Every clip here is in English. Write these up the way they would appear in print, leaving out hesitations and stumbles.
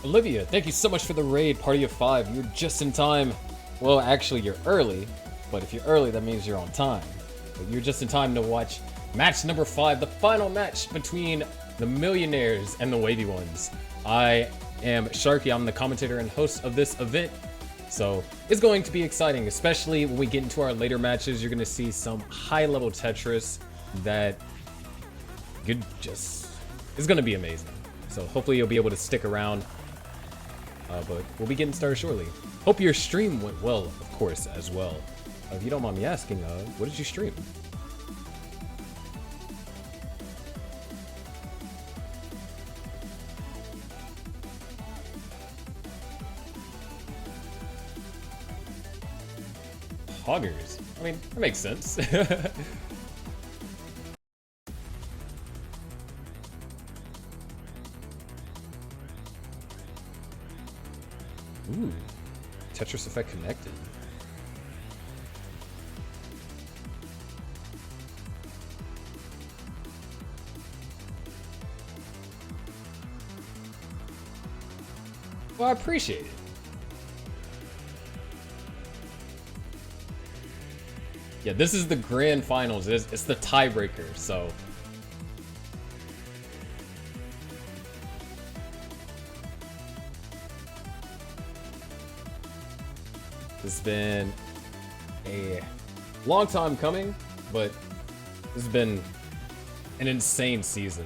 Olivia, thank you so much for the raid, party of 5. You're just in time. Well, actually, you're early, but if you're early, that means you're on time. But you're just in time to watch match number 5, the final match between the Millionaires and the Wavey ones. I am Sharky. I'm the commentator and host of this event. So it's going to be exciting, especially when we get into our later matches. You're going to see some high-level Tetris that it's going to be amazing. So hopefully you'll be able to stick around. But we'll be getting started shortly. Hope your stream went well, of course, as well. If you don't mind me asking, what did you stream? Hoggers. I mean, that makes sense. Ooh, Tetris Effect connected. Well, I appreciate it. Yeah, this is the grand finals. It's the tiebreaker, so. It's been a long time coming, but this has been an insane season.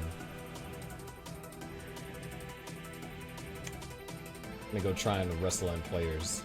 I'm gonna go try and wrestle in players.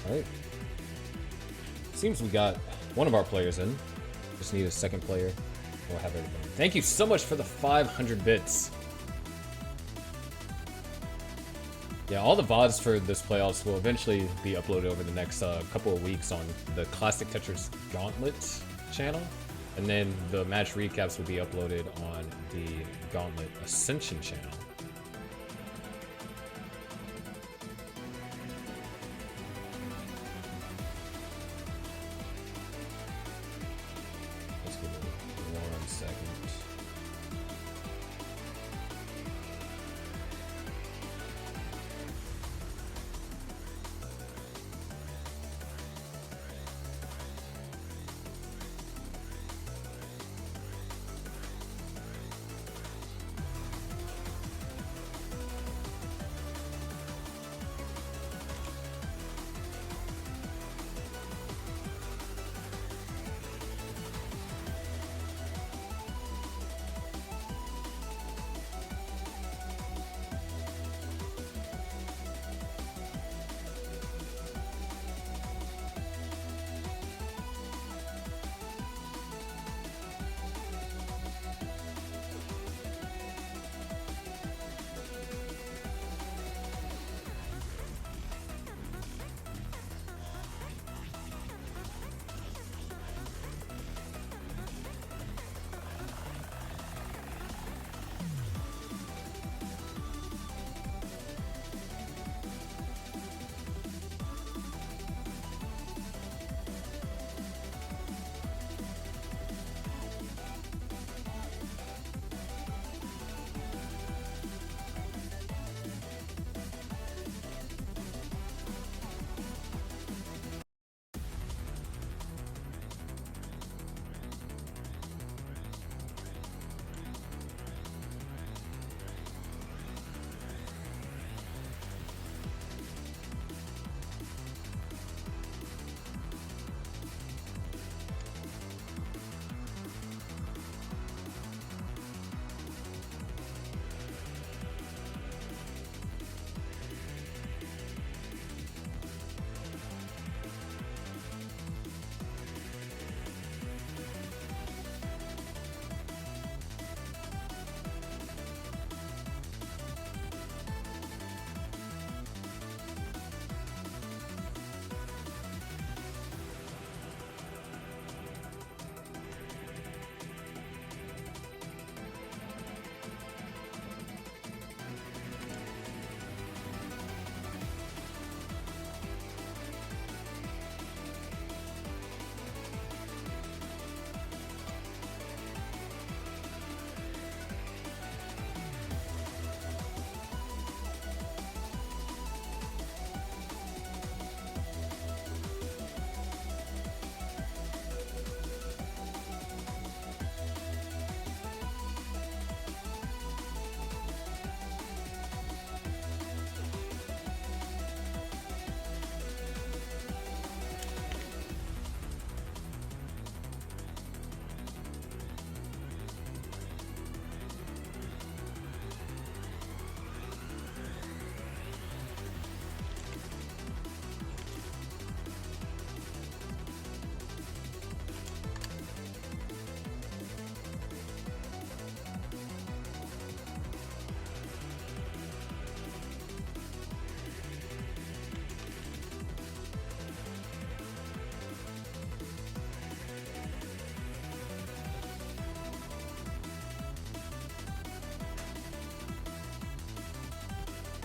Alright. Seems we got one of our players in. Just need a second player. We'll have everybody. Thank you so much for the 500 bits. Yeah, all the VODs for this playoffs will eventually be uploaded over the next couple of weeks on the Classic Tetris Gauntlet channel. And then the match recaps will be uploaded on the Gauntlet Ascension channel. Let's give it 1 second.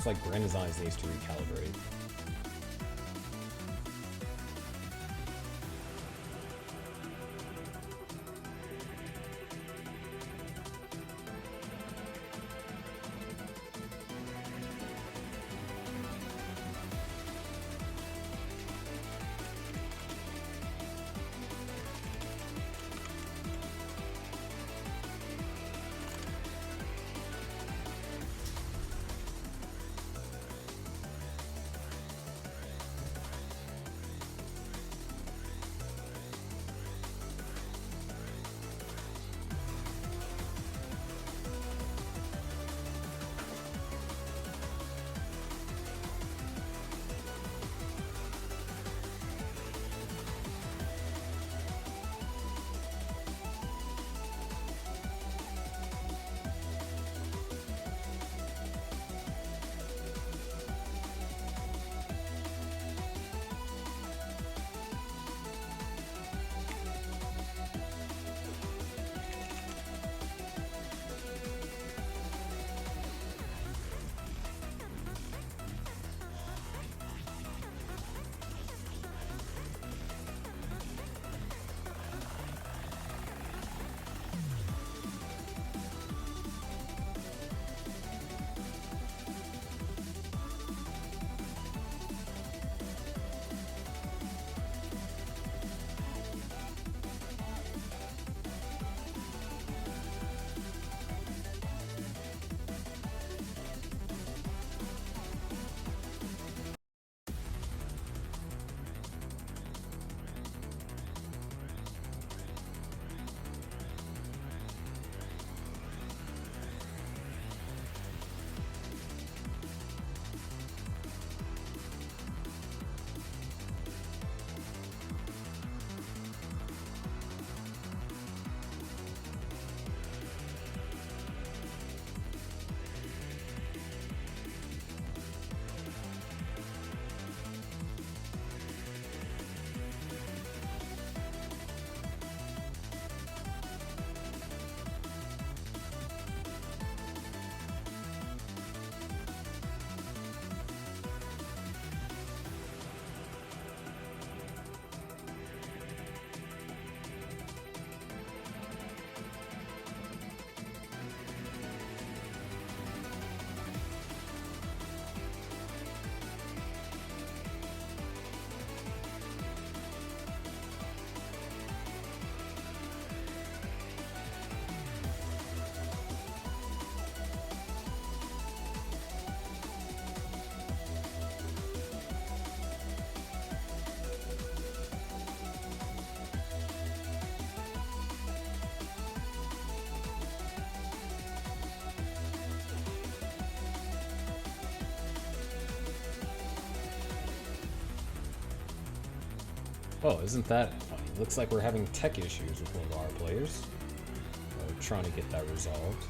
looks like Grand Designs needs to recalibrate. Oh, isn't that funny? Looks like we're having tech issues with one of our players. We're trying to get that resolved.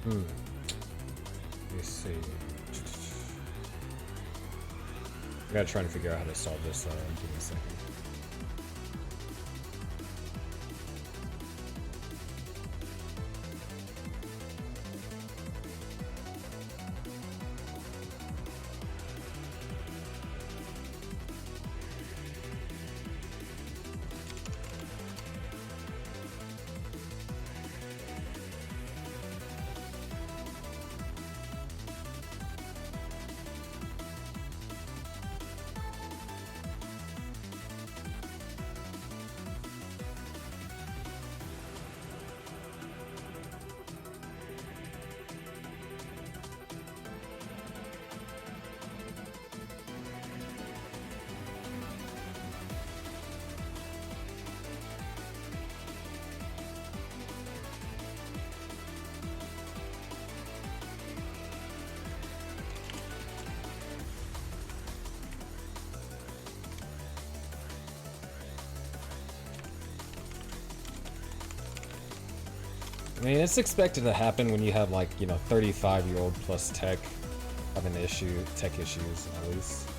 Let me see. I gotta try to figure out how to solve this. Give me a second. I mean, it's expected to happen when you have, like, you know, 35-year-old plus tech having tech issues, at least.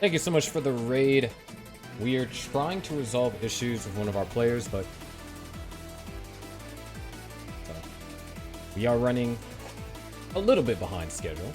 Thank you so much for the raid. We are trying to resolve issues with one of our players, but we are running a little bit behind schedule.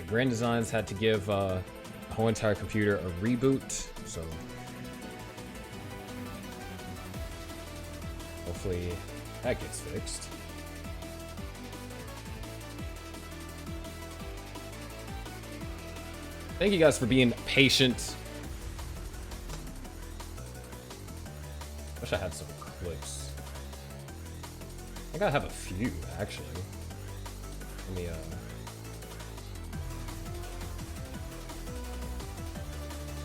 Grand Designs had to give the whole entire computer a reboot, so hopefully that gets fixed. Thank you guys for being patient. Wish I had some clips. I think I have a few, actually. Let me,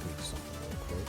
tweak something real quick.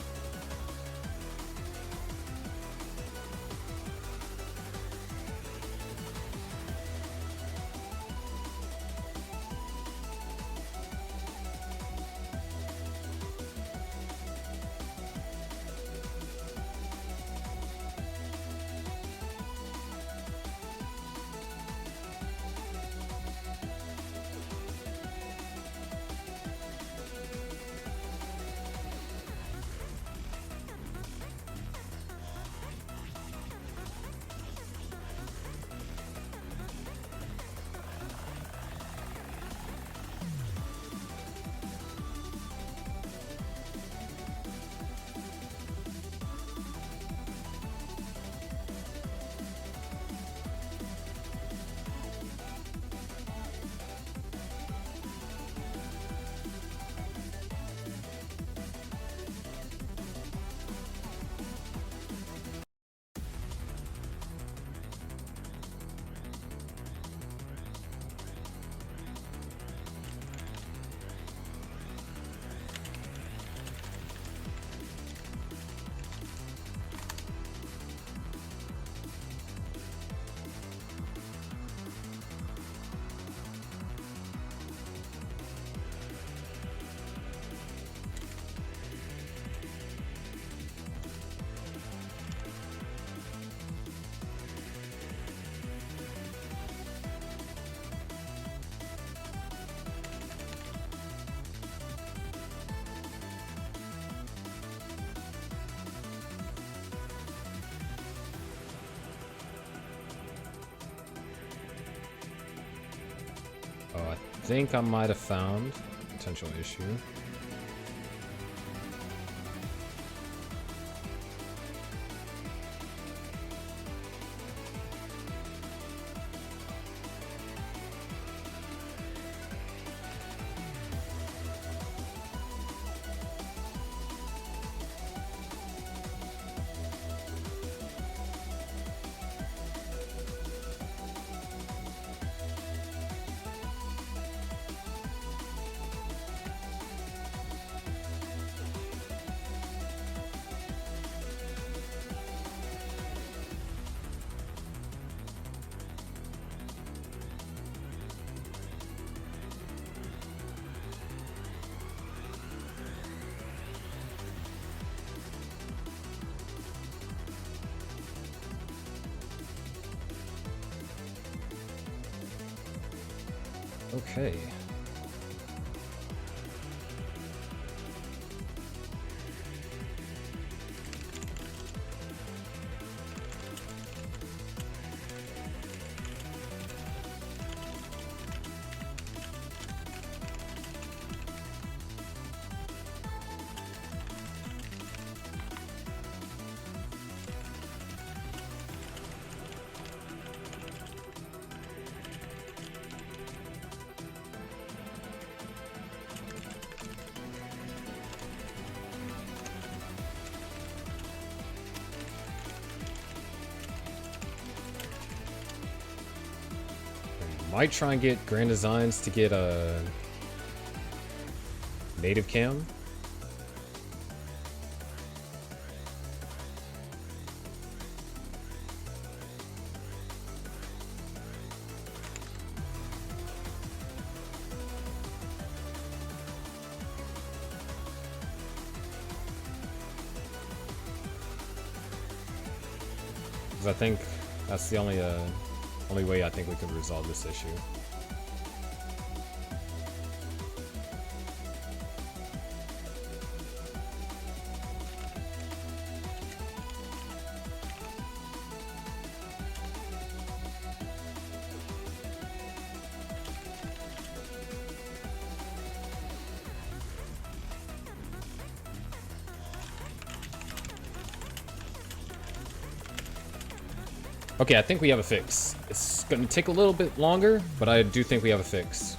Oh, I think I might have found a potential issue. Okay. Might try and get Grand Designs to get a native cam. Because I think that's the only way I think we can resolve this issue. Okay, I think we have a fix. It's gonna take a little bit longer, but I do think we have a fix.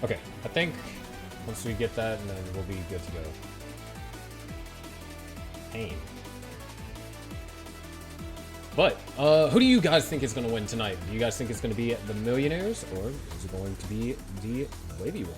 Okay, I think once we get that, and then we'll be good to go. Pain. But, who do you guys think is going to win tonight? Do you guys think it's going to be the Millionaires, or is it going to be the Wavey ones?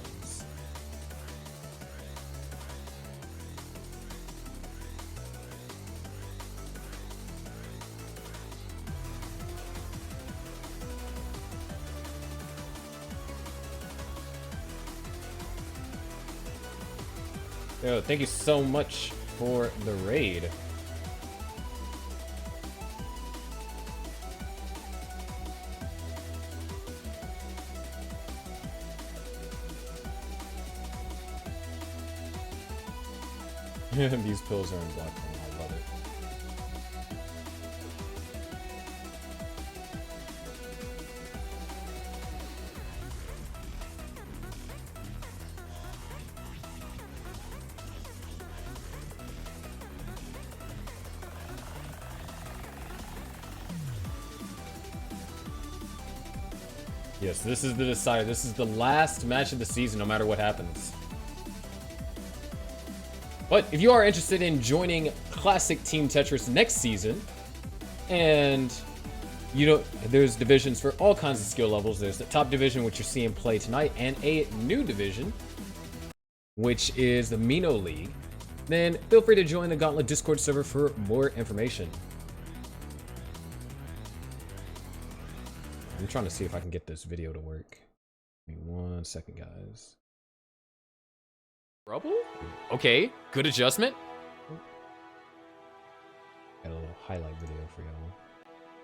Yo, thank you so much for the raid. These pills are in black. I love it. Yes, this is the decider. This is the last match of the season, no matter what happens. But if you are interested in joining Classic Team Tetris next season, and you know, there's divisions for all kinds of skill levels. There's the top division, which you're seeing play tonight, and a new division, which is the Mino League. Then feel free to join the Gauntlet Discord server for more information. I'm trying to see if I can get this video to work. Give me 1 second, guys. Trouble? Okay, good adjustment. Got a little highlight video for y'all.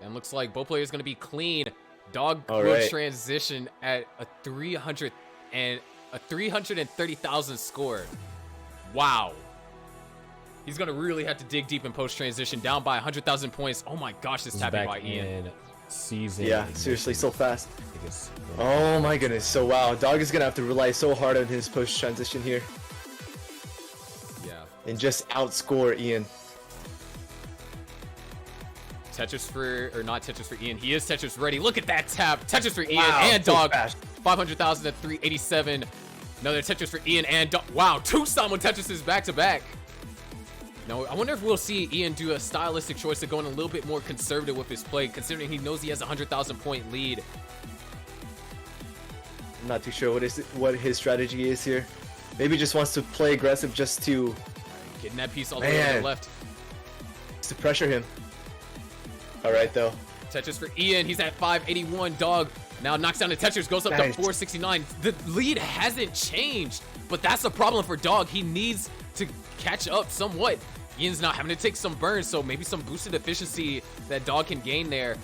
And looks like both players going to be clean. Dog will transition at a 330,000 score. Wow. He's going to really have to dig deep in post-transition, down by 100,000 points. Oh my gosh, this tapping by Ian. Season. Yeah, seriously, so fast. Oh my goodness. So wow, Dog is gonna have to rely so hard on his push transition here. Yeah. And just outscore Ian. Tetris for, or not Tetris for Ian. He is Tetris ready. Look at that tap. Tetris for Ian and so Dog. fast. 500,000 at 387. Another Tetris for Ian and Dog. Wow, 2 Simon Tetrises back to back. Now, I wonder if we'll see Ian do a stylistic choice of going a little bit more conservative with his play, considering he knows he has a 100,000 point lead. I'm not too sure what his strategy is here. Maybe just wants to play aggressive just to... Getting that piece all the way on the left. Just to pressure him. Alright, though. Tetris for Ian. He's at 581. Dog now knocks down the Tetris, goes up to 469. The lead hasn't changed, but that's a problem for Dog. He needs to catch up somewhat. Ian's now having to take some burns, so maybe some boosted efficiency that Dog can gain there.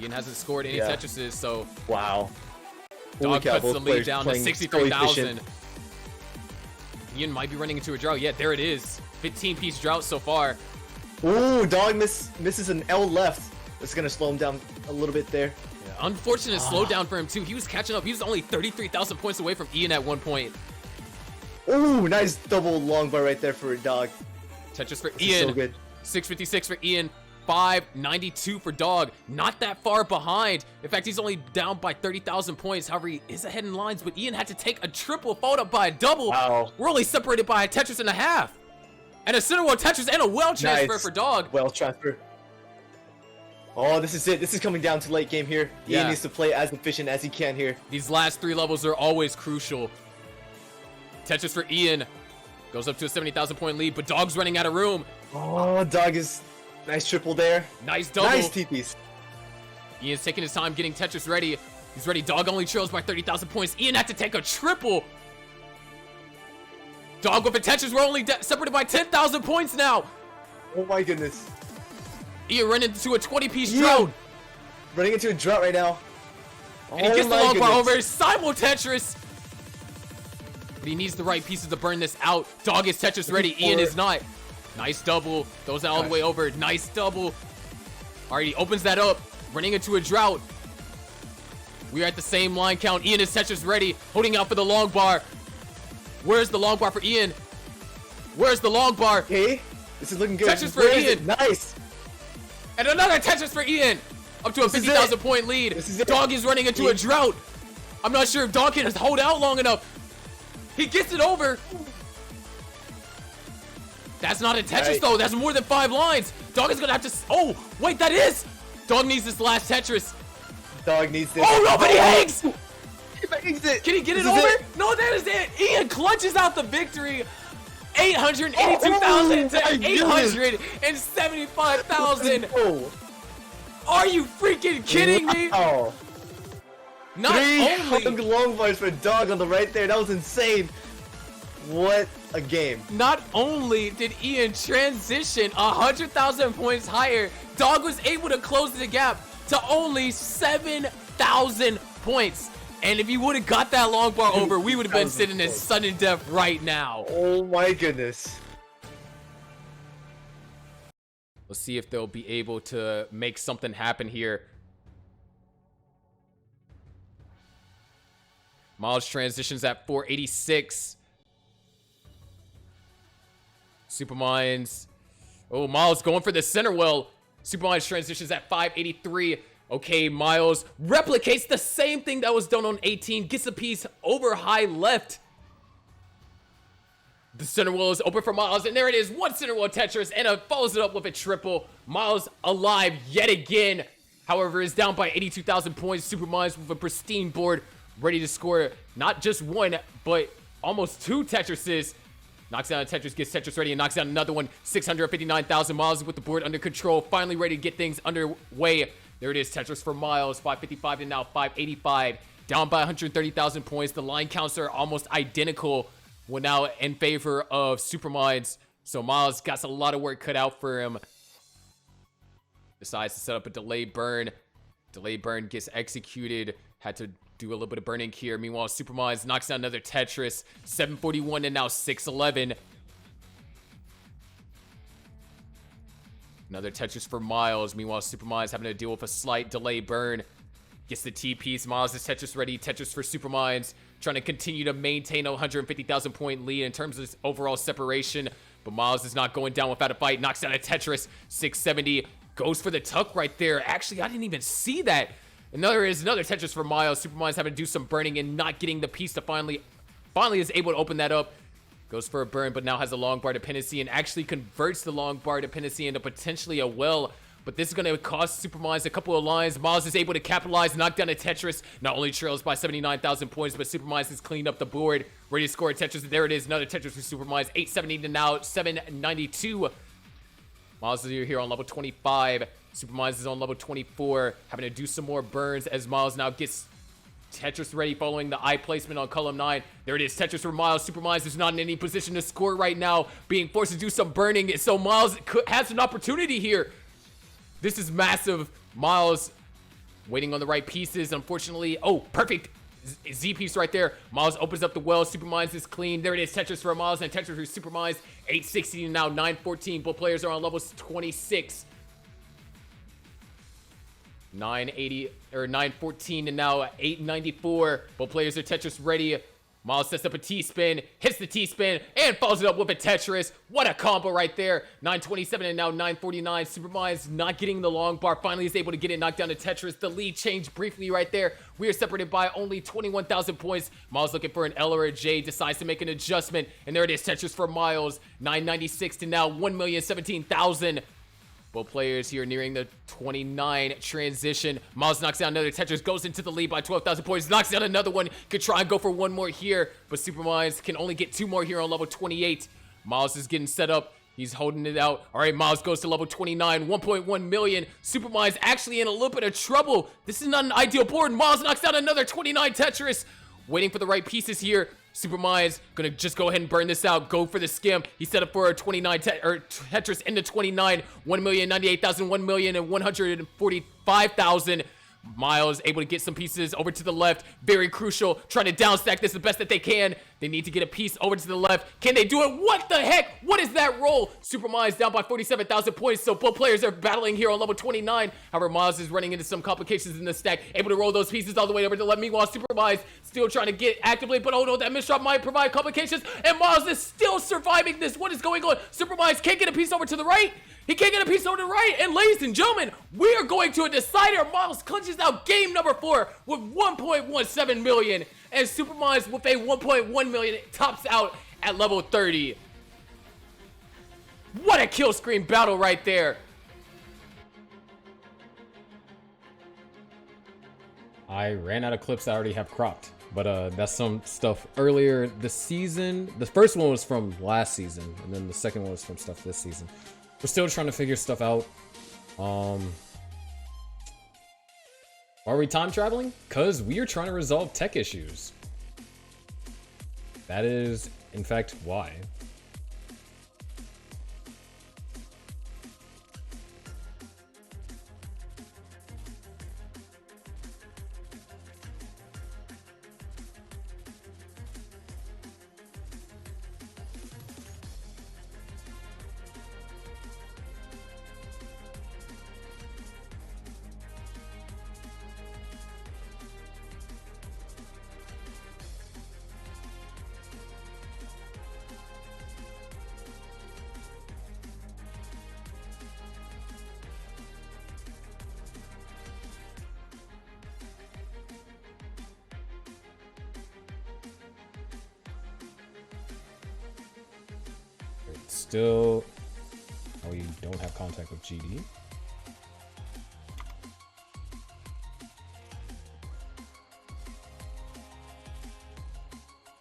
Ian hasn't scored any Yeah. Tetrises, so Wow. Holy Dog cow, cuts both the lead players down to playing so 63,000. efficient. Ian might be running into a drought. Yeah, there it is. 15-piece drought so far. Ooh, Dog misses an L left. That's gonna slow him down a little bit there. Yeah, unfortunate slowdown for him too. He was catching up. He was only 33,000 points away from Ian at one point. Ooh, nice double long bar right there for Dog. Tetris for This is Ian. so good. 656 for Ian. 592 for Dog. Not that far behind. In fact, he's only down by 30,000 points. However, he is ahead in lines, but Ian had to take a triple followed up by a double. Wow. We're only separated by a Tetris and a half. And a center wall Tetris and a well transfer Nice. for Dog. Well transfer. Oh, this is it. This is coming down to late game here. Yeah. Ian needs to play as efficient as he can here. These last 3 levels are always crucial. Tetris for Ian. Goes up to a 70,000 point lead, but Dog's running out of room. Oh, Dog is nice triple there. Nice double. Nice TPs. Ian's taking his time getting Tetris ready. He's ready. Dog only trails by 30,000 points. Ian had to take a triple. Dog with a Tetris. We're only separated by 10,000 points now. Oh my goodness. Ian running into a 20-piece Ian drought. running into a drought right now. And he Oh gets the my long bar goodness. over. Simul Tetris. But he needs the right pieces to burn this out. Dog is Tetris ready. Ian is not. Nice double. Throws that all the way over. Nice double. Alright, he opens that up. Running into a drought. We are at the same line count. Ian is Tetris ready. Holding out for the long bar. Where's the long bar for Ian? Where's the long bar? Okay, this is looking good. Tetris for Where is Ian. it? Nice. And another Tetris for Ian. Up to a This is 50,000 it. point lead. This is it. Dog is running into a Ian. drought. I'm not sure if Dog can hold out long enough. He gets it over. That's not a Tetris Right. though. That's more than 5 lines. Dog is gonna have to. Oh, wait, that is. Dog needs this last Tetris. Dog needs this. Oh no, but he hangs. He bangs it. Can he get it This is over? No, that is it. Ian clutches out the victory. 882,000 to Oh my goodness. 875,000. Oh, Are you freaking kidding me? wow. Not 3 only. hung long bars for Dog on the right there. That was insane. What a game. Not only did Ian transition 100,000 points higher, Dog was able to close the gap to only 7,000 points. And if he would have got that long bar over, we would have been 2,000 sitting in points. sudden death right now. Oh my goodness. Let's see if they'll be able to make something happen here. Miles transitions at 486. Superminds. Oh, Miles going for the center well. Superminds transitions at 583. Okay, Miles replicates the same thing that was done on 18. Gets a piece over high left. The center wheel is open for Miles, and there it is. One center wheel Tetris, and follows it up with a triple. Miles alive yet again. However, is down by 82,000 points. Superminds with a pristine board, ready to score not just one, but almost 2 Tetrises. Knocks down a Tetris, gets Tetris ready, and knocks down another one. 659,000. Miles with the board under control. Finally ready to get things underway. There it is, Tetris for Miles. 555 to now 585. Down by 130,000 points. The line counts are almost identical. Well, now in favor of Superminds. So Miles got a lot of work cut out for him. Decides to set up a delayed burn. Delayed burn gets executed. Had to do a little bit of burning here. Meanwhile, Superminds knocks down another Tetris. 741 and now 611. Another Tetris for Miles. Meanwhile, Superminds having to deal with a slight delay burn. Gets the T-piece. Miles is Tetris ready. Tetris for Superminds. Trying to continue to maintain a 150,000 point lead in terms of this overall separation. But Miles is not going down without a fight. Knocks down a Tetris. 670. Goes for the tuck right there. Actually, I didn't even see that. Another Tetris for Miles. Superminds having to do some burning and not getting the piece to finally is able to open that up. Goes for a burn, but now has a long bar dependency and actually converts the long bar dependency into potentially a well. But this is going to cost Superminds a couple of lines. Miles is able to capitalize, knock down a Tetris. Not only trails by 79,000 points, but Superminds has cleaned up the board. Ready to score a Tetris. There it is, another Tetris for Superminds. 870 to now 792. Miles is here on level 25. Superminds is on level 24. Having to do some more burns as Miles now gets Tetris ready following the eye placement on column 9. There it is, Tetris for Miles. Superminds is not in any position to score right now. Being forced to do some burning. So Miles has an opportunity here. This is massive. Miles waiting on the right pieces. Unfortunately, oh, perfect Z piece right there. Miles opens up the well. Superminds is clean. There it is. Tetris for Miles and Tetris for Superminds. 860 now 914. Both players are on levels 26. 980 or 914 and now 894. Both players are Tetris ready. Miles sets up a T-spin, hits the T-spin, and follows it up with a Tetris. What a combo right there. 927 and now 949. Superminds not getting the long bar. Finally is able to get it knocked down to Tetris. The lead changed briefly right there. We are separated by only 21,000 points. Miles looking for an L or a J, decides to make an adjustment. And there it is, Tetris for Miles. 996 to now 1,017,000. Both players here nearing the 29 transition. Miles knocks down another Tetris, goes into the lead by 12,000 points, knocks down another one, could try and go for one more here, but Superminds can only get 2 more here on level 28. Miles is getting set up. He's holding it out. All right, Miles goes to level 29, 1.1 million. Superminds actually in a little bit of trouble. This is not an ideal board. Miles knocks down another 29 Tetris. Waiting for the right pieces here. Superminds gonna just go ahead and burn this out. Go for the skim. He set up for a 29 Tetris into 29. 1,098,000, 1,145,000. Miles able to get some pieces over to the left. Very crucial. Trying to down stack this the best that they can. They need to get a piece over to the left. Can they do it? What the heck? What is that roll? Superminds down by 47,000 points. So both players are battling here on level 29. However, Miles is running into some complications in the stack. Able to roll those pieces all the way over to the left. Meanwhile, Superminds still trying to get actively. But oh no, that misshot might provide complications. And Miles is still surviving this. What is going on? Superminds can't get a piece over to the right. He can't get a piece over to the right. And ladies and gentlemen, we are going to a decider. Miles clinches out game number 4 with 1.17 million. And Superminds with a 1.1 million tops out at level 30. What a kill screen battle right there. I ran out of clips I already have cropped. But that's some stuff earlier this season. The first one was from last season. And then the second one was from stuff this season. We're still trying to figure stuff out. Are we time traveling? Because we are trying to resolve tech issues. That is, in fact, why. Still, oh, you don't have contact with GD.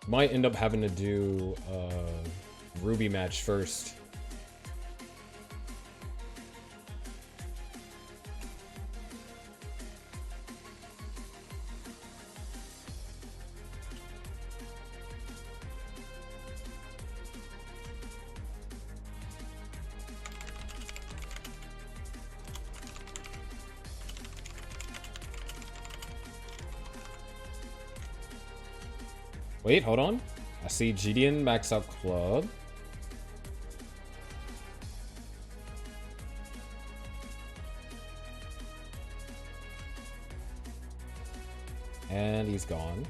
Might end up having to do a Ruby match first. Wait, hold on. I see GDN max out club. And he's gone.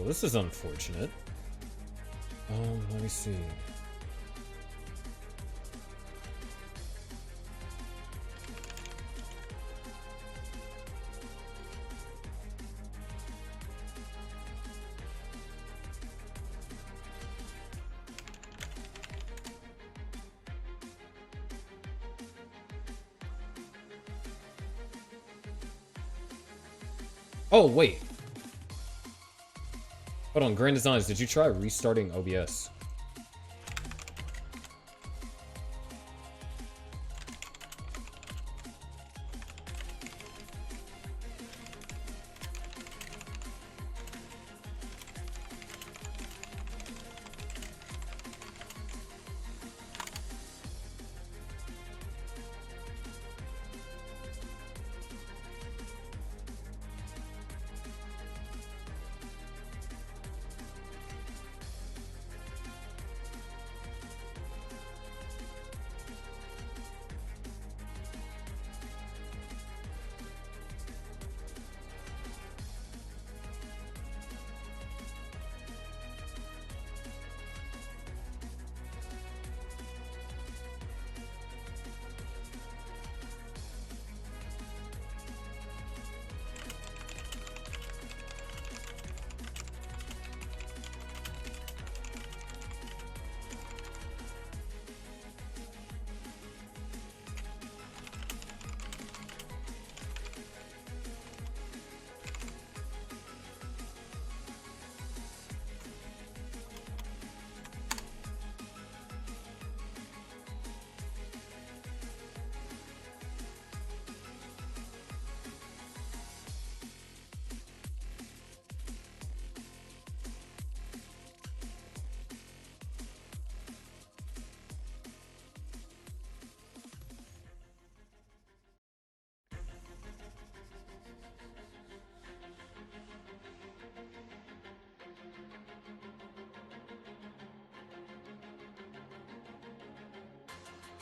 Well, this is unfortunate. Let me see. Oh, wait. Hold on, Grand Designs, did you try restarting OBS?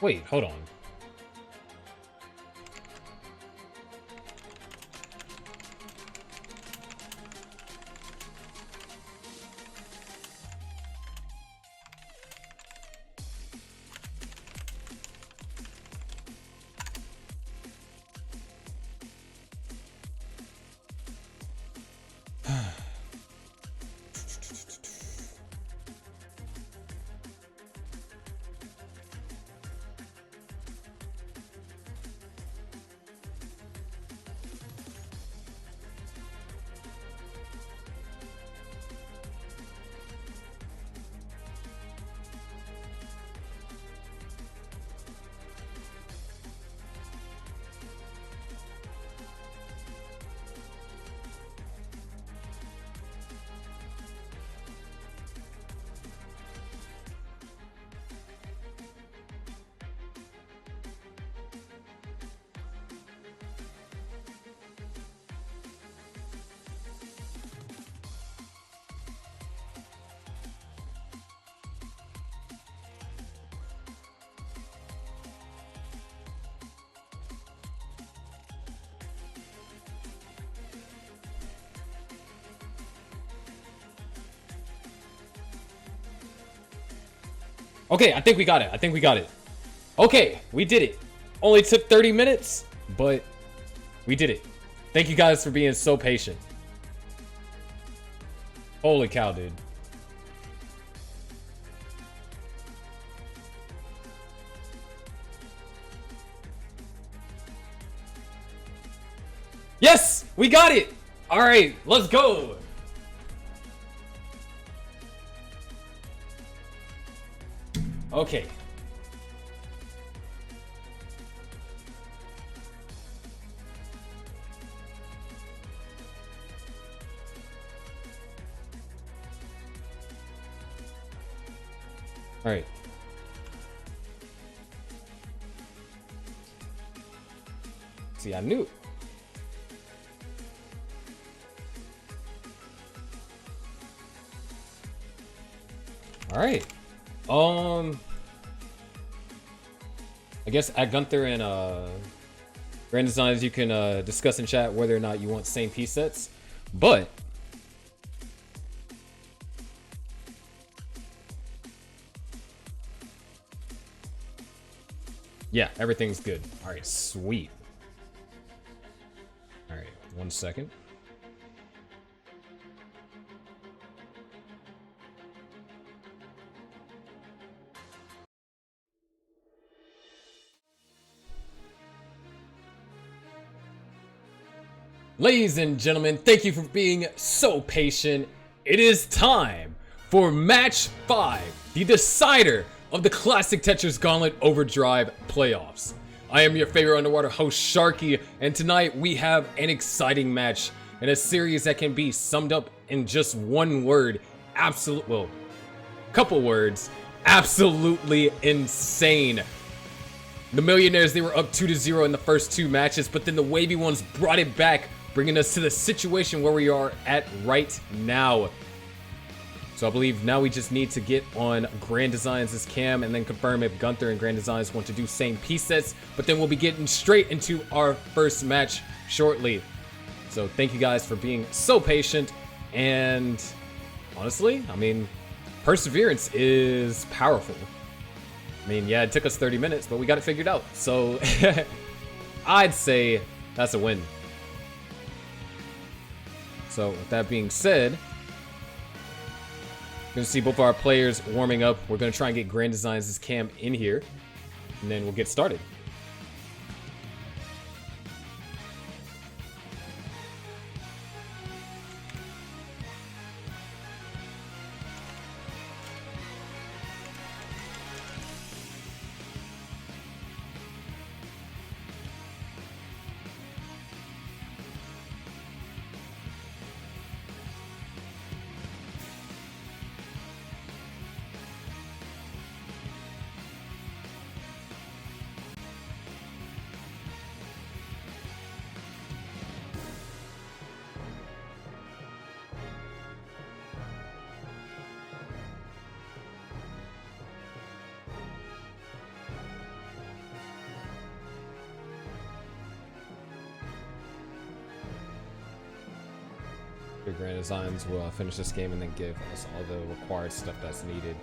Wait, hold on. Okay, I think we got it. I think we got it. Okay, we did it. Only took 30 minutes, but we did it. Thank you guys for being so patient. Holy cow, dude. Yes, we got it. All right, let's go. Okay. All right. See, I knew. All right. I guess at Gunther and Grand Designs, you can discuss in chat whether or not you want same piece sets. But Yeah, everything's good. All right, sweet. All right, 1 second. Ladies and gentlemen, thank you for being so patient. It is time for match 5, the decider of the classic Tetris Gauntlet Overdrive Playoffs. I am your favorite underwater host, Sharky, and tonight we have an exciting match in a series that can be summed up in just one word. Couple words. Absolutely insane. The Millionaires, they were up 2-0 in the first 2 matches, but then the Wavey ones brought it back, bringing us to the situation where we are at right now. So I believe now we just need to get on Grand Designs' cam and then confirm if Gunther and Grand Designs want to do same piece sets, but then we'll be getting straight into our first match shortly. So thank you guys for being so patient, and honestly, I mean, perseverance is powerful. I mean, yeah, it took us 30 minutes, but we got it figured out. So I'd say that's a win. So with that being said, you're gonna see both of our players warming up. We're gonna try and get Grand Designs' cam in here, and then we'll get started. Grand Designs will finish this game and then give us all the required stuff that's needed.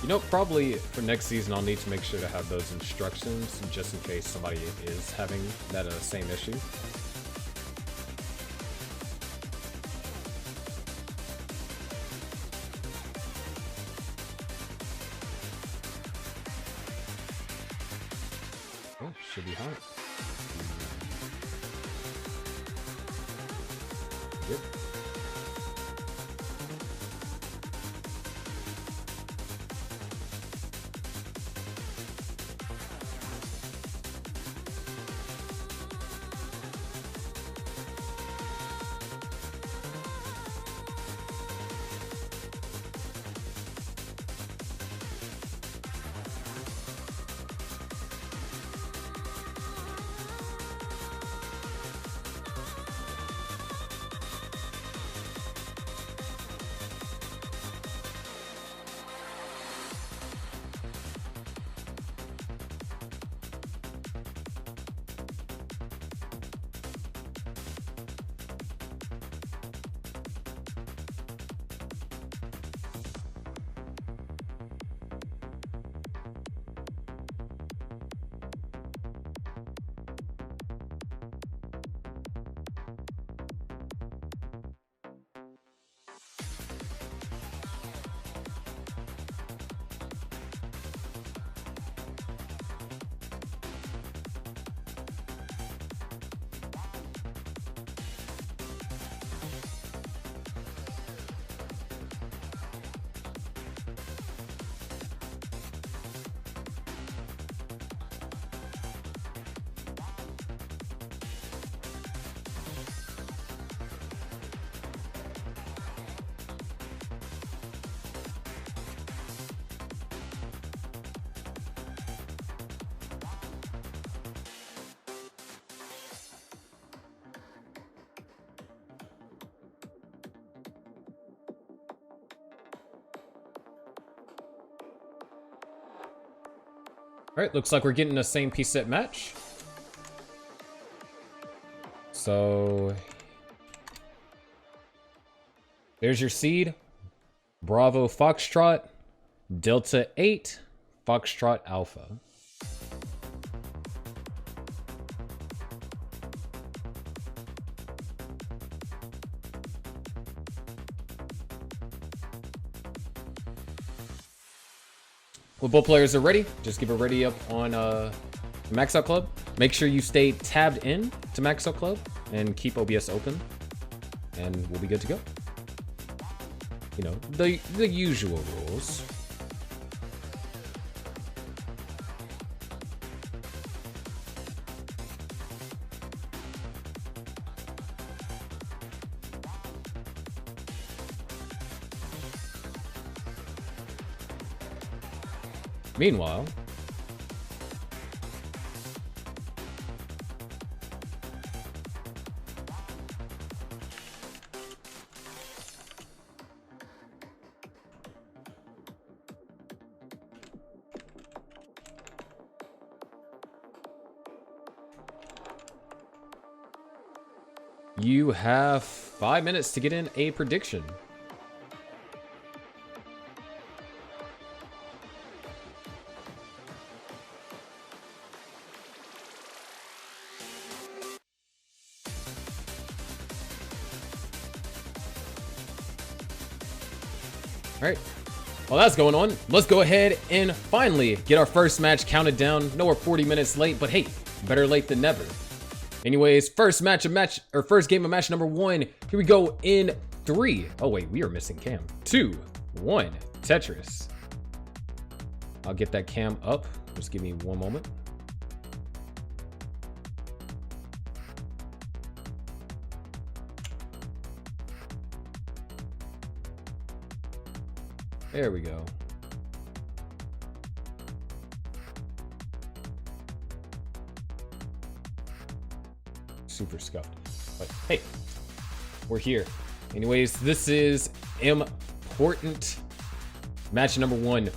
You know, probably for next season, I'll need to make sure to have those instructions just in case somebody is having that same issue. Should be hot. Yep. All right, looks like we're getting the same piece set match. So there's your seed. Bravo Foxtrot, Delta 8, Foxtrot Alpha. When both players are ready, just give a ready up on Max Out Club. Make sure you stay tabbed in to Max Out Club and keep OBS open, and we'll be good to go. You know, the usual rules. Meanwhile, you have 5 minutes to get in a prediction. All right, while that's going on, let's go ahead and finally get our first match counted down. No, we're 40 minutes late, but hey, better late than never. Anyways, first game of match number 1. Here we go in 3. Oh wait, we are missing cam. 2, 1, Tetris. I'll get that cam up. Just give me one moment. There we go. Super scuffed. But hey, we're here. Anyways, this is important. Match number 1.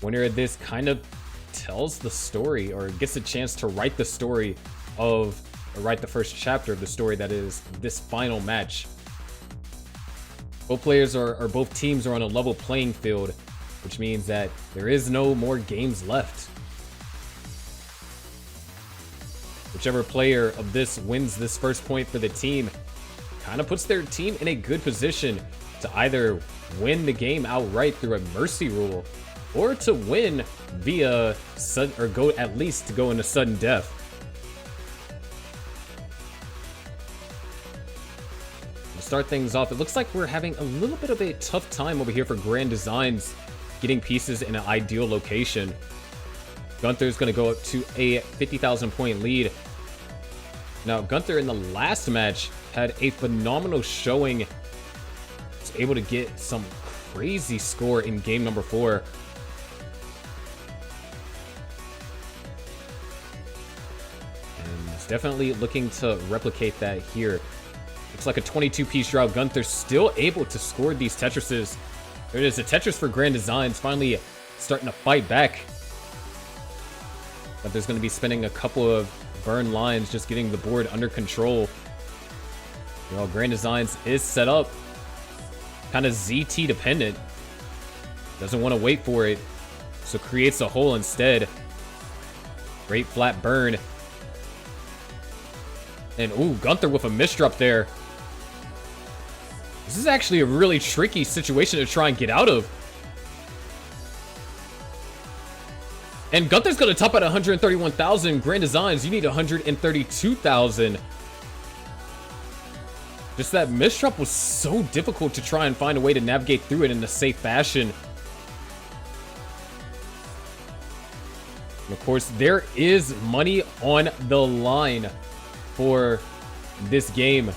Winner of this kind of tells the story, or gets a chance to write the story of, or write the first chapter of the story that is this final match. Both players both teams are on a level playing field, which means that there is no more games left. Whichever player of this wins this first point for the team kind of puts their team in a good position to either win the game outright through a mercy rule, or to win via sudden, or go at least to go into sudden death. To start things off, it looks like we're having a little bit of a tough time over here for Grand Designs getting pieces in an ideal location. Gunther's going to go up to a 50,000 point lead. Now, Gunther in the last match had a phenomenal showing. Was able to get some crazy score in game number 4. And it's definitely looking to replicate that here. Looks like a 22-piece draw. Gunther still able to score these Tetrises. There it is, a Tetris for Grand Designs finally starting to fight back. But there's going to be spending a couple of burn lines, just getting the board under control. You know, Grand Designs is set up kind of ZT dependent. Doesn't want to wait for it, so creates a hole instead. Great flat burn. And ooh, Gunther with a misdrop there. This is actually a really tricky situation to try and get out of. And Gunther's going to top at 131,000. Grand Designs, you need 132,000. Just that misdrop was so difficult to try and find a way to navigate through it in a safe fashion. And of course, there is money on the line for this game.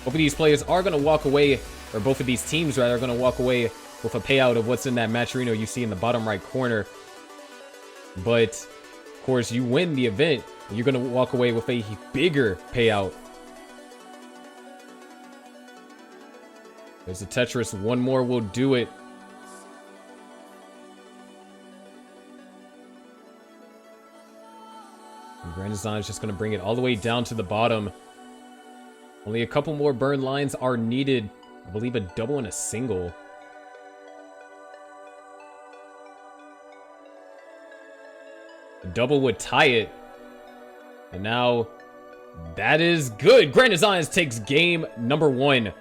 Both of these players are going to walk away, or both of these teams rather, are going to walk away with a payout of what's in that matcherino you see in the bottom right corner. But, of course, you win the event, you're going to walk away with a bigger payout. There's a Tetris. One more will do it. And Grand Design is just going to bring it all the way down to the bottom. Only a couple more burn lines are needed. I believe a double and a single. A double would tie it. And now, that is good. Grand Designs takes game number 1.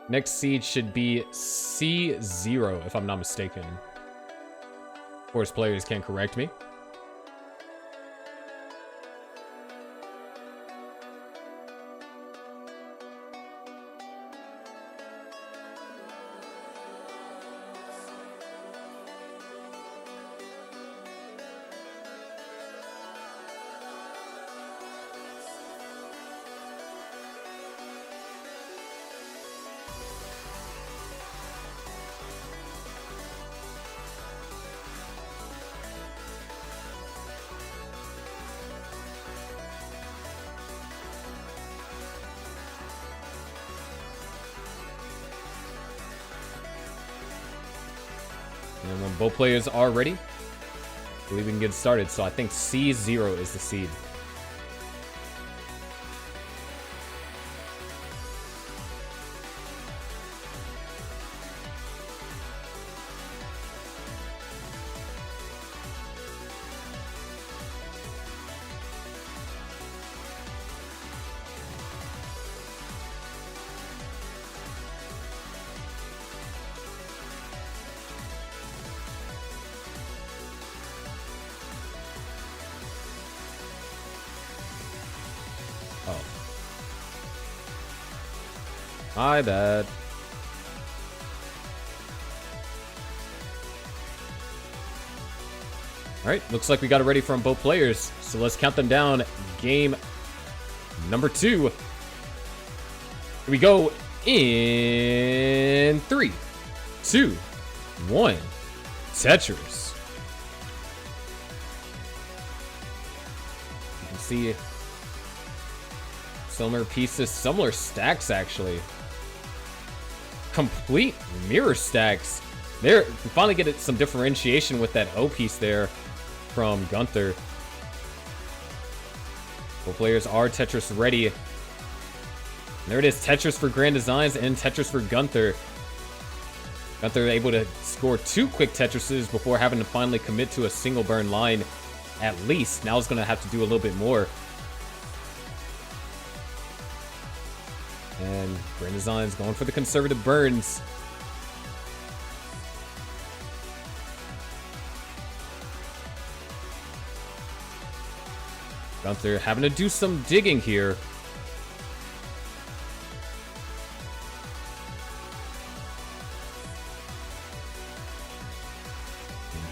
Next seed should be C0, if I'm not mistaken. Of course, players can correct me. And when both players are ready, I believe we can get started. So I think C0 is the seed. Oh. My bad. Alright, looks like we got it ready from both players. So let's count them down. Game number 2. Here we go in 3, 2, 1. Tetris. You can see similar pieces, similar stacks actually. Complete mirror stacks. There, we finally get some differentiation with that O piece there from Gunther. Both players are Tetris ready. And there it is, Tetris for Grand Designs and Tetris for Gunther. Gunther able to score 2 quick Tetrises before having to finally commit to a single burn line. at least. Now it's going to have to do a little bit more. And Grand Design's going for the conservative burns. Gunther having to do some digging here.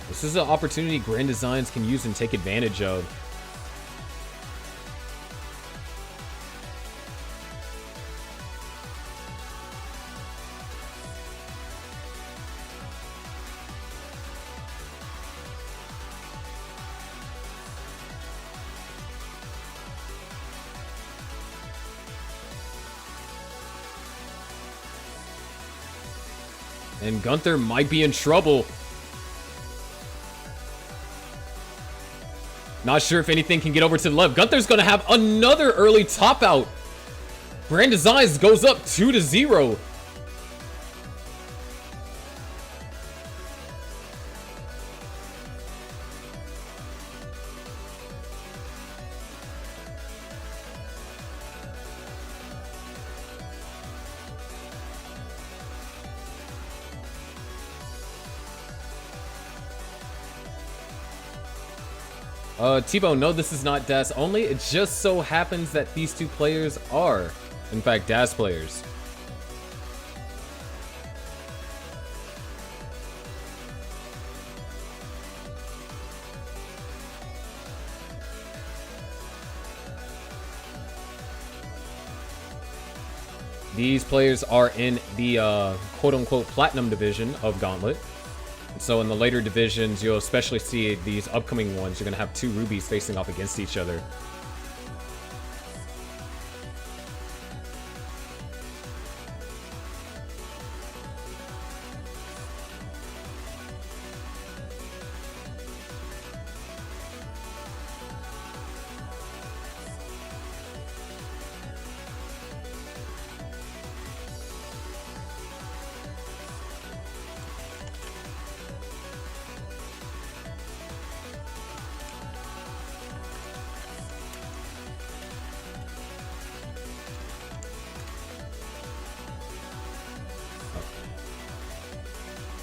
This is an opportunity Grand Designs can use and take advantage of. And Gunther might be in trouble. Not sure if anything can get over to the left. Gunther's going to have another early top out. Grand Designs goes up 2-0. T-Bone, no, this is not DAS only. It just so happens that these two players are, in fact, DAS players. These players are in the quote-unquote platinum division of Gauntlet. So in the later divisions, you'll especially see these upcoming ones. You're going to have two rubies facing off against each other.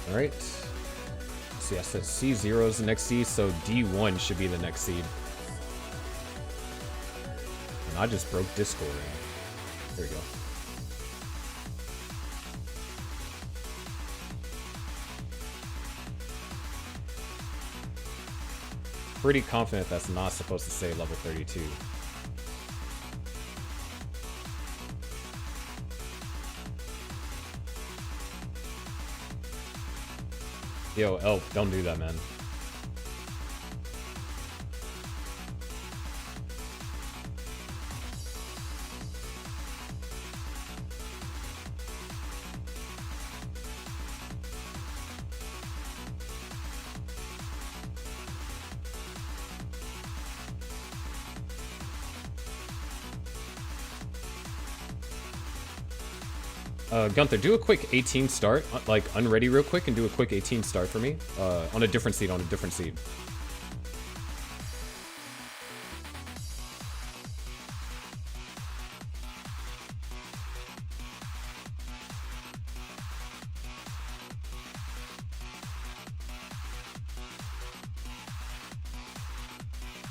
Alright. See, I said C0 is the next seed, so D1 should be the next seed. And I just broke Discord. There we go. Pretty confident that's not supposed to say level 32. Yo, Elf, don't do that, man. Gunther, do a quick 18 start, like unready real quick, and do a quick 18 start for me. On a different seed,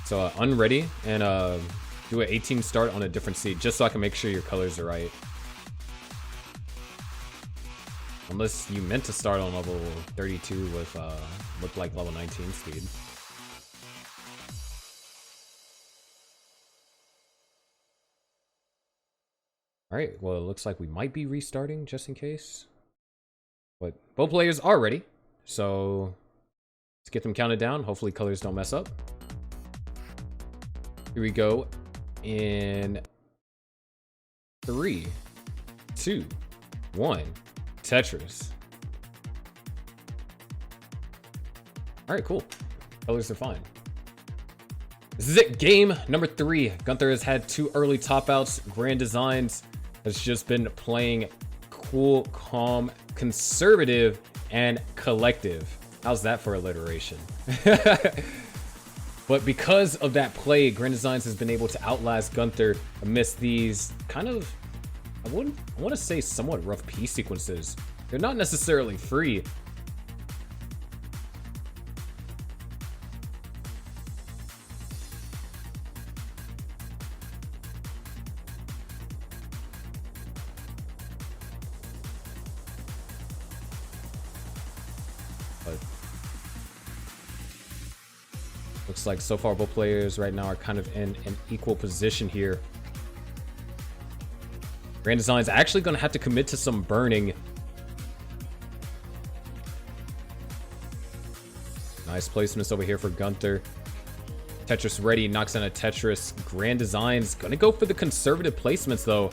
So unready and do an 18 start on a different seed, just so I can make sure your colors are right. Unless you meant to start on level 32 with looked like level 19 speed. Alright, well it looks like we might be restarting just in case. But both players are ready, so let's get them counted down. Hopefully colors don't mess up. Here we go in 3, 2, 1. Tetris. Alright, cool. Colors are fine. This is it. Game number 3. Gunther has had 2 early top outs. Grand Designs has just been playing cool, calm, conservative, and collective. How's that for alliteration? But because of that play, Grand Designs has been able to outlast Gunther amidst these kind of, I want to say somewhat rough piece sequences. They're not necessarily free. But looks like so far both players right now are kind of in an equal position here. Grand Design's actually going to have to commit to some burning. Nice placements over here for Gunther. Tetris ready, knocks down a Tetris. Grand Design's going to go for the conservative placements though.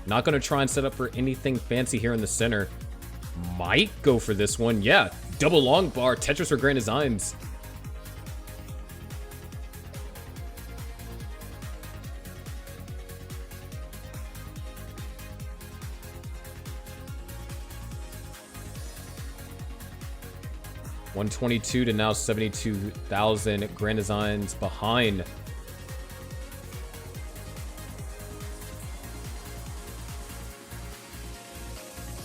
Not going to try and set up for anything fancy here in the center. Might go for this one. Yeah, double long bar, Tetris for Grand Designs. $122 to now 72,000. Grand Designs behind.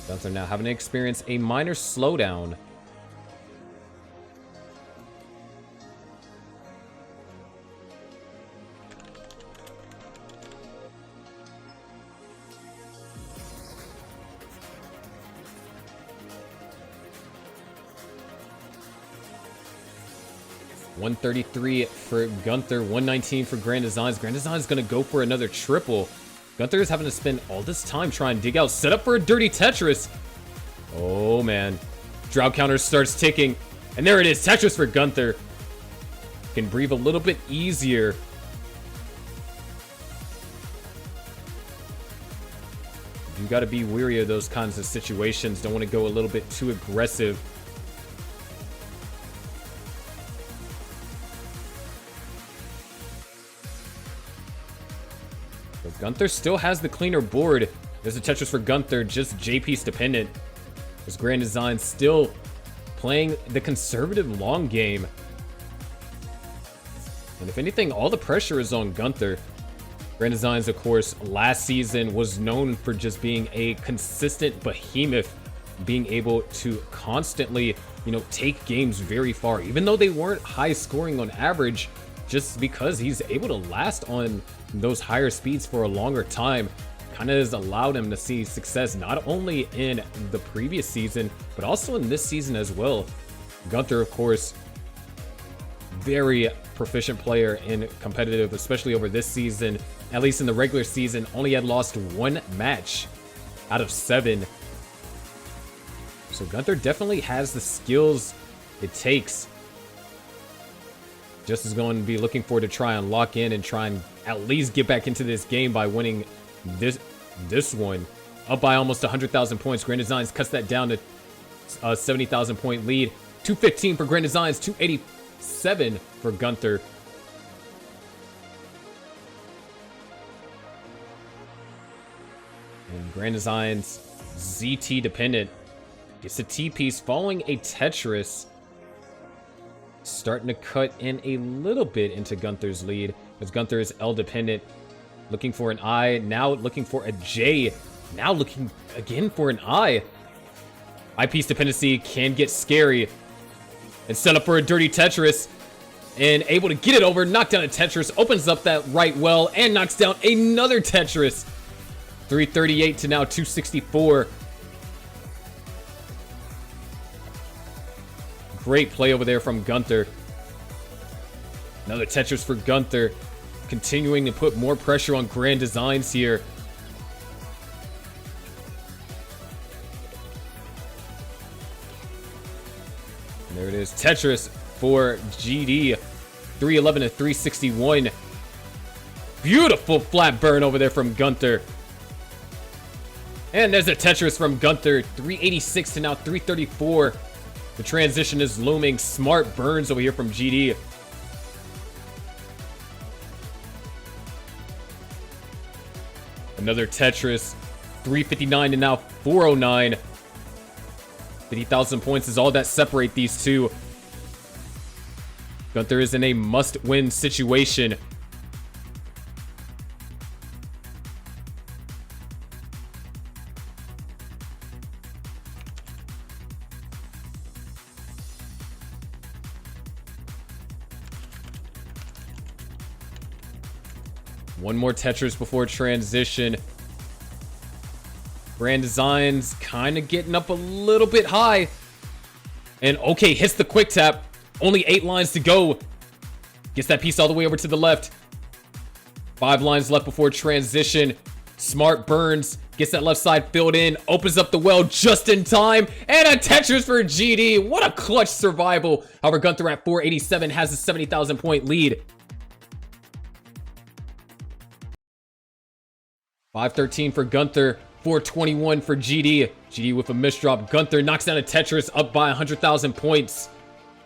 Gunther now having to experience a minor slowdown. $133 for Gunther, $119 for Grand Designs. Grand Designs going to go for another triple. Gunther is having to spend all this time trying to dig out. Set up for a dirty Tetris. Oh, man. Drought counter starts ticking. And there it is. Tetris for Gunther. Can breathe a little bit easier. You got to be weary of those kinds of situations. Don't want to go a little bit too aggressive. Gunther still has the cleaner board. There's a Tetris for Gunther, just J-piece dependent. There's Grand Design still playing the conservative long game. And if anything, all the pressure is on Gunther. Grand Designs, of course, last season was known for just being a consistent behemoth, being able to constantly, take games very far, even though they weren't high scoring on average, just because he's able to last on those higher speeds for a longer time. Kind of has allowed him to see success not only in the previous season, but also in this season as well. Gunther, of course, very proficient player in competitive, especially over this season. At least in the regular season, only had lost one match out of 7. So Gunther definitely has the skills it takes. Just is going to be looking forward to try and lock in and try and at least get back into this game by winning this one. Up by almost 100,000 points. Grand Designs cuts that down to a 70,000 point lead. 215 for Grand Designs, 287 for Gunther. And Grand Designs ZT dependent. Gets a T-piece following a Tetris. Starting to cut in a little bit into Gunther's lead, as Gunther is L dependent. Looking for an I, now looking for a J, now looking again for an I. I-piece dependency can get scary. And set up for a dirty Tetris. And able to get it over, knock down a Tetris, opens up that right well, and knocks down another Tetris. 338 to now 264. Great play over there from Gunther. Another Tetris for Gunther. Continuing to put more pressure on Grand Designs here. And there it is. Tetris for GD. 311 to 361. Beautiful flat burn over there from Gunther. And there's a Tetris from Gunther. 386 to now 334. The transition is looming. Smart burns over here from GD. Another Tetris. 359 to now 409. 50,000 points is all that separate these two. Gunther is in a must-win situation. One more Tetris before transition. Grand Designs kind of getting up a little bit high. And okay, hits the quick tap. Only 8 lines to go. Gets that piece all the way over to the left. 5 lines left before transition. Smart burns. Gets that left side filled in. Opens up the well just in time. And a Tetris for GD. What a clutch survival. However, Gunther at 487 has a 70,000 point lead. 513 for Gunther. 421 for GD. GD with a misdrop. Gunther knocks down a Tetris up by 100,000 points.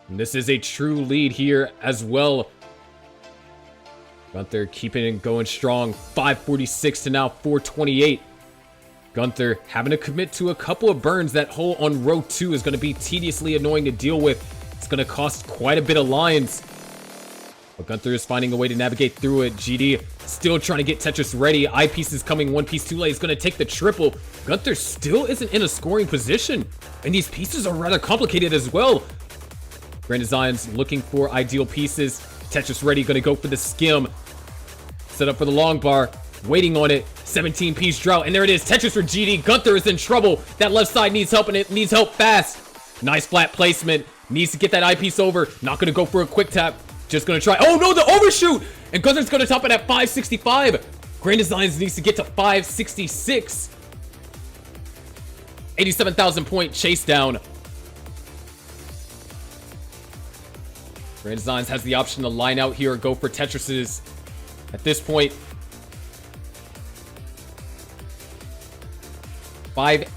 And this is a true lead here as well. Gunther keeping it going strong. 546 to now 428. Gunther having to commit to a couple of burns. That hole on row 2 is going to be tediously annoying to deal with. It's going to cost quite a bit of lines. But Gunther is finding a way to navigate through it. GD still trying to get Tetris ready. Eyepiece is coming 1 piece too late. He's going to take the triple. Gunther still isn't in a scoring position. And these pieces are rather complicated as well. Grand Designs looking for ideal pieces. Tetris ready, going to go for the skim. Set up for the long bar. Waiting on it. 17-piece drought. And there it is. Tetris for GD. Gunther is in trouble. That left side needs help, and it needs help fast. Nice flat placement. Needs to get that eyepiece over. Not going to go for a quick tap. Just going to try. Oh, no, the overshoot. And Gunther's going to top it at 565. Grand Designs needs to get to 566. 87,000 point chase down. Grand Designs has the option to line out here or go for Tetrises. At this point, wait,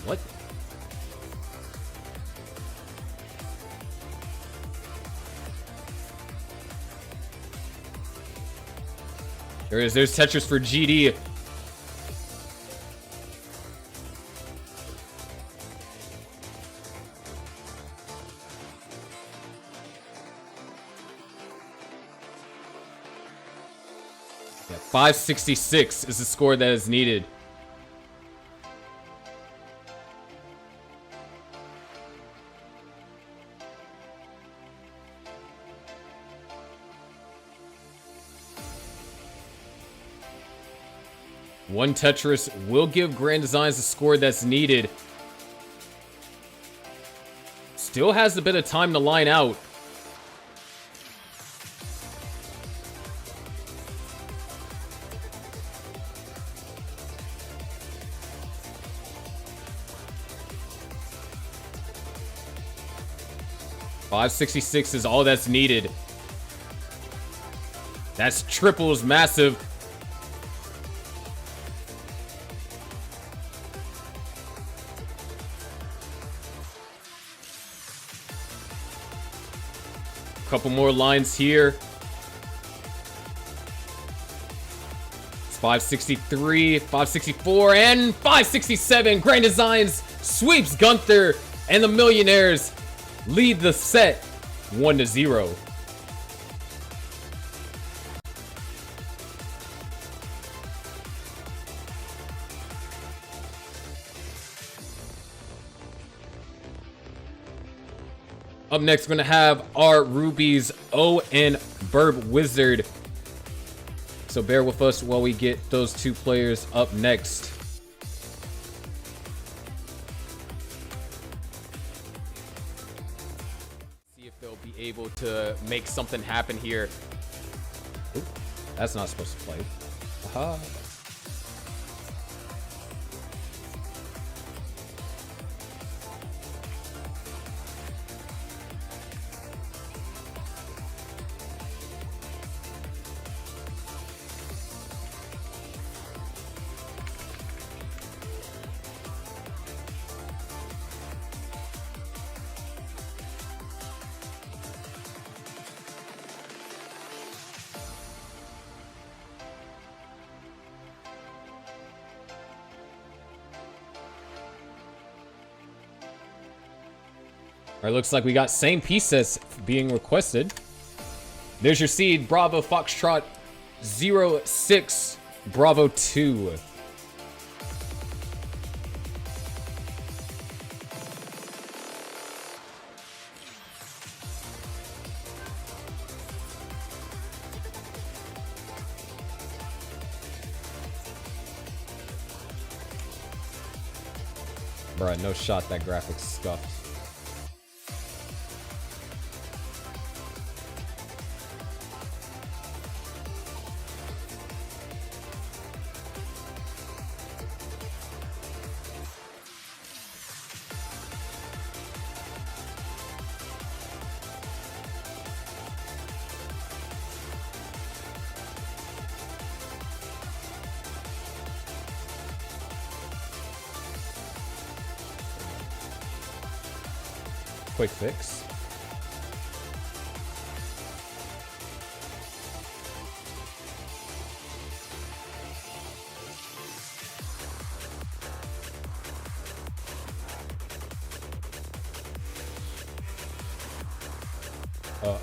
what? There's Tetris for GD. Yeah, 566 is the score that is needed. One Tetris will give Grand Designs the score that's needed. Still has a bit of time to line out. $566 is all that's needed. That's triples massive. Couple more lines here. It's 563, 564, and 567. Grand Designs sweeps Gunther, and the Millionaires lead the set 1-0. Up next, we're going to have our Rubies O and Burb Wizard. So bear with us while we get those two players up next. See if they'll be able to make something happen here. Ooh, that's not supposed to play. Aha. All right, looks like we got same pieces being requested. There's your seed, Bravo Foxtrot 06 Bravo 2. Bruh, no shot, that graphics scuffed. Quick fix.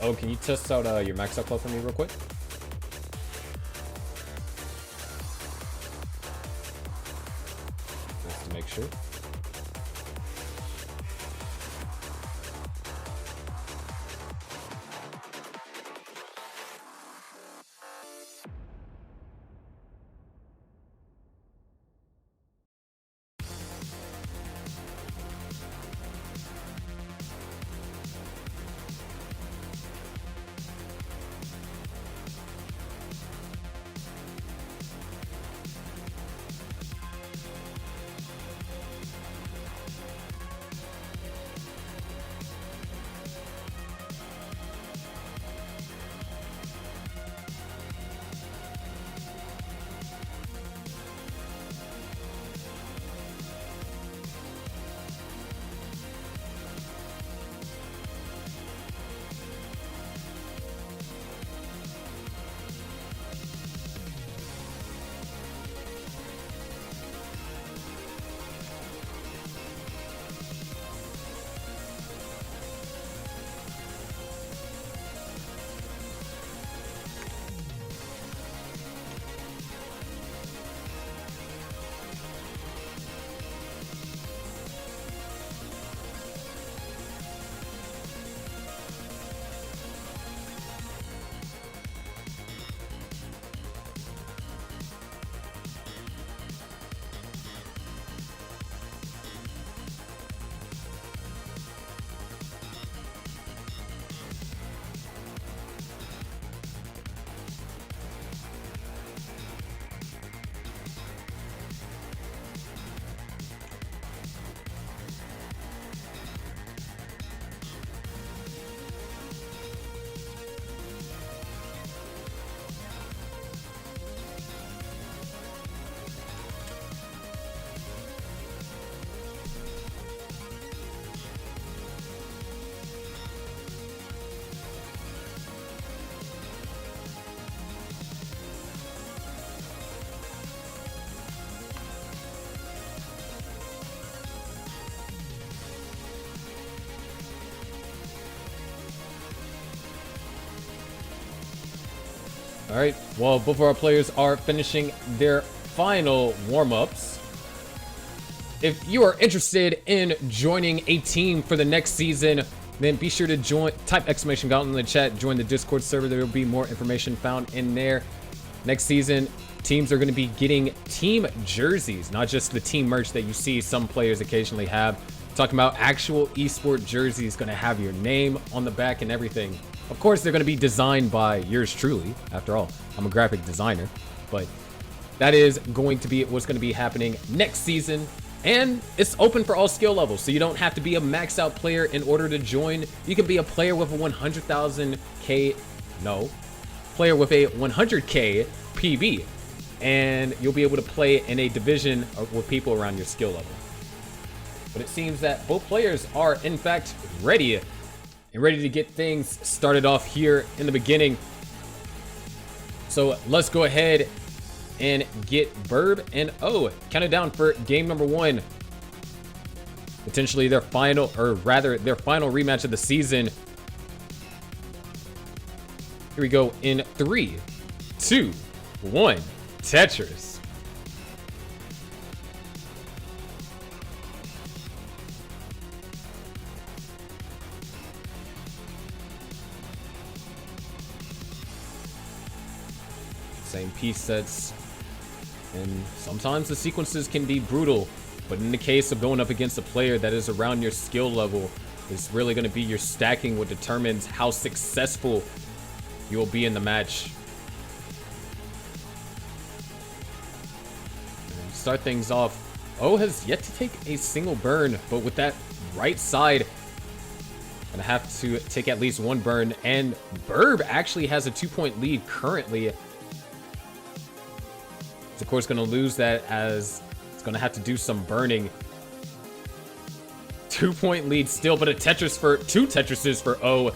Oh, can you test out your max out club for me real quick? Just to make sure. All right, well, both of our players are finishing their final warm-ups. If you are interested in joining a team for the next season, then be sure to type exclamation Gauntlet in the chat, join the Discord server. There will be more information found in there. Next season, teams are going to be getting team jerseys, not just the team merch that you see some players occasionally have. Talking about actual esport jerseys, going to have your name on the back and everything. Of course, they're going to be designed by yours truly. After all, I'm a graphic designer, but that is going to be what's going to be happening next season. And it's open for all skill levels, so you don't have to be a max out player in order to join. You can be a player with a 100,000k, player with a 100k PB, and you'll be able to play in a division with people around your skill level. But it seems that both players are in fact ready to get things started off here in the beginning. So let's go ahead and get Burb and O counted down for game number 1. Potentially their final, or rather their final rematch of the season. Here we go in 3, 2, 1, Tetris. Same piece sets, and sometimes the sequences can be brutal, but in the case of going up against a player that is around your skill level, it's really going to be your stacking what determines how successful you will be in the match. And start things off, O has yet to take a single burn, but with that right side, gonna have to take at least one burn, and Burb actually has a 2-point lead currently. Of course, going to lose that as it's going to have to do some burning. 2-point lead still, but a Tetris for 2 Tetrises for O.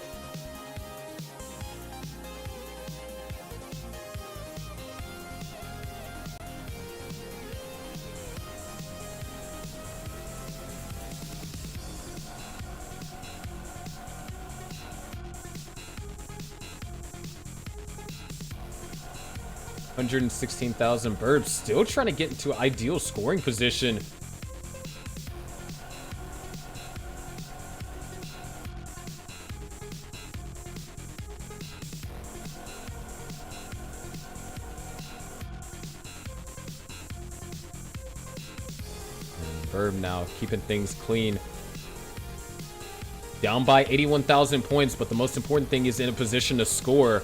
$116,000. Burb still trying to get into an ideal scoring position. And Burb now keeping things clean. Down by 81,000 points, but the most important thing is in a position to score.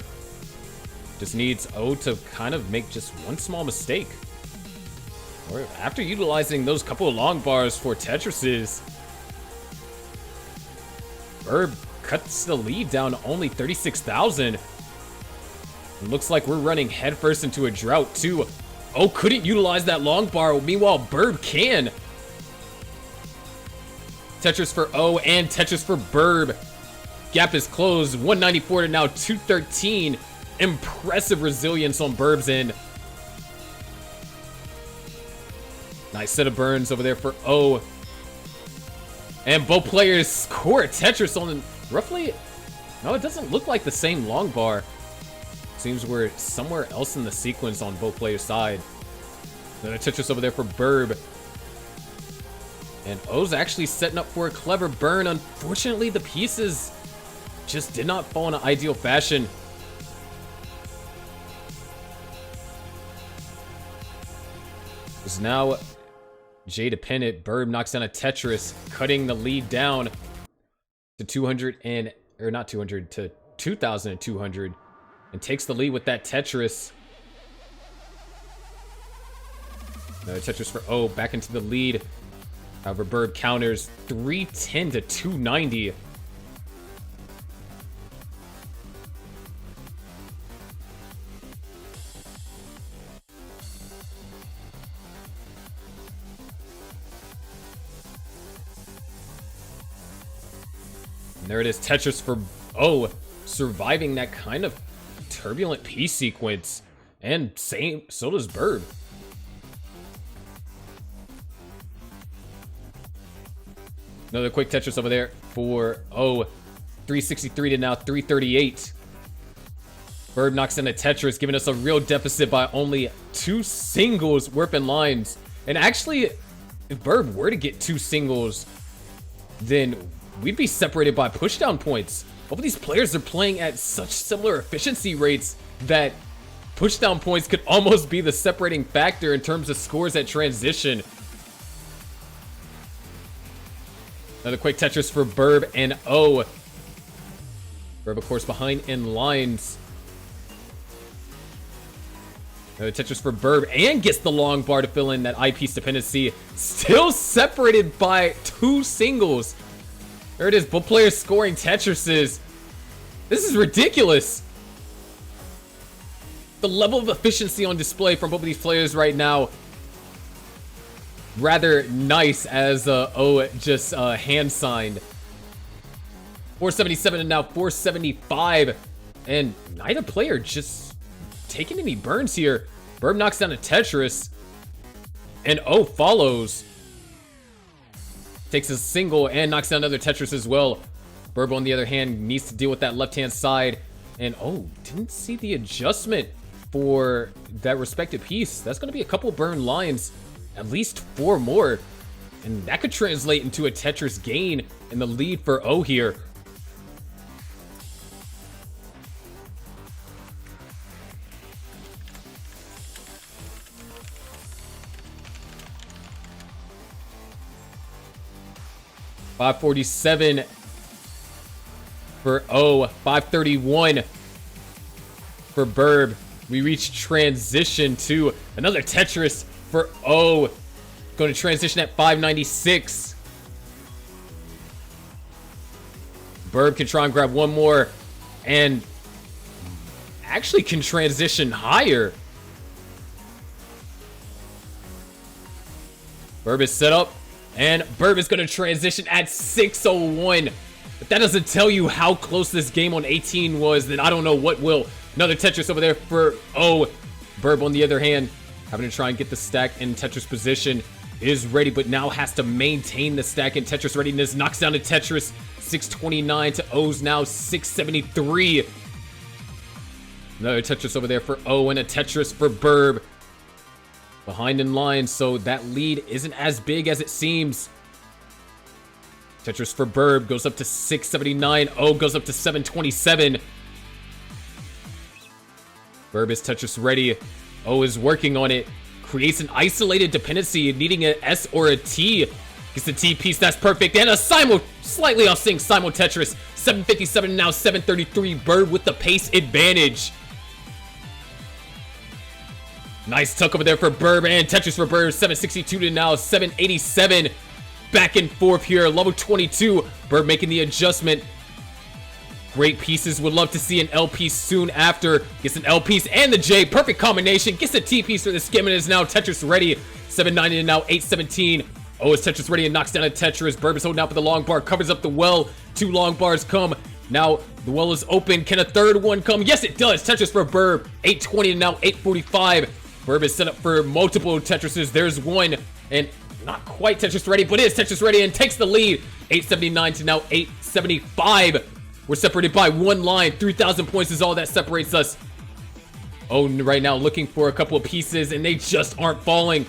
Just needs O to kind of make just one small mistake. Or after utilizing those couple of long bars for Tetrises, Burb cuts the lead down to only 36,000. It looks like we're running headfirst into a drought too. O couldn't utilize that long bar, meanwhile Burb can. Tetris for O and Tetris for Burb. Gap is closed, 194 to now 213. Impressive resilience on Burb's end. Nice set of burns over there for O. And both players score a Tetris on roughly... No, it doesn't look like the same long bar. Seems we're somewhere else in the sequence on both players' side. Another Tetris over there for Burb. And O's actually setting up for a clever burn. Unfortunately, the pieces just did not fall in an ideal fashion. Is now J dependent. Burb knocks down a Tetris, cutting the lead down to 200 and, or not 200, to 2,200, and takes the lead with that Tetris. Another Tetris for O, back into the lead. However, Burb counters 310 to 290. There it is, Tetris for O, surviving that kind of turbulent piece sequence. And so does Burb. Another quick Tetris over there for O. 363 to now 338. Burb knocks in a Tetris, giving us a real deficit by only 2 singles warping lines. And actually, if Burb were to get 2 singles, then we'd be separated by pushdown points. Both of these players are playing at such similar efficiency rates that pushdown points could almost be the separating factor in terms of scores at transition. Another quick Tetris for Burb and O. Burb, of course, behind in lines. Another Tetris for Burb and gets the long bar to fill in that eyepiece dependency. Still separated by 2 singles. There it is, both players scoring Tetrises. This is ridiculous. The level of efficiency on display from both of these players right now, rather nice, as O just hand signed. 477 and now 475. And neither player just taking any burns here. Burb knocks down a Tetris, and O follows. takes a single and knocks down another Tetris as well. Burb, on the other hand, needs to deal with that left-hand side. And, didn't see the adjustment for that respective piece. That's going to be a couple burn lines, at least 4 more. And that could translate into a Tetris gain in the lead for O here. $547 for O, 531 for Burb. We reach transition to another Tetris for O. Going to transition at 596. Burb can try and grab one more and actually can transition higher. Burb is set up and Burb is going to transition at 601. If that doesn't tell you how close this game on 18 was, then I don't know what will. Another Tetris over there for O. Burb, on the other hand, having to try and get the stack in Tetris position, is ready, but now has to maintain the stack in Tetris readiness. Knocks down to Tetris, 629 to O's now 673. Another Tetris over there for O and a Tetris for Burb. Behind in line, so that lead isn't as big as it seems. Tetris for Burb goes up to 679. O goes up to 727. Burb is Tetris ready. O is working on it. Creates an isolated dependency, needing an S or a T. Gets the T piece, that's perfect. And a slightly off sync simul Tetris. 757 now 733. Burb with the pace advantage. Nice tuck over there for Burb and Tetris for Burb. 762 to now 787. Back and forth here. Level 22. Burb making the adjustment. Great pieces. Would love to see an L piece soon after. Gets an L piece and the J. Perfect combination. Gets a T piece for the skim and is now Tetris ready. 790 to now 817. O is Tetris ready and knocks down a Tetris. Burb is holding out for the long bar. Covers up the well. 2 long bars come. Now the well is open. Can a third one come? Yes, it does. Tetris for Burb. 820 to now 845. Burb is set up for multiple Tetrises. There's one. And not quite Tetris ready, but is Tetris ready and takes the lead. 879 to now 875. We're separated by 1 line. 3,000 points is all that separates us. Oh, right now looking for a couple of pieces, and they just aren't falling.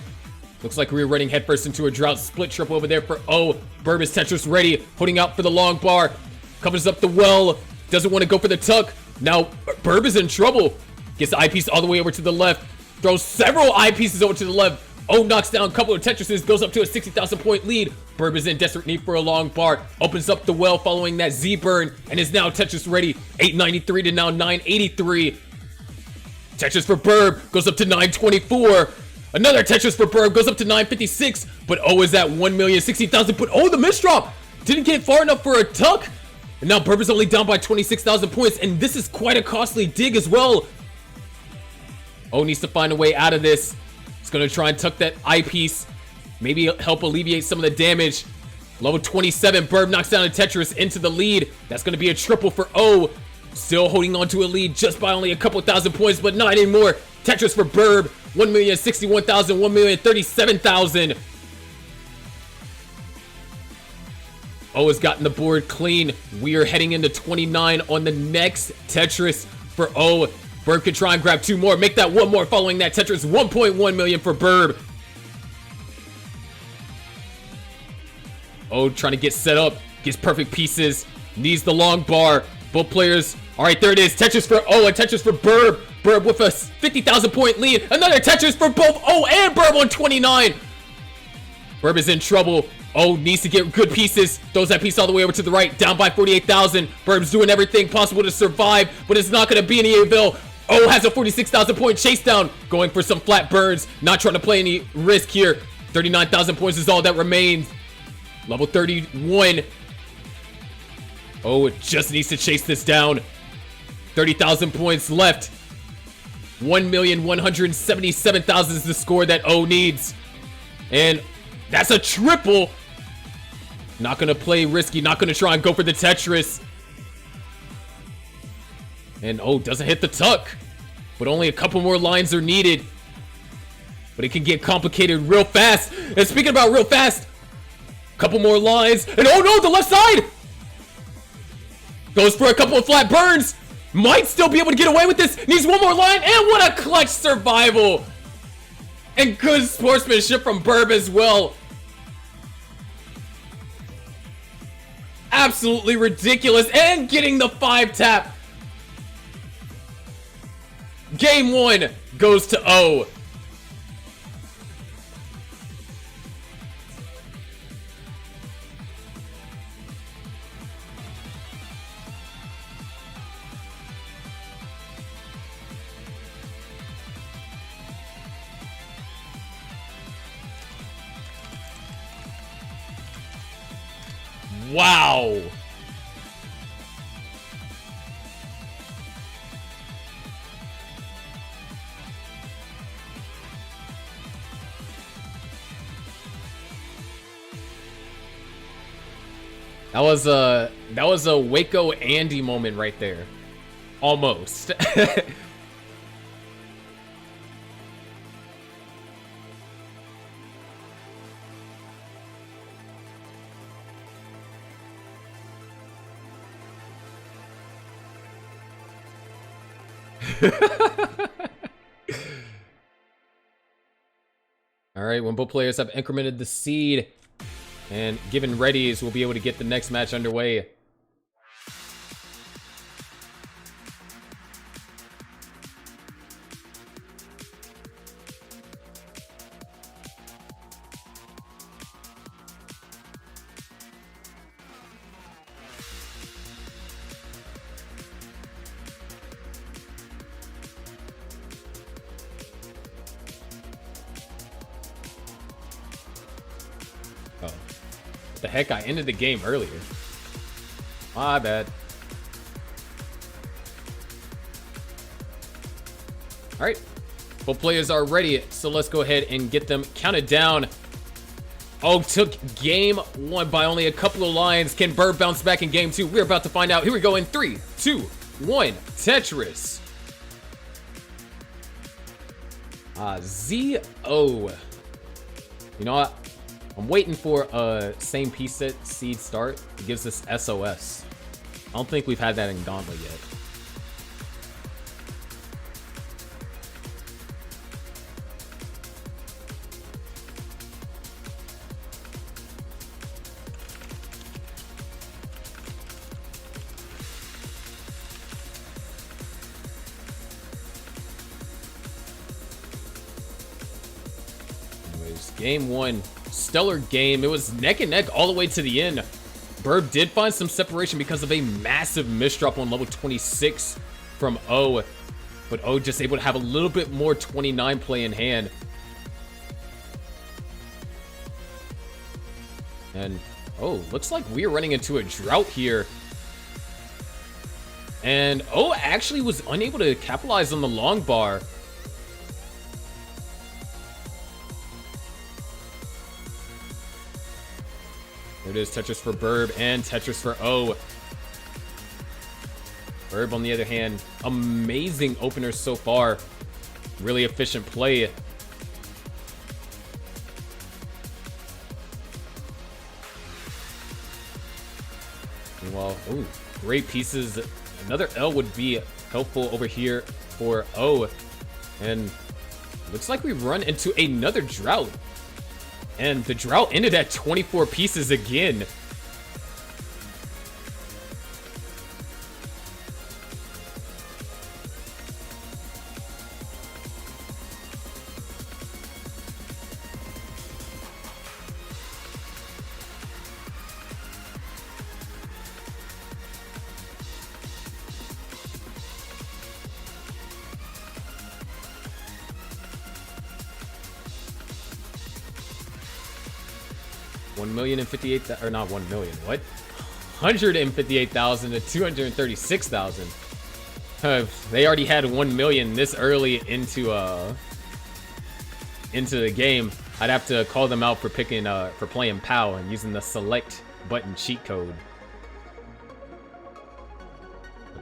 Looks like we're running headfirst into a drought. Split trip over there for O. Burb is Tetris ready, holding out for the long bar. Covers up the well. Doesn't want to go for the tuck. Now, Burb is in trouble. Gets the eyepiece all the way over to the left. Throws several eyepieces over to the left. O knocks down a couple of Tetrises, goes up to a 60,000 point lead. Burb is in desperate need for a long bar. Opens up the well following that Z burn and is now Tetris ready. 893 to now 983. Tetris for Burb goes up to 924. Another Tetris for Burb goes up to 956. But O is at 1,060,000. But oh, the misdrop didn't get far enough for a tuck. And now Burb is only down by 26,000 points. And this is quite a costly dig as well. O needs to find a way out of this. He's going to try and tuck that eyepiece. Maybe help alleviate some of the damage. Level 27, Burb knocks down a Tetris into the lead. That's going to be a triple for O. Still holding on to a lead just by only a couple thousand points, but not anymore. Tetris for Burb, 1,061,000, 1,037,000. O has gotten the board clean. We are heading into 29 on the next Tetris for O. Burb can try and grab 2 more. Make that 1 more following that Tetris. 1.1 million for Burb. O trying to get set up. Gets perfect pieces. Needs the long bar. Both players. All right, there it is. Tetris for O and Tetris for Burb. Burb with a 50,000 point lead. Another Tetris for both O and Burb on 29. Burb is in trouble. O needs to get good pieces. Throws that piece all the way over to the right. Down by 48,000. Burb's doing everything possible to survive, but it's not going to be any avail. O has a 46,000 point chase down. Going for some flat burns. Not trying to play any risk here. 39,000 points is all that remains. Level 31. O just needs to chase this down. 30,000 points left. 1,177,000 is the score that O needs. And that's a triple. Not going to play risky. Not going to try and go for the Tetris. And O doesn't hit the tuck. But only a couple more lines are needed. But it can get complicated real fast. And speaking about real fast, Couple more lines, and oh no, the left side! Goes for a couple of flat burns. Might still be able to get away with this. Needs one more line, and what a clutch survival. And good sportsmanship from Burb as well. Absolutely ridiculous, and getting the 5-tap. Game 1 goes to O. Wow. That was a Waco Andy moment right there. Almost. All right, when both players have incremented the seed and given readies, we'll be able to get the next match underway. Oh, the heck, I ended the game earlier. My bad. All right, both players are ready, so let's go ahead and get them counted down. Oh, took game 1 by only a couple of lines. Can Burb bounce back in game 2? We're about to find out. Here we go in 3, 2, 1, Tetris. Z-O. You know what? I'm waiting for a same piece set seed start. It gives us SOS. I don't think we've had that in Gauntlet yet. Anyways, game 1. Stellar game. It was neck and neck all the way to the end. Burb did find some separation because of a massive misdrop on level 26 from O, but O just able to have a little bit more 29 play in hand. And oh, looks like we are running into a drought here. And O actually was unable to capitalize on the long bar. There it is, Tetris for Burb and Tetris for O. Burb, on the other hand, amazing openers so far. Really efficient play. Well, ooh, great pieces. Another L would be helpful over here for O. And looks like we run into another drought. And the drought ended at 24 pieces again. Or not 1 million, what? 158,000 to 236,000. They already had 1 million this early into the game. I'd have to call them out for playing POW and using the select button cheat code.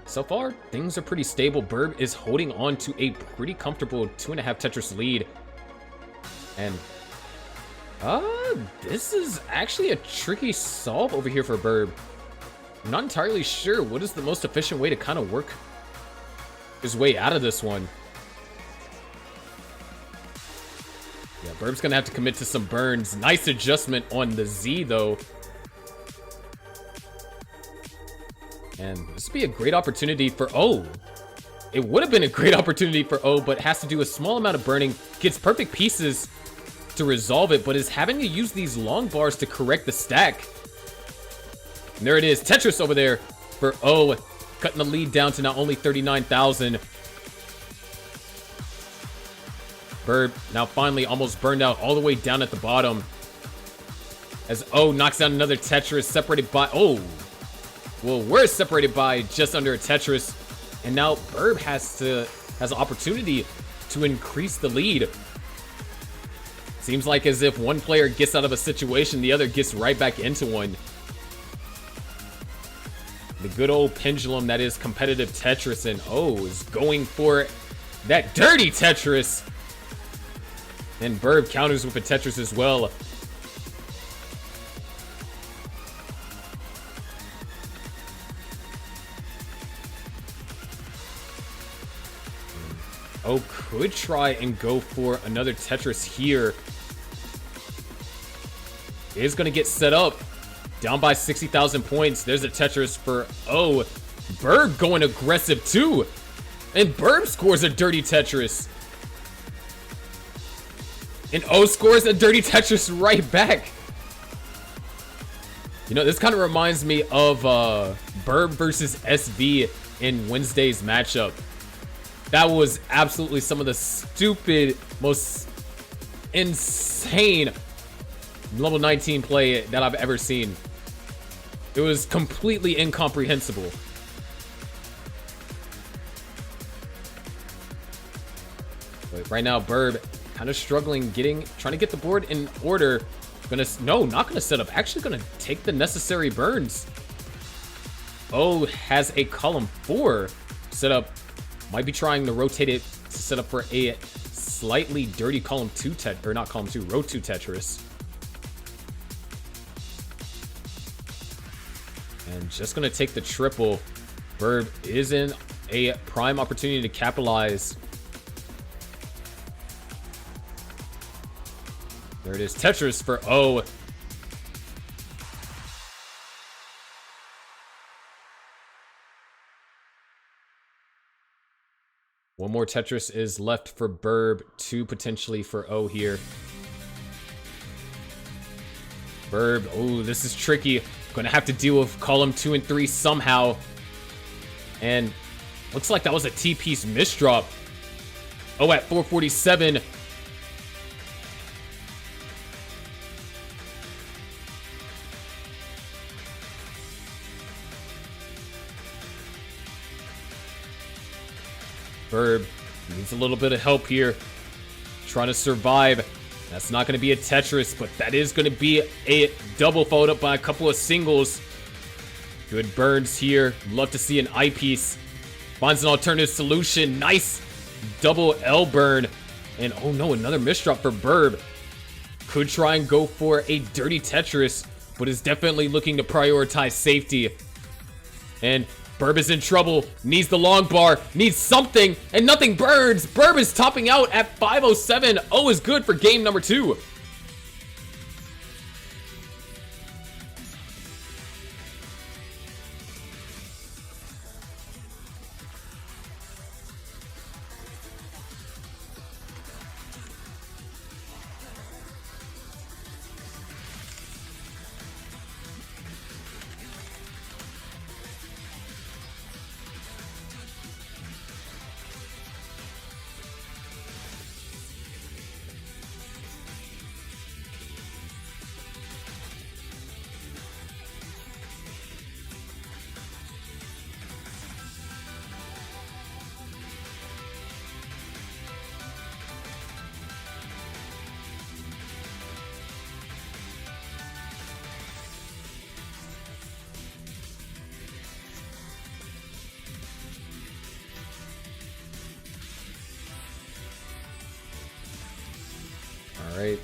So far, things are pretty stable. Burb is holding on to a pretty comfortable 2.5 Tetris lead. And This is actually a tricky solve over here for Burb. I'm not entirely sure what is the most efficient way to kind of work his way out of this one. Yeah, Burb's gonna have to commit to some burns. Nice adjustment on the Z, though. And this would be a great opportunity for O. It would have been a great opportunity for O, but has to do a small amount of burning. Gets perfect pieces to resolve it, but is having to use these long bars to correct the stack. And there it is. Tetris over there for O, cutting the lead down to now only 39,000. Burb now finally almost burned out all the way down at the bottom. As O knocks down another Tetris, separated by... Oh! Well, we're separated by just under a Tetris. And now Burb has an opportunity to increase the lead. Seems like as if one player gets out of a situation, the other gets right back into one. The good old pendulum that is competitive Tetris, and O is going for that dirty Tetris. And Burb counters with a Tetris as well. O could try and go for another Tetris here. Is going to get set up. Down by 60,000 points. There's a Tetris for O. Burb going aggressive too. And Burb scores a dirty Tetris. And O scores a dirty Tetris right back. You know, this kind of reminds me of Burb versus SV in Wednesday's matchup. That was absolutely some of the stupid, most insane level 19 play that I've ever seen. It was completely incomprehensible. But right now, Burb kind of struggling, trying to get the board in order. Not gonna set up. Actually gonna take the necessary burns. O has a column 4 set up. Might be trying to rotate it to set up for a slightly dirty column 2 or not column 2, row 2 Tetris. And just gonna take the triple. Burb is in a prime opportunity to capitalize. There it is, Tetris for O. One more Tetris is left for Burb, 2 potentially for O here. Burb, oh, this is tricky. Gonna have to deal with column 2 and 3 somehow. And looks like that was a T-piece misdrop. O at 447. Burb needs a little bit of help here. Trying to survive. That's not going to be a Tetris, but that is going to be a double followed up by a couple of singles. Good burns here. Love to see an eyepiece. Finds an alternative solution. Nice double L burn. And oh no, another misdrop for Burb. Could try and go for a dirty Tetris, but is definitely looking to prioritize safety. And Burb is in trouble, needs the long bar, needs something, and nothing burns. Burb is topping out at 507. O is good for game number 2. All right.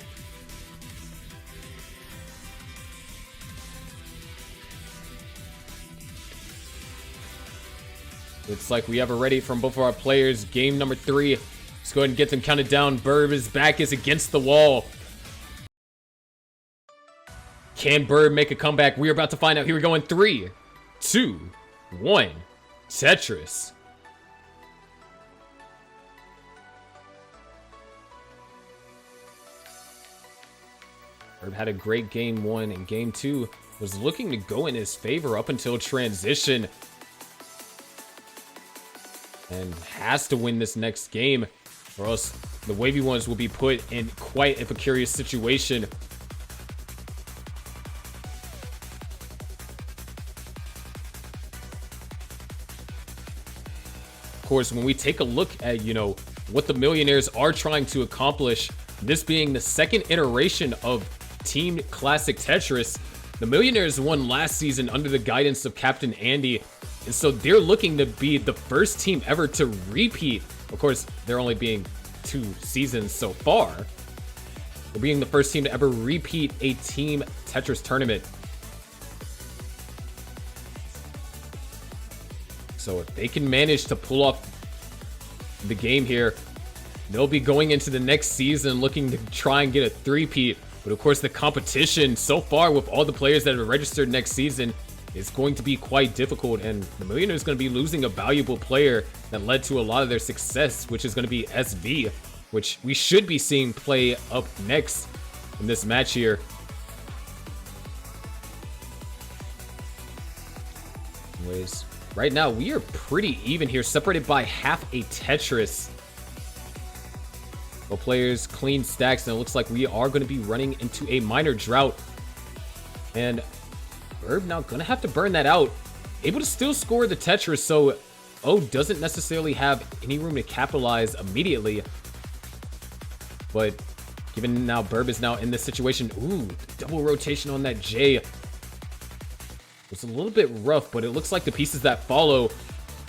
Looks like we have it ready from both of our players. Game number 3. Let's go ahead and get them counted down. Burb's back is against the wall. Can Burb make a comeback? We're about to find out. Here we go in 3, 2, 1. Tetris. Burb had a great game 1, and game 2 was looking to go in his favor up until transition. And has to win this next game, or else the Wavy ones will be put in quite a precarious situation. Of course, when we take a look at, what the Millionaires are trying to accomplish, this being the second iteration of Team Classic Tetris, the Millionaires won last season under the guidance of Captain Andy. And so they're looking to be the first team ever to repeat. Of course, there only being 2 seasons so far. They're being the first team to ever repeat a Team Tetris tournament. So if they can manage to pull off the game here, they'll be going into the next season looking to try and get a three-peat. But of course, the competition so far with all the players that have registered next season is going to be quite difficult, and the Millionaires is going to be losing a valuable player that led to a lot of their success, which is going to be SV, which we should be seeing play up next in this match here. Anyways, right now we are pretty even here, separated by half a Tetris. Both players clean stacks, and it looks like we are going to be running into a minor drought. And Burb now gonna have to burn that out. Able to still score the Tetris, so O doesn't necessarily have any room to capitalize immediately. But given now Burb is now in this situation, ooh, double rotation on that J. It's a little bit rough, but it looks like the pieces that follow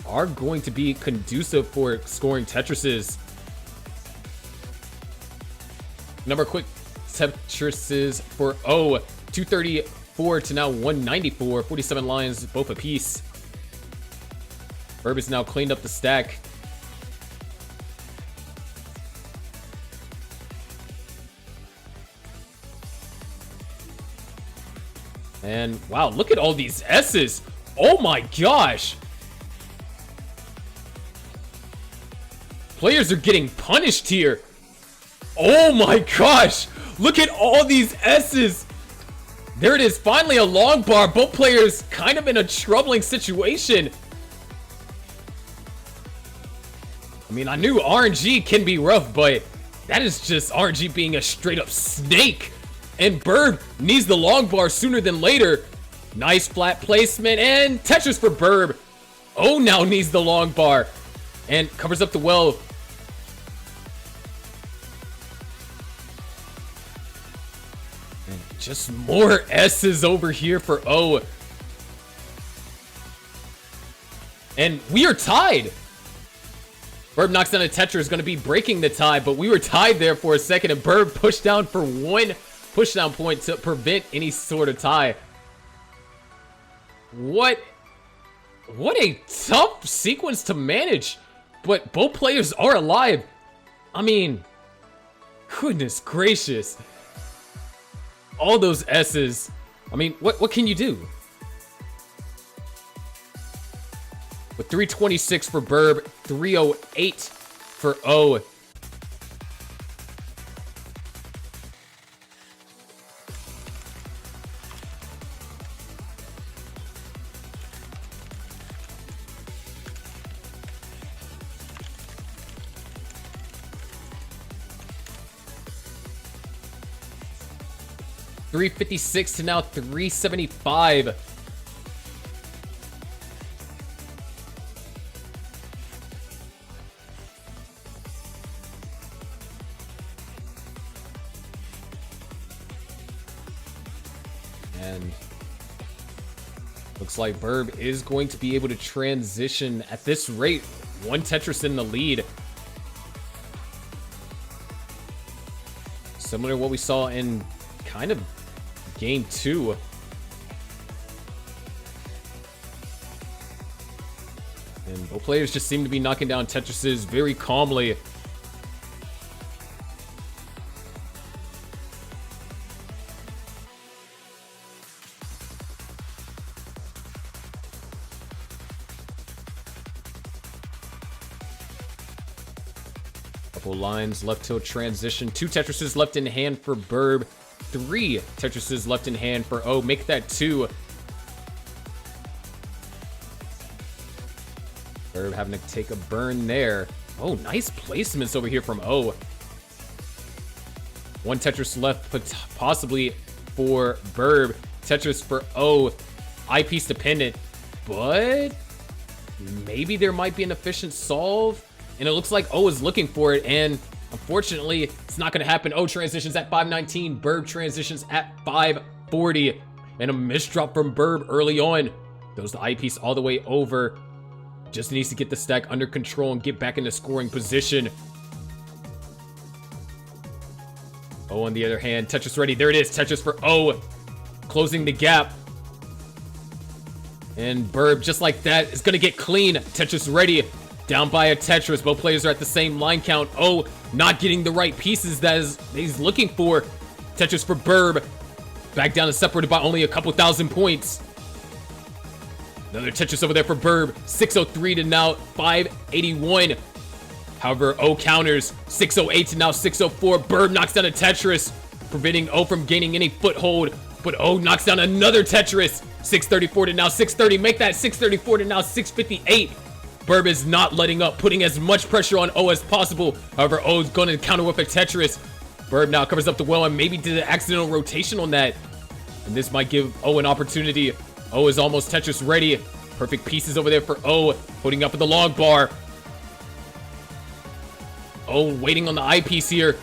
are going to be conducive for scoring Tetrises. Number quick Tetrises for O, 234 to now 194, 47 lines, both apiece. Burb has now cleaned up the stack. And wow, look at all these S's. Oh my gosh. Players are getting punished here. Oh my gosh. Look at all these S's. There it is, finally a long bar. Both players kind of in a troubling situation. I mean, I knew RNG can be rough, but that is just RNG being a straight up snake. And Burb needs the long bar sooner than later. Nice flat placement and Tetris for Burb. Oh, now needs the long bar and covers up the well. Just more S's over here for O. And we are tied. Burb knocks down a Tetris, is going to be breaking the tie, but we were tied there for a second, and Burb pushed down for one pushdown point to prevent any sort of tie. What a tough sequence to manage, but both players are alive. I mean, goodness gracious. All those S's. I mean, what can you do? With 326 for Burb, 308 for O. $356 to now $375. And looks like Burb is going to be able to transition at this rate. One Tetris in the lead. Similar to what we saw in kind of game 2. And both players just seem to be knocking down Tetrises very calmly. Couple lines, left tilt transition. 2 Tetrises left in hand for Burb. 3 Tetrises left in hand for O. Make that 2. Burb having to take a burn there. Oh, nice placements over here from O. 1 Tetris left, possibly for Burb. Tetris for O. Eyepiece dependent, but maybe there might be an efficient solve. And it looks like O is looking for it, and unfortunately, it's not going to happen. O transitions at 519. Burb transitions at 540. And a misdrop from Burb early on. Goes the eyepiece all the way over. Just needs to get the stack under control and get back into scoring position. O on the other hand, Tetris ready. There it is. Tetris for O. Closing the gap. And Burb, just like that, is going to get clean. Tetris ready. Down by a Tetris. Both players are at the same line count. O not getting the right pieces that he's looking for. Tetris for Burb. Back down and separated by only a couple thousand points. Another Tetris over there for Burb. 603 to now 581. However, O counters. 608 to now 604. Burb knocks down a Tetris, preventing O from gaining any foothold. But O knocks down another Tetris. 634 to now 630. Make that 634 to now 658. Burb is not letting up, putting as much pressure on O as possible. However, O is going to counter with a Tetris. Burb now covers up the well and maybe did an accidental rotation on that. And this might give O an opportunity. O is almost Tetris ready. Perfect pieces over there for O. Putting up with the long bar. O waiting on the eyepiece here.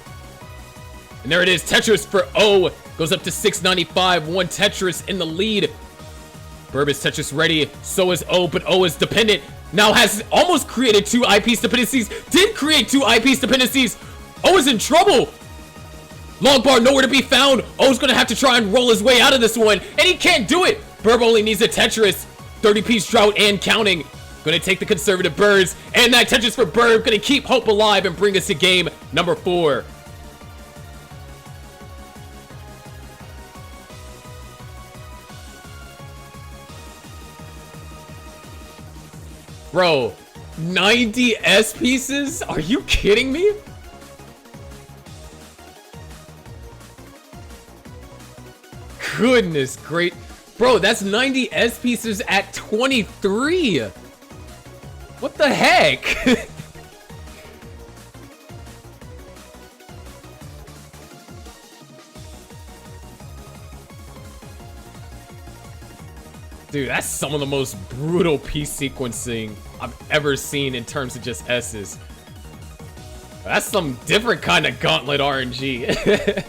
And there it is. Tetris for O. Goes up to 695. 1 Tetris in the lead. Burb is Tetris ready. So is O, but O is dependent. Now has almost created 2 eyepiece dependencies. Did create 2 eyepiece dependencies. O is in trouble. Long bar nowhere to be found. O's gonna have to try and roll his way out of this one, and he can't do it. Burb only needs a Tetris. 30-piece drought and counting. Gonna take the conservative birds, and that Tetris for Burb gonna keep hope alive and bring us to game number 4. Bro, 90 S pieces? Are you kidding me? Goodness great. Bro, that's 90 S pieces at 23. What the heck? Dude, that's some of the most brutal piece sequencing I've ever seen in terms of just S's. That's some different kind of gauntlet RNG.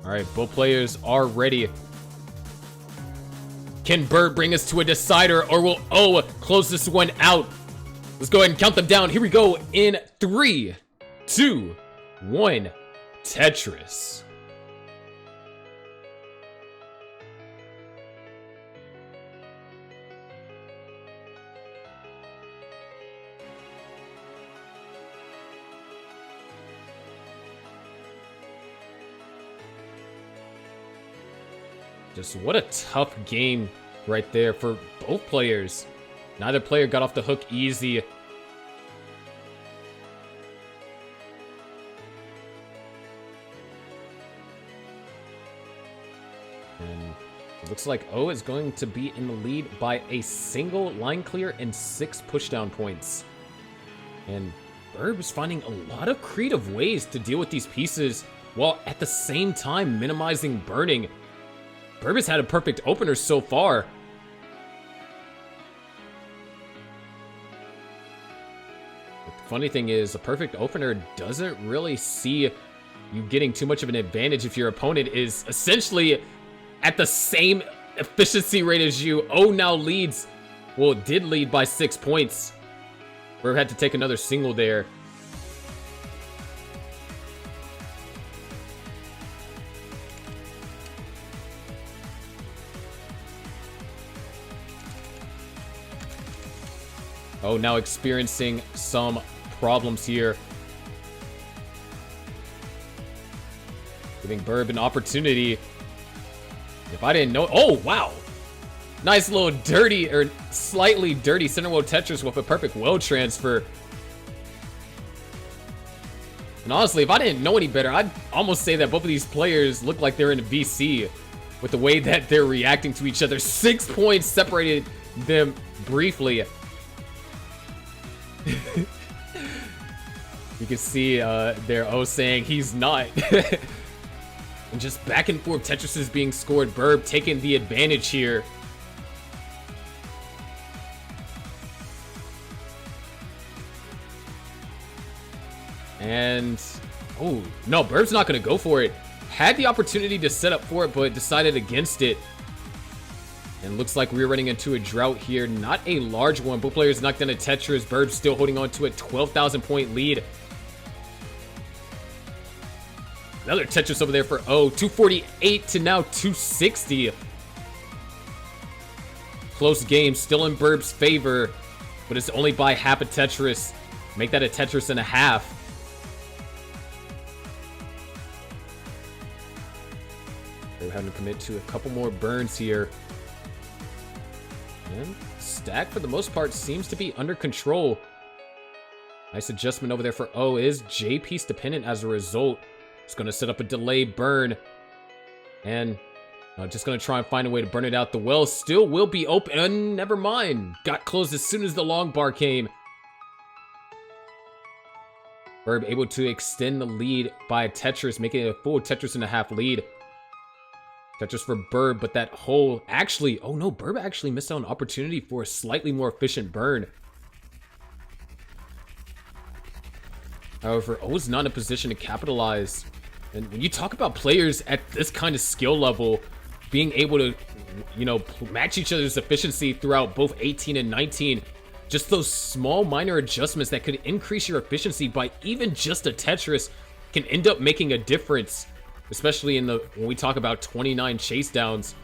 Alright, both players are ready. Can Burb bring us to a decider, or will O close this one out? Let's go ahead and count them down. Here we go in 3, 2, 1. Tetris. Just what a tough game right there for both players. Neither player got off the hook easy. And it looks like O is going to be in the lead by a single line clear and 6 pushdown points. And Burb is finding a lot of creative ways to deal with these pieces while at the same time minimizing burning. Burb has had a perfect opener so far. But the funny thing is, a perfect opener doesn't really see you getting too much of an advantage if your opponent is essentially at the same efficiency rate as you. O now leads. Well, it did lead by 6 points. Verb had to take another single there. Oh, now experiencing some problems here. Giving Burb an opportunity. If I didn't know... Oh, wow. Nice little dirty, or slightly dirty center wheel Tetris with a perfect well transfer. And honestly, if I didn't know any better, I'd almost say that both of these players look like they're in a VC with the way that they're reacting to each other. 6 points separated them briefly. You can see there O saying he's not. And just back and forth Tetris is being scored. Burb taking the advantage here. And oh no, Burb's not gonna go for it. Had the opportunity to set up for it, but decided against it. And looks like we're running into a drought here. Not a large one. Both players knocked down a Tetris. Burb still holding on to a 12,000 point lead. Another Tetris over there for O. 248 to now 260. Close game. Still in Burb's favor. But it's only by half a Tetris. Make that a Tetris and a half. They're having to commit to a couple more burns here. And stack, for the most part, seems to be under control. Nice adjustment over there for O. Is J piece dependent as a result. It's going to set up a delay burn. And just going to try and find a way to burn it out. The well still will be open. Never mind. Got closed as soon as the long bar came. Burb able to extend the lead by a Tetris, making it a full Tetris and a half lead. Tetris for Burb, but that hole actually... Oh no, Burb actually missed out on an opportunity for a slightly more efficient burn. However, O's not in a position to capitalize. And when you talk about players at this kind of skill level, being able to, match each other's efficiency throughout both 18 and 19, just those small minor adjustments that could increase your efficiency by even just a Tetris can end up making a difference. Especially when we talk about 29 chase downs.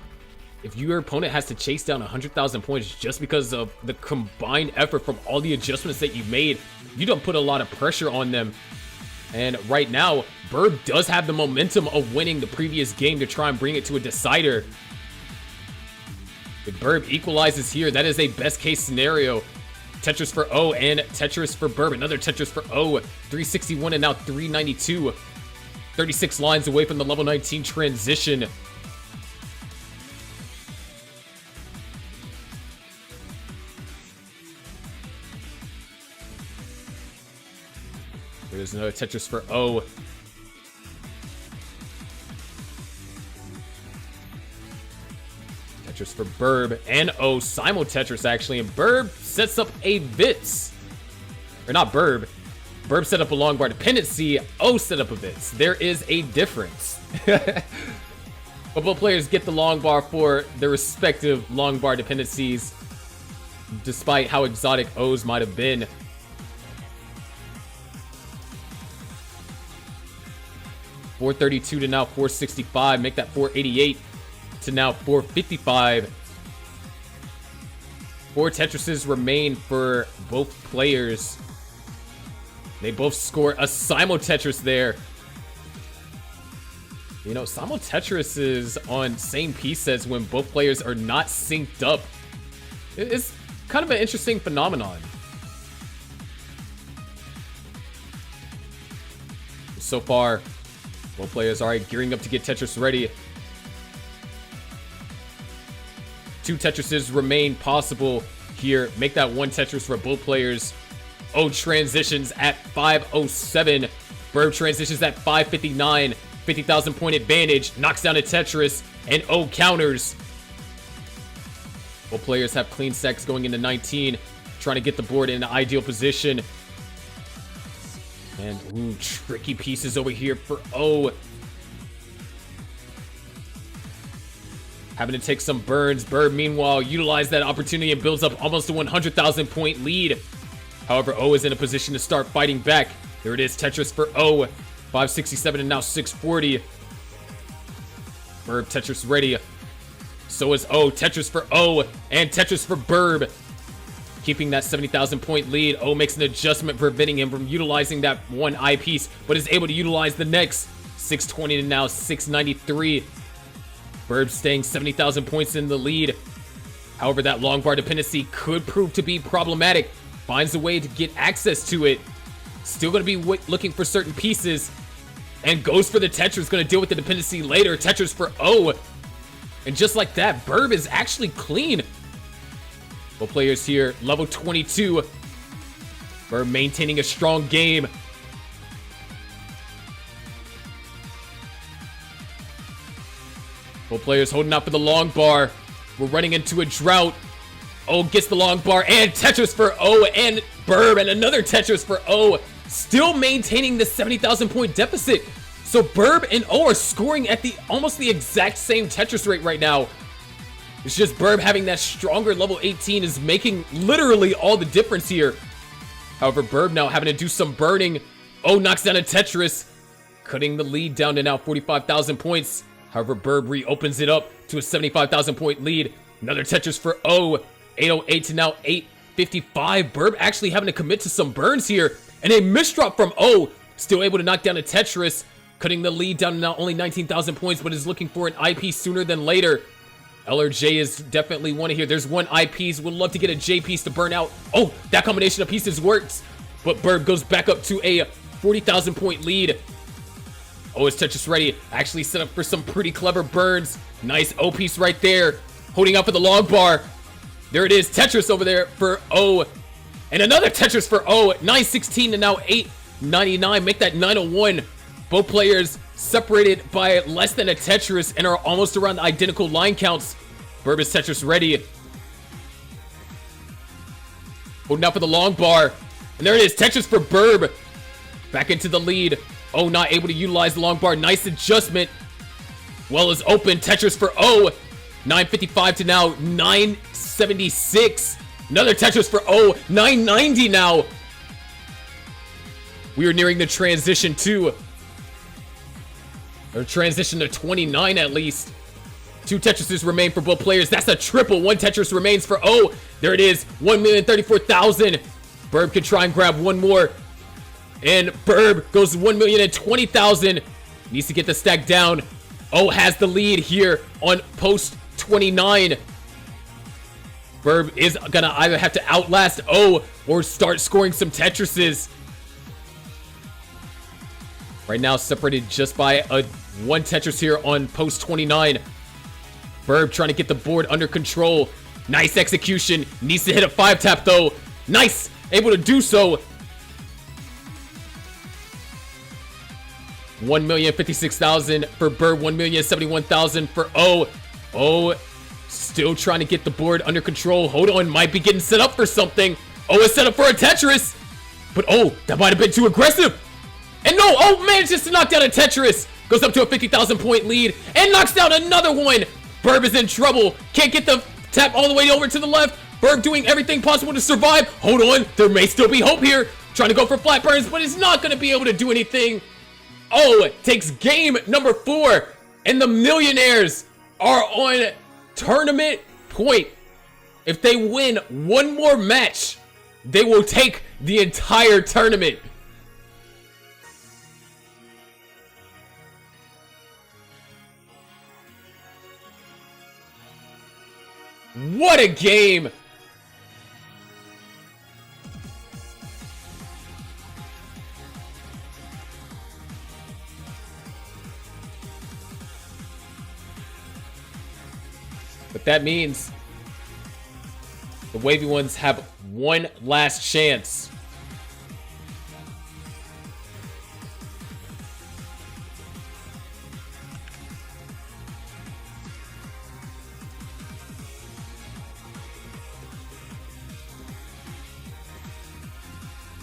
If your opponent has to chase down 100,000 points just because of the combined effort from all the adjustments that you made, you don't put a lot of pressure on them. And right now, Burb does have the momentum of winning the previous game to try and bring it to a decider. If Burb equalizes here, that is a best case scenario. Tetris for O and Tetris for Burb. Another Tetris for O. 361 and now 392. 36 lines away from the level 19 transition. There's another Tetris for O. Tetris for Burb and O. Simul Tetris, actually. And Burb sets up a Vitz. Or not Burb. Burb set up a long bar dependency. O set up a Vitz. There is a difference. But both players get the long bar for their respective long bar dependencies, despite how exotic O's might have been. $432 to now $465. Make that $488 to now $455. 4 Tetrises remain for both players. They both score a Simul Tetris there. Simul Tetris is on same piece sets when both players are not synced up. It's kind of an interesting phenomenon. So far, both players are gearing up to get Tetris ready. 2 Tetrises remain possible here. Make that 1 Tetris for both players. O transitions at 507. Burb transitions at 559. 50,000 point advantage. Knocks down a Tetris. And O counters. Both players have clean stacks going into 19. Trying to get the board in an ideal position. And tricky pieces over here for O. having to take some burns. Burb, meanwhile, utilized that opportunity and builds up almost a 100,000 point lead. However, O is in a position to start fighting back. There it is, Tetris for O. 567 and now 640. Burb, Tetris ready. So is O. Tetris for O and Tetris for Burb. Keeping that 70,000 point lead. O makes an adjustment preventing him from utilizing that one eyepiece, but is able to utilize the next. 620 to now 693. Burb staying 70,000 points in the lead. However, that long bar dependency could prove to be problematic. Finds a way to get access to it. Still going to be looking for certain pieces. And goes for the Tetris. Going to deal with the dependency later. Tetris for O. And just like that, Burb is actually clean. Both players here, level 22. Burb maintaining a strong game. Both players holding out for the long bar. We're running into a drought. O gets the long bar and Tetris for O and Burb and another Tetris for O. Still maintaining the 70,000 point deficit. So Burb and O are scoring at almost the exact same Tetris rate right now. It's just Burb having that stronger level 18 is making literally all the difference here. However, Burb now having to do some burning. O knocks down a Tetris, cutting the lead down to now 45,000 points. However, Burb reopens it up to a 75,000 point lead. Another Tetris for O. 808 to now 855. Burb actually having to commit to some burns here. And a misdrop from O. Still able to knock down a Tetris. Cutting the lead down to now only 19,000 points, but is looking for an IP sooner than later. L or J is definitely one here. There's one I piece. Would love to get a J piece to burn out. Oh, that combination of pieces works. But Burb goes back up to a 40,000 point lead. O is Tetris ready. Actually set up for some pretty clever burns. Nice O piece right there. Holding up for the long bar. There it is. Tetris over there for O. And another Tetris for O. 916 to now 899. Make that 901. Both players separated by less than a Tetris and are almost around the identical line counts. Burb is Tetris ready. Holding out for the long bar. And there it is. Tetris for Burb. Back into the lead. O not able to utilize the long bar. Nice adjustment. Well is open. Tetris for O. 955 to now 976. Another Tetris for O. 990 now. We are nearing the transition to... or transition to 29 at least. 2 Tetrises remain for both players. That's a triple. 1 Tetris remains for O. There it is. 1,034,000. Burb can try and grab one more. And Burb goes 1,020,000. Needs to get the stack down. O has the lead here on post 29. Burb is gonna either have to outlast O or start scoring some Tetrises. Right now separated just by a 1 Tetris here on post 29. Burb trying to get the board under control. Nice execution. Needs to hit a 5 tap though. Nice. Able to do so. 1,056,000 for Burb. 1,071,000 for O. O still trying to get the board under control. Hold on. Might be getting set up for something. O is set up for a Tetris. But oh, that might have been too aggressive. And no, oh, manages to knock down a Tetris. Goes up to a 50,000 point lead and knocks down another one. Burb is in trouble. Can't get the tap all the way over to the left. Burb doing everything possible to survive. Hold on, there may still be hope here. Trying to go for flat burns, but is not going to be able to do anything. Oh, takes game number 4. And the Millionaires are on tournament point. If they win one more match, they will take the entire tournament. What a game! But that means the Wavy ones have one last chance.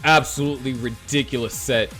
Absolutely ridiculous set.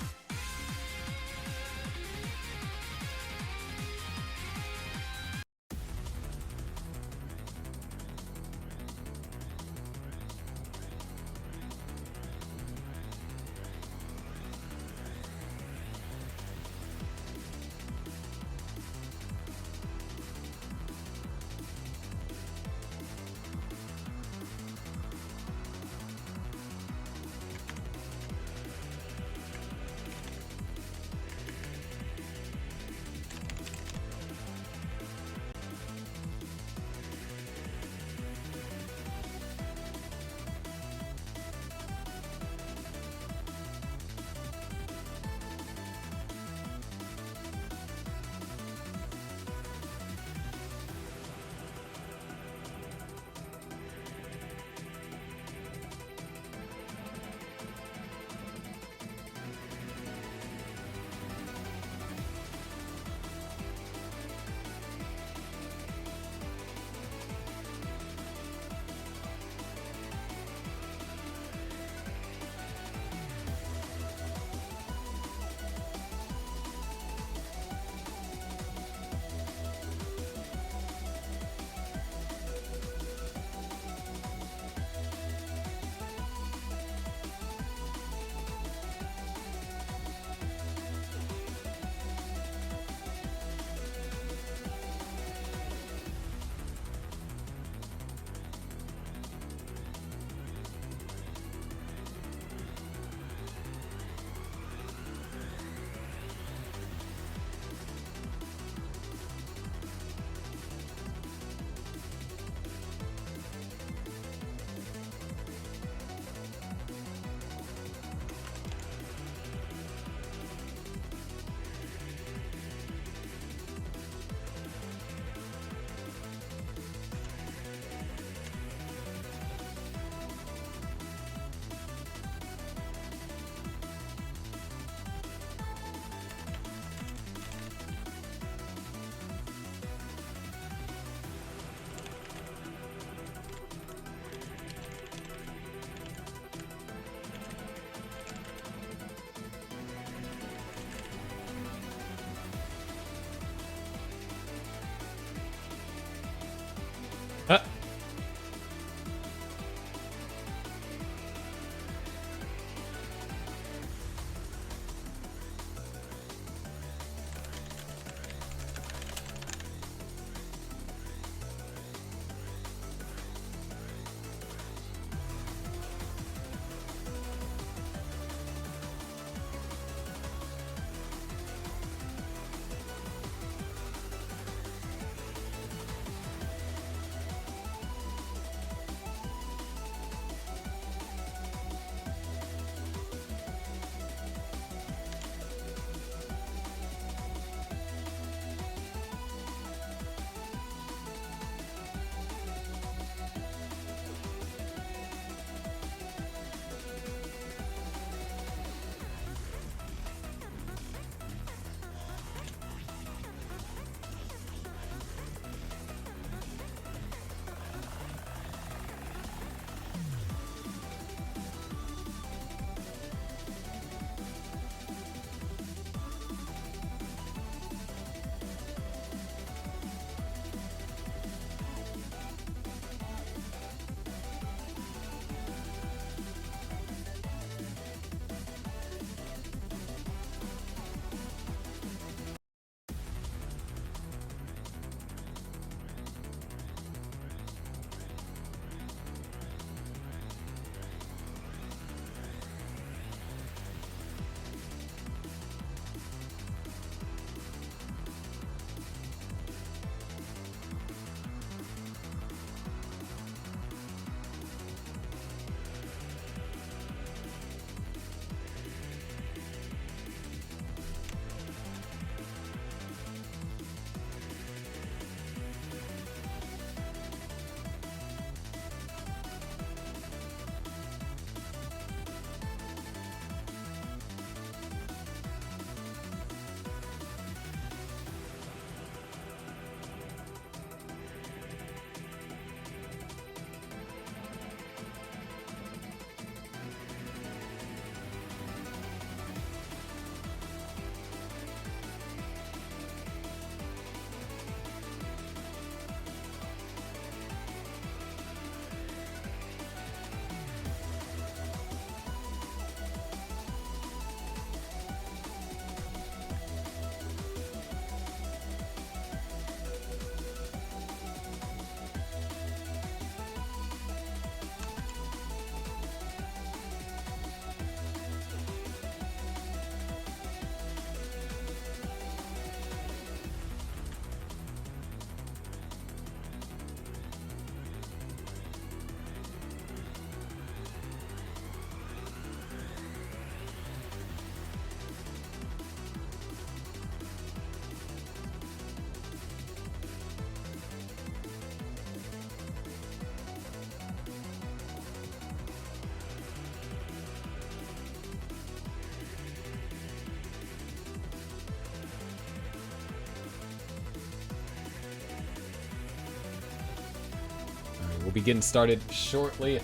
be getting started shortly.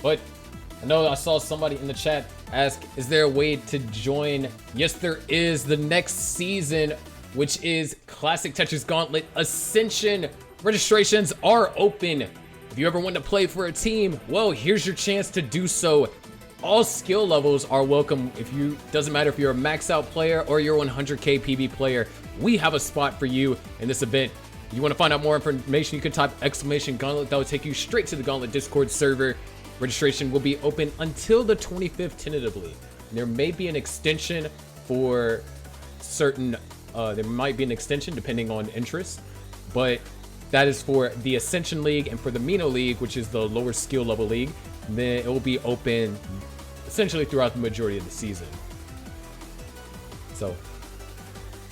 But I know I saw somebody in the chat ask, is there a way to join? Yes, there is. The next season, which is Classic Tetris Gauntlet Ascension, registrations are open. If you ever want to play for a team, well, here's your chance to do so. All skill levels are welcome. Doesn't matter if you're a max out player or you're a 100k PB player, we have a spot for you in this event. If you want to find out more information, you can type !Gauntlet. That will take you straight to the Gauntlet Discord server. Registration will be open until the 25th tentatively. There may be an extension for certain, there might be an extension depending on interest, but that is for the Ascension League, and for the Mino League, which is the lower skill level league, then it will be open essentially throughout the majority of the season. So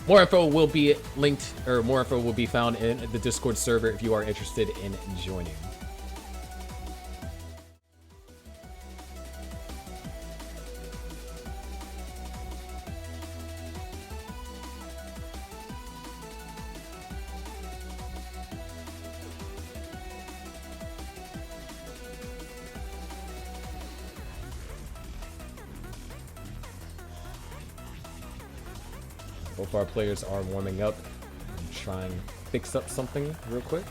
more info will be linked, or more info will be found in the Discord server if you are interested in joining. Both our players are warming up. I'm trying to fix up something real quick.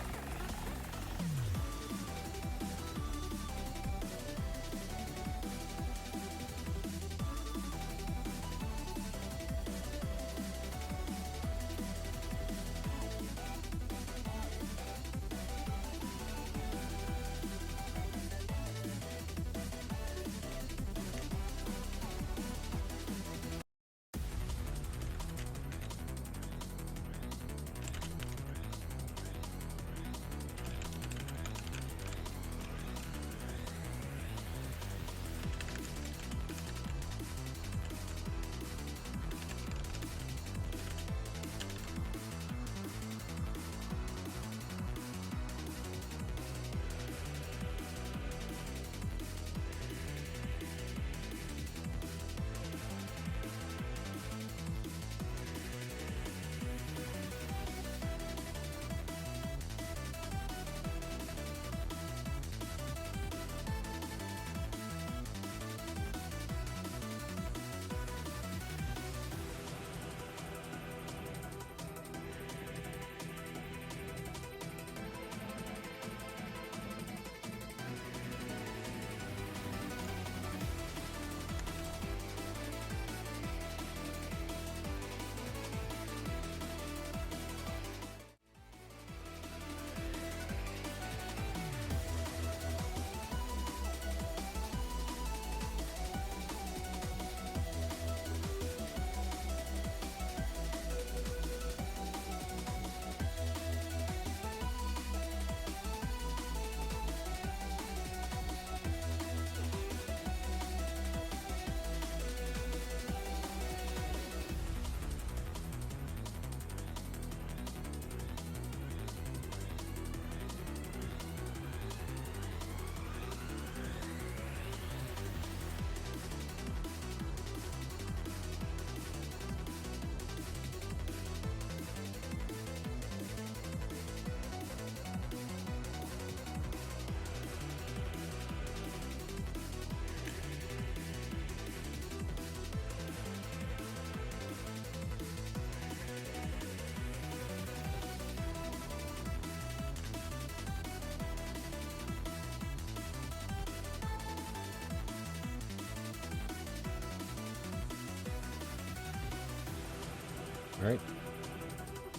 All right.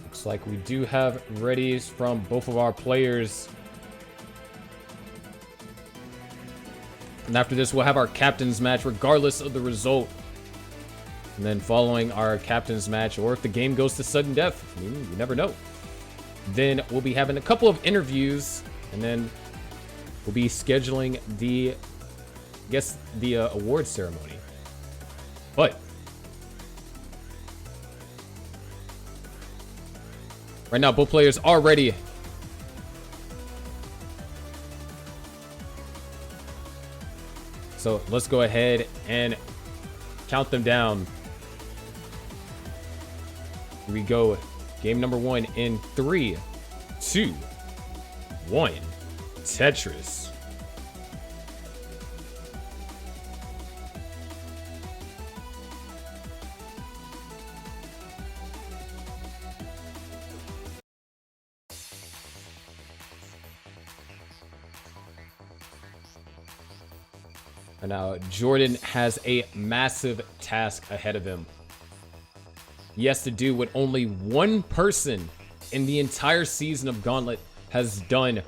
Looks like we do have readies from both of our players. And after this, we'll have our captain's match regardless of the result. And then following our captain's match, or if the game goes to sudden death, you never know. Then we'll be having a couple of interviews, and then we'll be scheduling the award ceremony. But right now, both players are ready. So let's go ahead and count them down. Here we go. Game number 1 in 3, 2, 1. Tetris. And now Jordan has a massive task ahead of him. He has to do what only one person in the entire season of Gauntlet has done,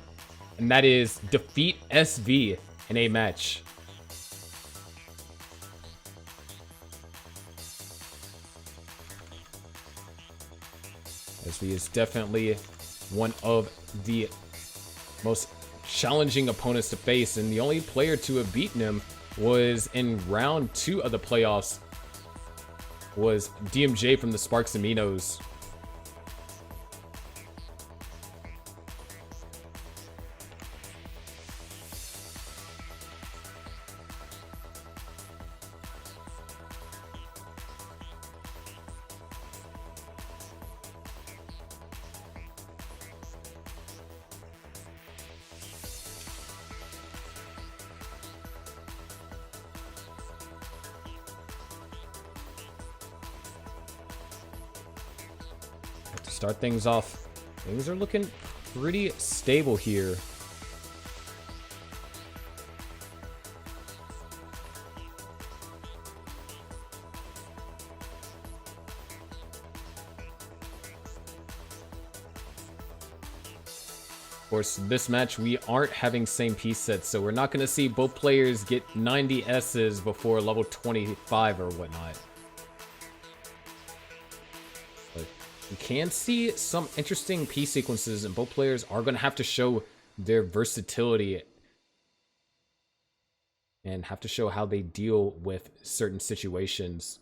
and that is defeat SV in a match. SV is definitely one of the most challenging opponents to face, and the only player to have beaten him was in round 2 of the playoffs was DMJ from the Sparks Aminos. To start things off, things are looking pretty stable here. Of course, this match we aren't having same piece sets, so we're not going to see both players get 90 S's before level 25 or whatnot. You can see some interesting piece sequences, and both players are going to have to show their versatility and have to show how they deal with certain situations.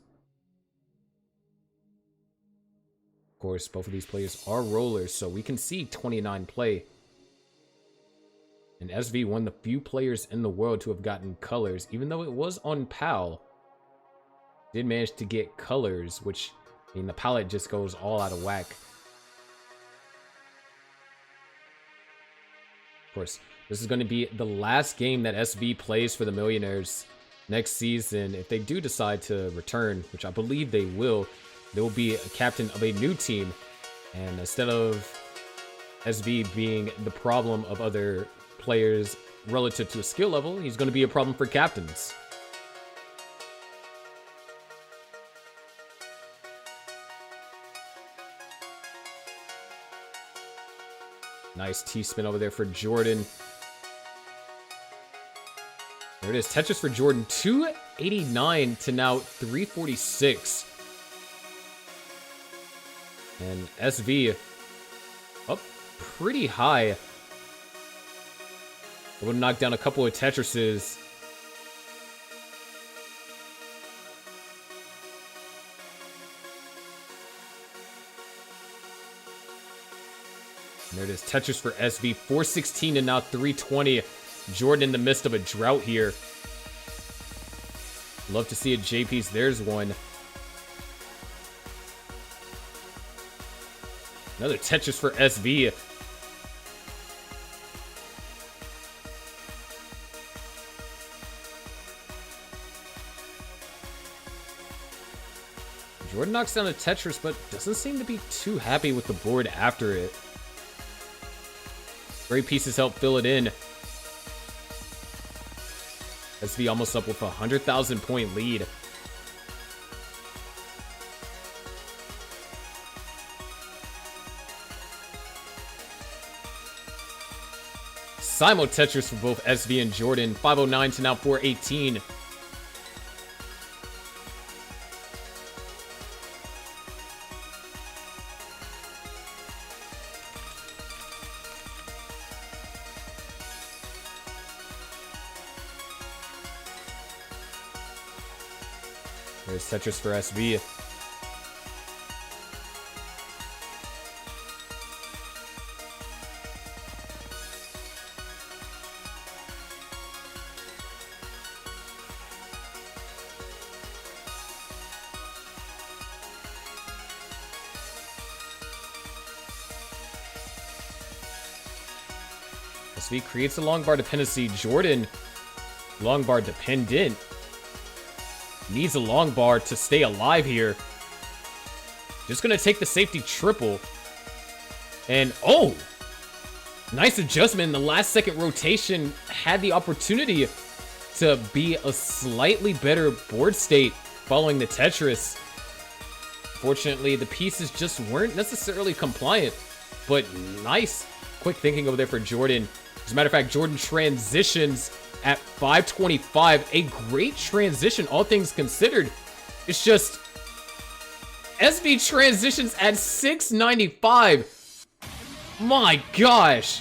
Of course, both of these players are rollers, so we can see 29 play. And SV, one of the few players in the world to have gotten colors, even though it was on PAL, did manage to get colors, which... I mean, the palette just goes all out of whack. Of course, this is going to be the last game that SV plays for the Millionaires next season. If they do decide to return, which I believe they will be a captain of a new team. And instead of SV being the problem of other players relative to a skill level, he's going to be a problem for captains. Nice T-spin over there for Jordan. There it is. Tetris for Jordan. 289 to now 346. And SV up pretty high. Able to knock down a couple of Tetrises. And there it is, Tetris for SV, 416 and now 320. Jordan in the midst of a drought here. Love to see a JP's. There's one. Another Tetris for SV. Jordan knocks down a Tetris, but doesn't seem to be too happy with the board after it. Great pieces help fill it in. SV almost up with a 100,000 point lead. Simul Tetris for both SV and Jordan. 509 to now 418. There's Tetris for SV. SV creates a long bar dependency. Jordan, long bar dependent, needs a long bar to stay alive here. Just gonna take the safety triple. And oh, nice adjustment in the last second rotation. Had the opportunity to be a slightly better board state following the Tetris. Fortunately, the pieces just weren't necessarily compliant, but nice quick thinking over there for Jordan. As a matter of fact, Jordan transitions at 525. A great transition, all things considered. It's just SV transitions at 695. My gosh.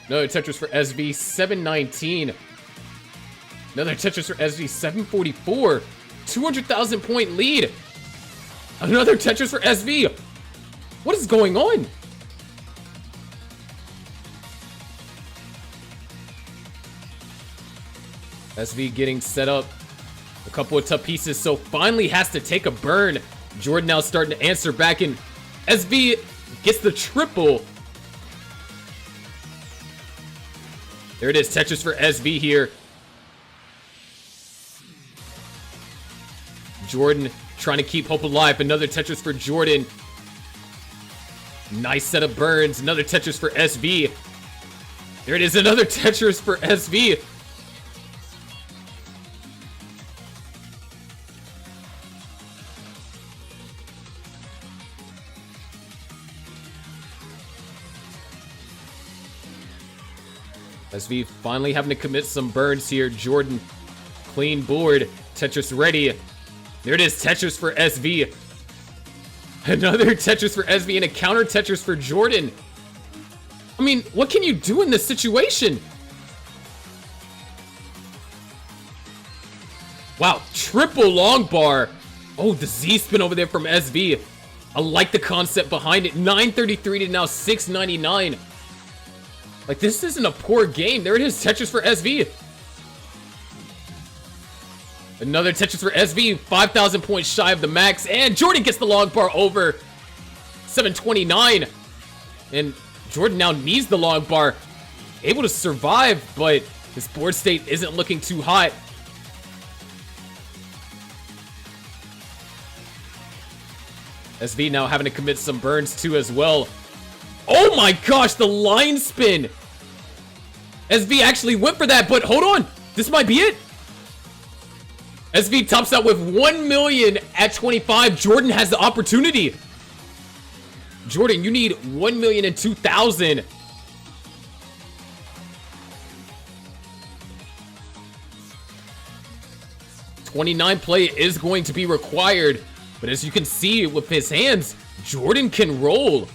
Another Tetris for SV, 719. Another Tetris for SV, 744. 200,000 point lead. Another Tetris for SV. What is going on? SV getting set up. A couple of tough pieces, so finally has to take a burn. Jordan now starting to answer back, and SV gets the triple. There it is, Tetris for SV here. Jordan trying to keep hope alive. Another Tetris for Jordan. Nice set of burns. Another Tetris for SV. There it is, another Tetris for SV. SV finally having to commit some burns here. Jordan, clean board. Tetris ready. There it is, Tetris for SV. Another Tetris for SV and a counter Tetris for Jordan. I mean, what can you do in this situation? Wow, triple long bar. Oh, the Z spin over there from SV. I like the concept behind it. 933 to now 699. Like, this isn't a poor game. There it is, Tetris for SV. Another Tetris for SV, 5,000 points shy of the max, and Jordan gets the long bar over 729. And Jordan now needs the long bar. Able to survive, but his board state isn't looking too hot. SV now having to commit some burns too as well. Oh my gosh, the line spin. SV actually went for that, but hold on. This might be it. SV tops out with 1 million at 25. Jordan has the opportunity. Jordan, you need 1,002,000. $29 play is going to be required, but as you can see with his hands, Jordan can roll.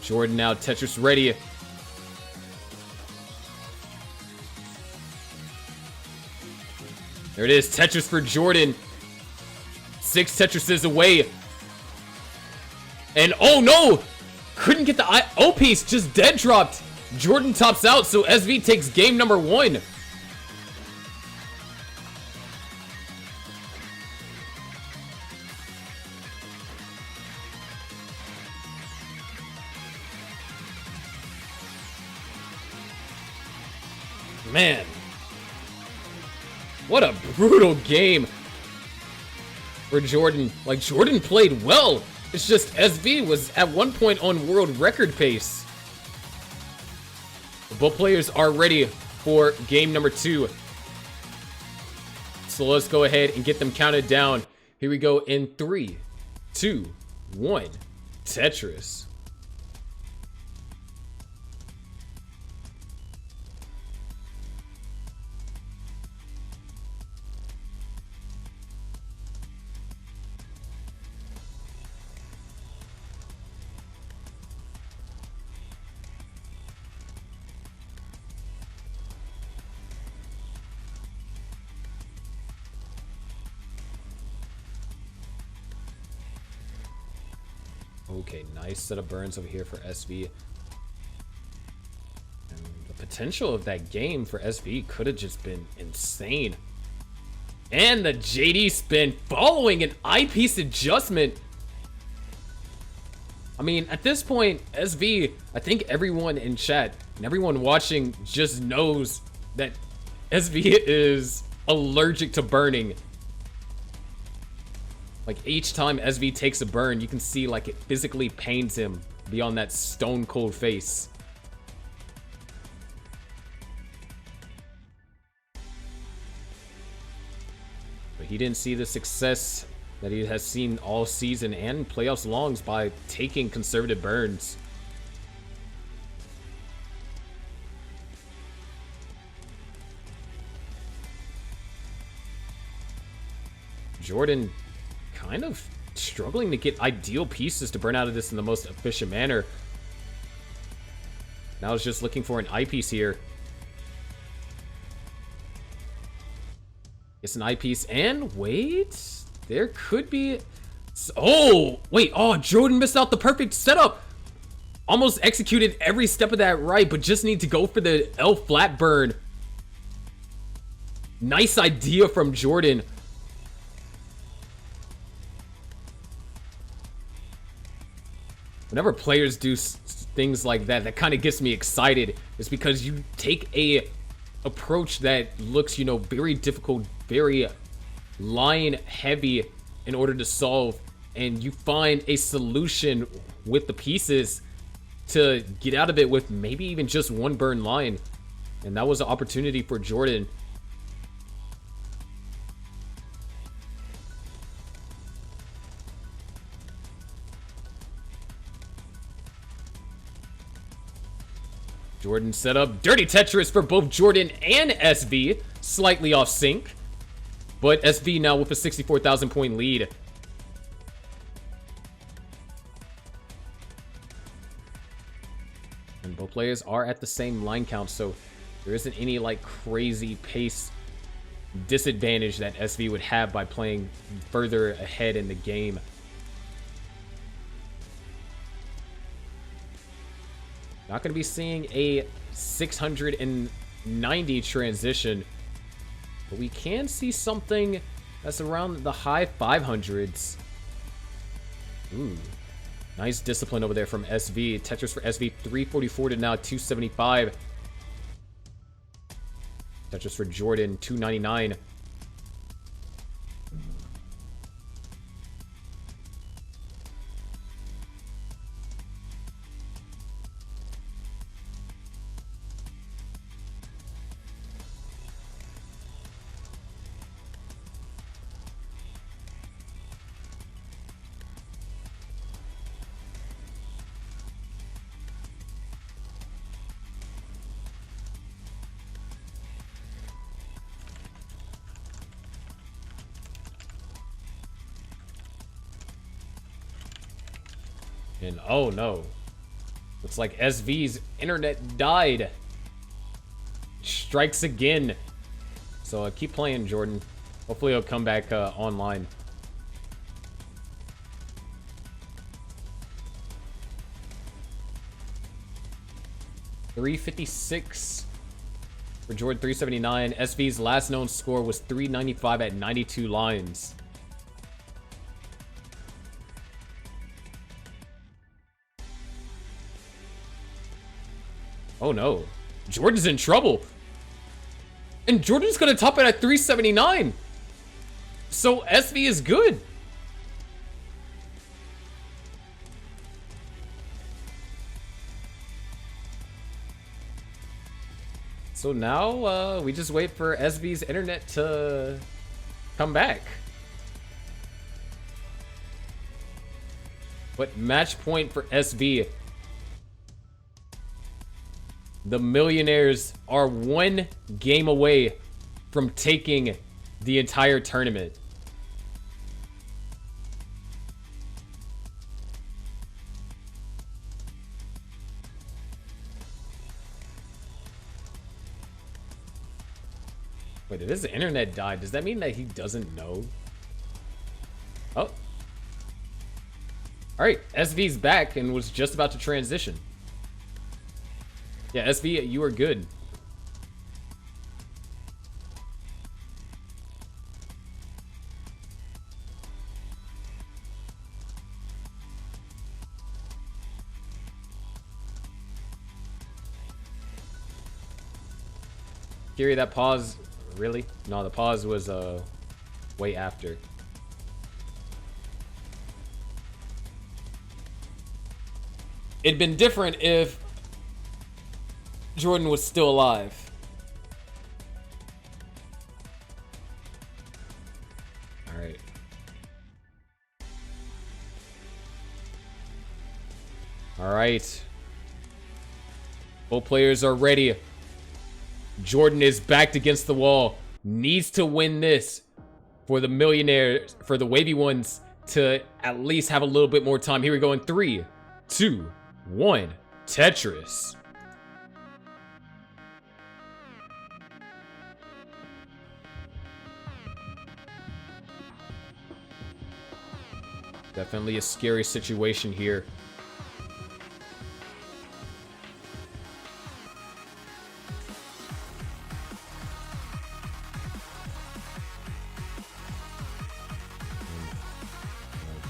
Jordan now Tetris ready. There it is, Tetris for Jordan. 6 Tetrises away. And oh no! Couldn't get the O piece, just dead dropped. Jordan tops out, so SV takes game number 1. Man, what a brutal game for Jordan. Like, Jordan played well. It's just SV was at one point on world record pace. Both players are ready for game number 2. So let's go ahead and get them counted down. Here we go in 3, 2, 1. Tetris. Okay, nice set of burns over here for SV. And the potential of that game for SV could have just been insane. And the JD spin following an eyepiece adjustment. I mean, at this point, SV, I think everyone in chat and everyone watching just knows that SV is allergic to burning. Like, each time SV takes a burn, you can see like it physically pains him beyond that stone cold face. But he didn't see the success that he has seen all season and playoffs longs by taking conservative burns. Jordan kind of struggling to get ideal pieces to burn out of this in the most efficient manner. Now it's just looking for an eyepiece here. It's an eyepiece, and wait, there could be... Oh, wait, oh, Jordan missed out the perfect setup. Almost executed every step of that right, but just need to go for the L flat burn. Nice idea from Jordan. Whenever players do things like that, that kind of gets me excited. It's because you take a approach that looks, you know, very difficult, very line heavy in order to solve, and you find a solution with the pieces to get out of it with maybe even just one burn line. And that was an opportunity for Jordan. Jordan set up dirty Tetris for both Jordan and SV, slightly off sync, but SV now with a 64,000 point lead. And both players are at the same line count, so there isn't any like crazy pace disadvantage that SV would have by playing further ahead in the game. Not going to be seeing a 690 transition, but we can see something that's around the high 500s. Ooh, nice discipline over there from SV. Tetris for SV, 344 to now 275. Tetris for Jordan, 299. And oh no, looks like SV's internet died. Strikes again. So keep playing, Jordan. Hopefully he'll come back online. $356 for Jordan, 379. SV's last known score was 395 at 92 lines. Oh no, Jordan's in trouble. And Jordan's gonna top it at 379. So SV is good. So now we just wait for SV's internet to come back. But match point for SV. The Millionaires are one game away from taking the entire tournament. Wait, if his internet died, does that mean that he doesn't know? Oh. Alright, SV's back and was just about to transition. Yeah, SV, you are good. Scary, that pause. Really? No, the pause was way after. It'd been different if Jordan was still alive. All right. All right. Both players are ready. Jordan is backed against the wall. Needs to win this for the Millionaires, for the Wavy ones to at least have a little bit more time. Here we go in 3, 2, 1. Tetris. Definitely a scary situation here.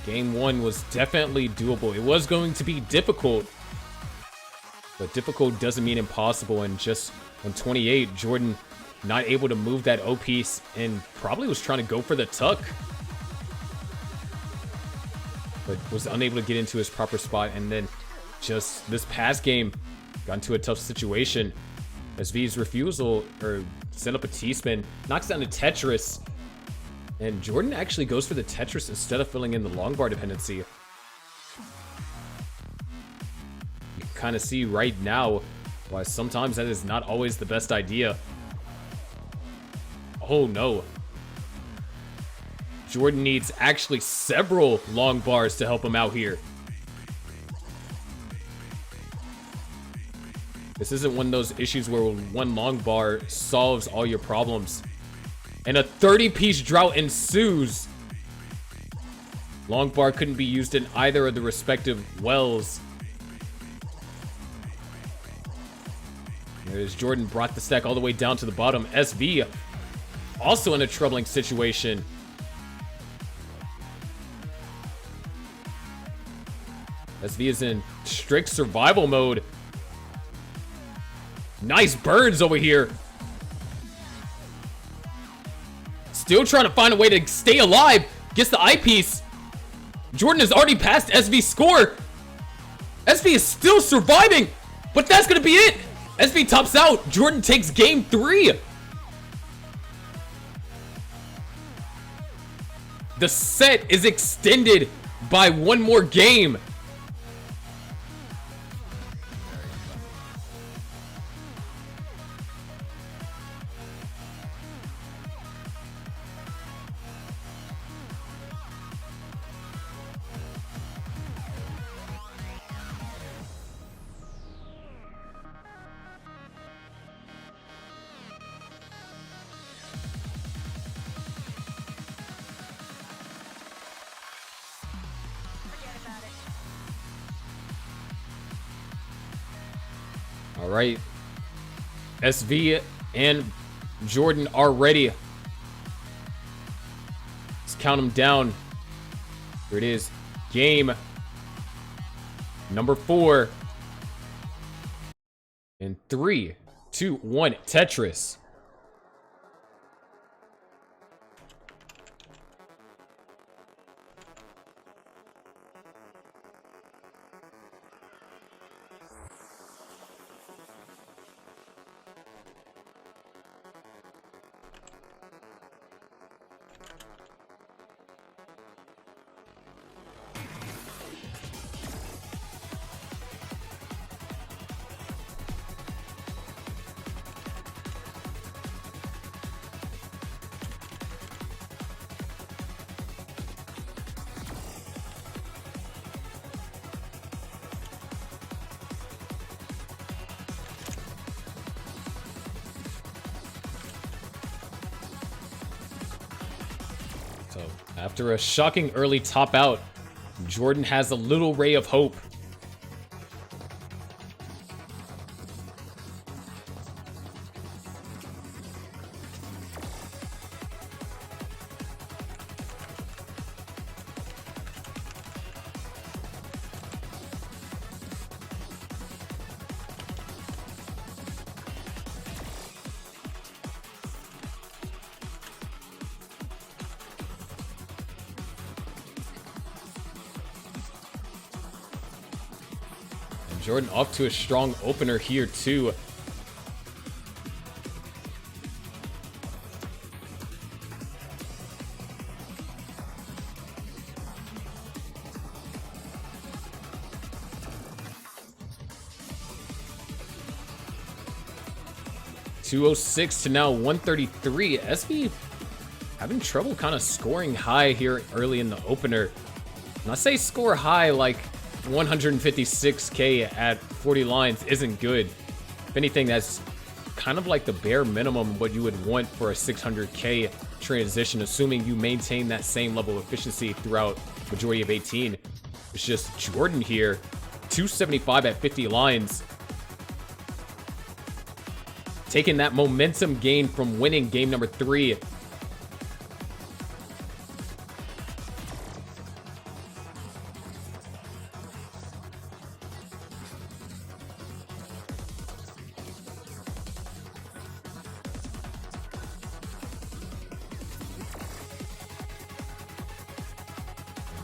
Game 1 was definitely doable. It was going to be difficult, but difficult doesn't mean impossible. And just on 28, Jordan not able to move that O piece and probably was trying to go for the tuck, but was unable to get into his proper spot. And then just this past game got into a tough situation as V's refusal or set up a T-spin, knocks down a Tetris. And Jordan actually goes for the Tetris instead of filling in the long bar dependency. You can kind of see right now why sometimes that is not always the best idea. Oh no. Jordan needs actually several long bars to help him out here. This isn't one of those issues where one long bar solves all your problems. And a 30-piece drought ensues. Long bar couldn't be used in either of the respective wells. There's Jordan, brought the stack all the way down to the bottom. SV also in a troubling situation. SV is in strict survival mode. Nice burns over here. Still trying to find a way to stay alive. Gets the eyepiece. Jordan has already passed SV's score. SV is still surviving, but that's gonna be it. SV tops out. Jordan takes game 3. The set is extended by one more game. All right, SV and Jordan are ready. Let's count them down. Here it is, game number 4. In 3, 2, 1, Tetris. So after a shocking early top out, Jordan has a little ray of hope. Jordan off to a strong opener here too. .206 to now 133. SV having trouble kind of scoring high here early in the opener. And I say score high like 156k at 40 lines isn't good. If anything, that's kind of like the bare minimum what you would want for a 600k transition, assuming you maintain that same level of efficiency throughout majority of 18. It's just Jordan here, 275 at 50 lines. Taking that momentum gain from winning game number 3.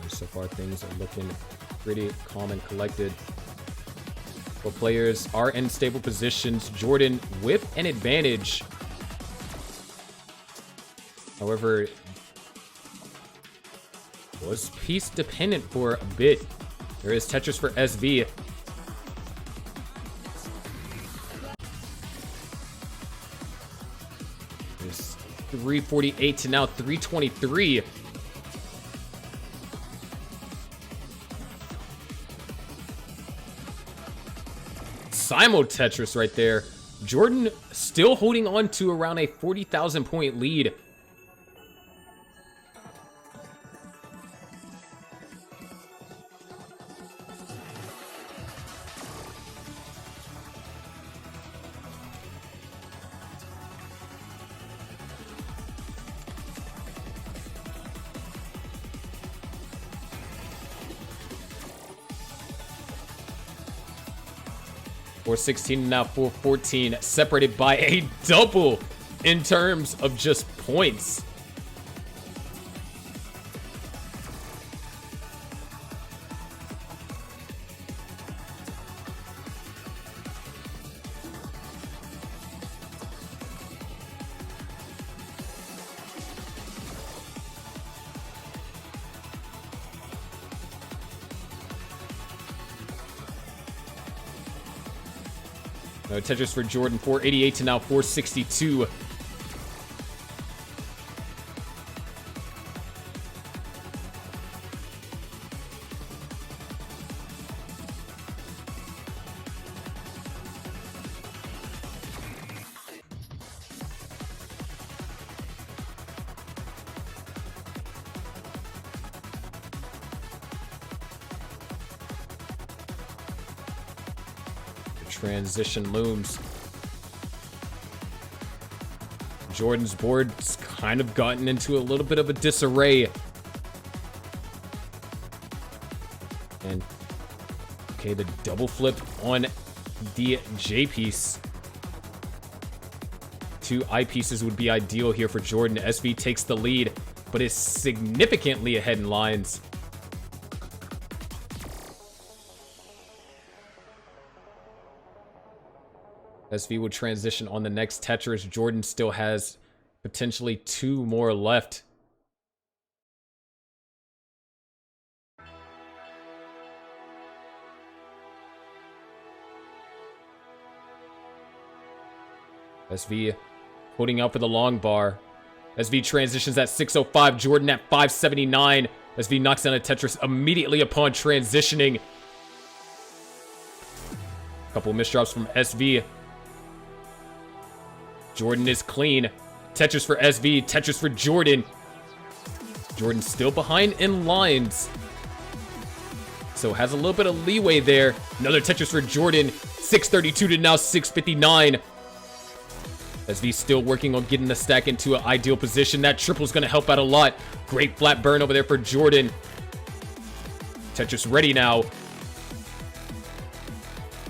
So far, things are looking pretty calm and collected. Both players are in stable positions. Jordan with an advantage. However, was piece dependent for a bit. There is Tetris for SV. There's 348 to now 323. Simul Tetris right there. Jordan still holding on to around a 40,000 point lead. .416 now .414, separated by a double in terms of just points. Tetris for Jordan, 488 to now 462. Transition looms. Jordan's board's kind of gotten into a little bit of a disarray. And okay, the double flip on the J piece. 2 I pieces would be ideal here for Jordan. SV takes the lead, but is significantly ahead in lines. SV would transition on the next Tetris. Jordan still has potentially 2 more left. SV holding out for the long bar. SV transitions at 605. Jordan at 579. SV knocks down a Tetris immediately upon transitioning. Couple misdrops from SV. Jordan is clean. Tetris for SV, Tetris for Jordan. Jordan still behind in lines, so has a little bit of leeway there. Another Tetris for Jordan, 632 to now 659. SV still working on getting the stack into an ideal position. That triple is going to help out a lot. Great flat burn over there for Jordan. Tetris ready now.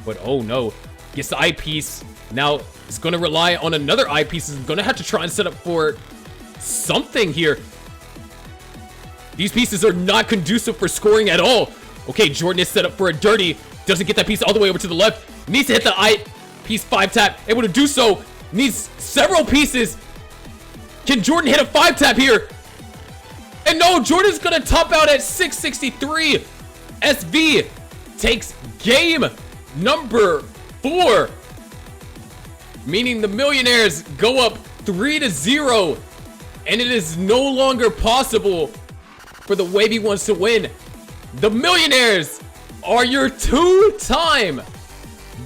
But oh no, gets the eyepiece. Now it's going to rely on another eyepiece. Is going to have to try and set up for something here. These pieces are not conducive for scoring at all. Okay, Jordan is set up for a dirty. Doesn't get that piece all the way over to the left. Needs to hit the piece 5 tap. Able to do so. Needs several pieces. Can Jordan hit a 5 tap here? And no, Jordan's gonna top out at 663. SV takes game number 4. Meaning the Millionaires go up 3-0. And it is no longer possible for the Wavy ones to win. The Millionaires are your 2-time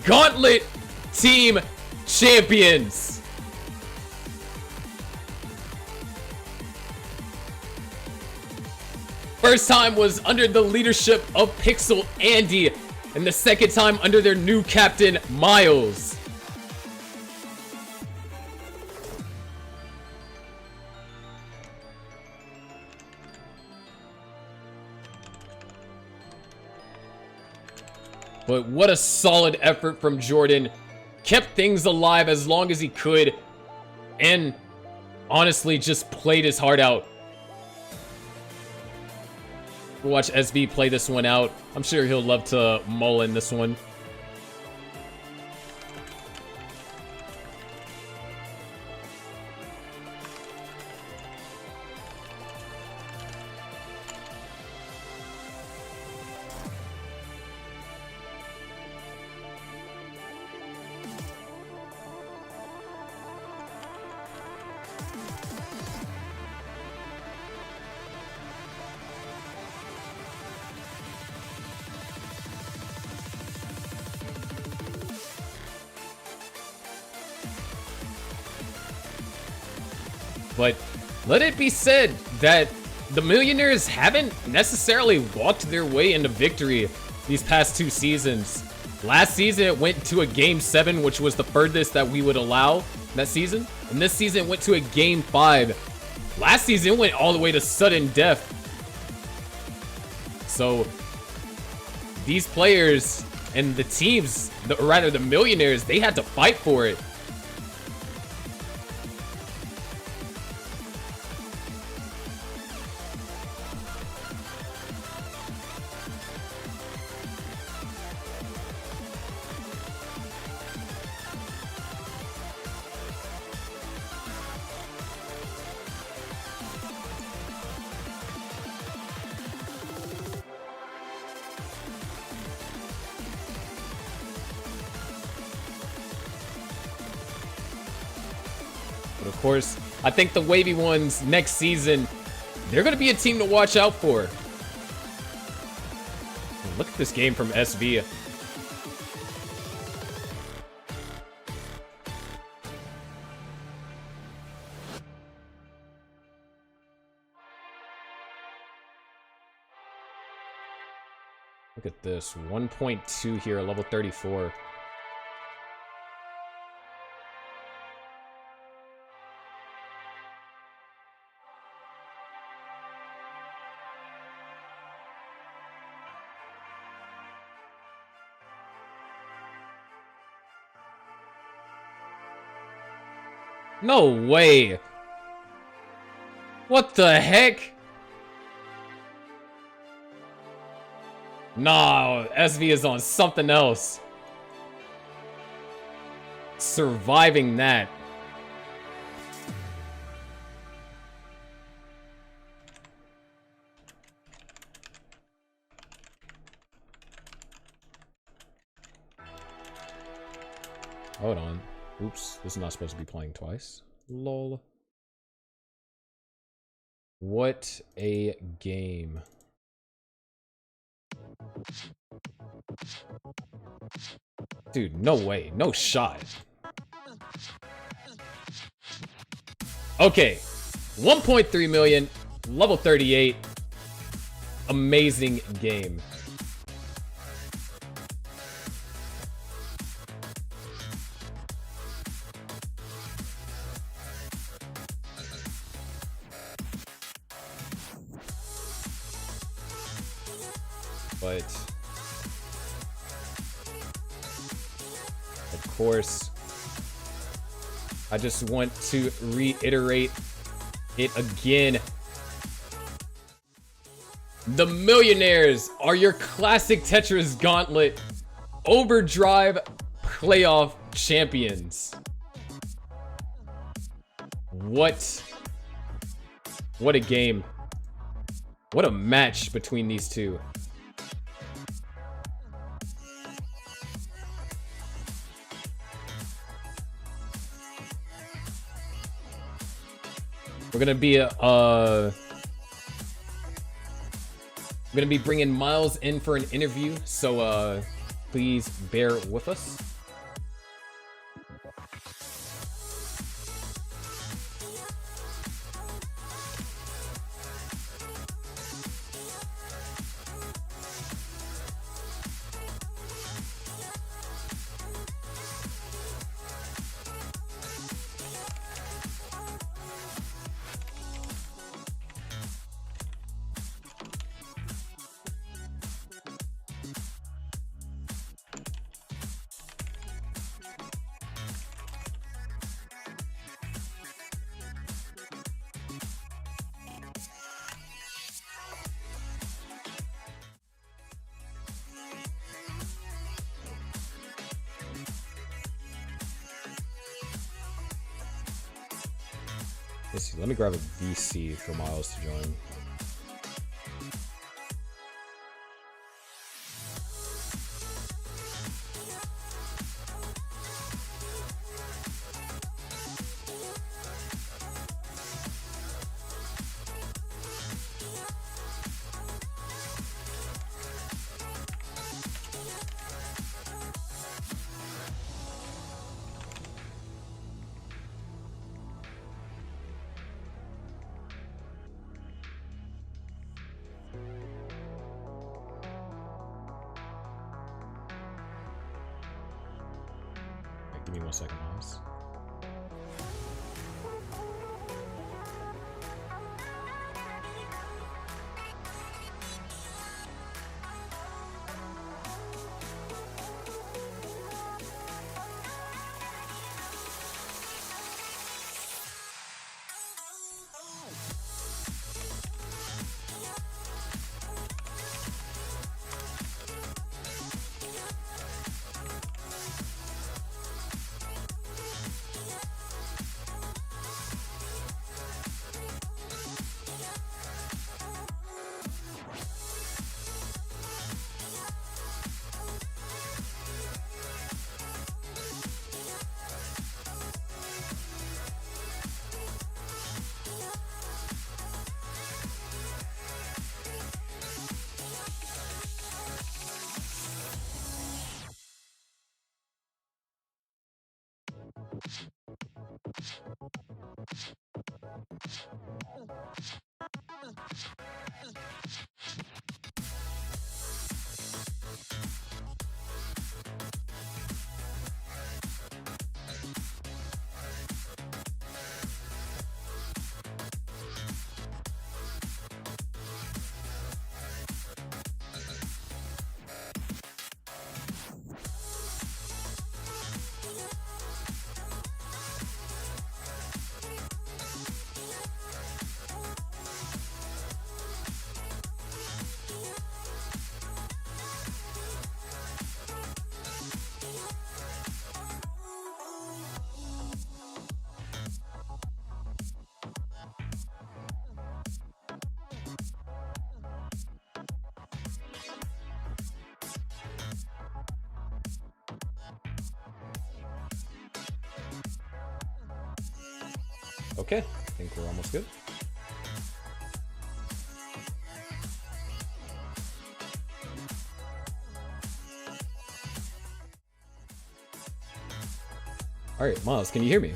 Gauntlet Team champions. First time was under the leadership of Pixel Andy, and the second time under their new captain, Miles. But what a solid effort from Jordan. Kept things alive as long as he could. And honestly, just played his heart out. We'll watch SV play this one out. I'm sure he'll love to mull in this one. But let it be said that the Millionaires haven't necessarily walked their way into victory these past 2 seasons. Last season, it went to a Game 7, which was the furthest that we would allow that season. And this season, it went to a Game 5. Last season, it went all the way to sudden death. So, these players and the teams, or rather the Millionaires, they had to fight for it. But of course, I think the Wavy ones next season, they're going to be a team to watch out for. Look at this game from SV. Look at this, 1.2 here, level 34. No way. What the heck? No, SV is on something else. Surviving that. Hold on. Oops, this is not supposed to be playing twice. Lol. What a game. Dude, no way. No shot. Okay. 1.3 million. Level 38. Amazing game. But of course, I just want to reiterate it again. The Millionaires are your classic Tetris Gauntlet Overdrive Playoff champions. What a game. What a match between these two. We're gonna be bringing Miles in for an interview, so please bear with us. Let's see, let me grab a VC for Miles to join. Give me 1 second, Miles. Okay, I think we're almost good. All right, Miles, can you hear me?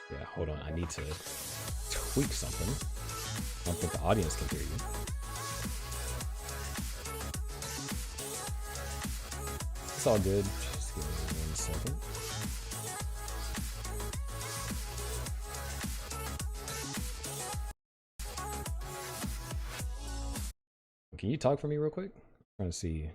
Yeah, hold on. I need to tweak something. I don't think the audience can hear you. It's all good. Just give me 1 second. Can you talk for me real quick? I'm trying to see.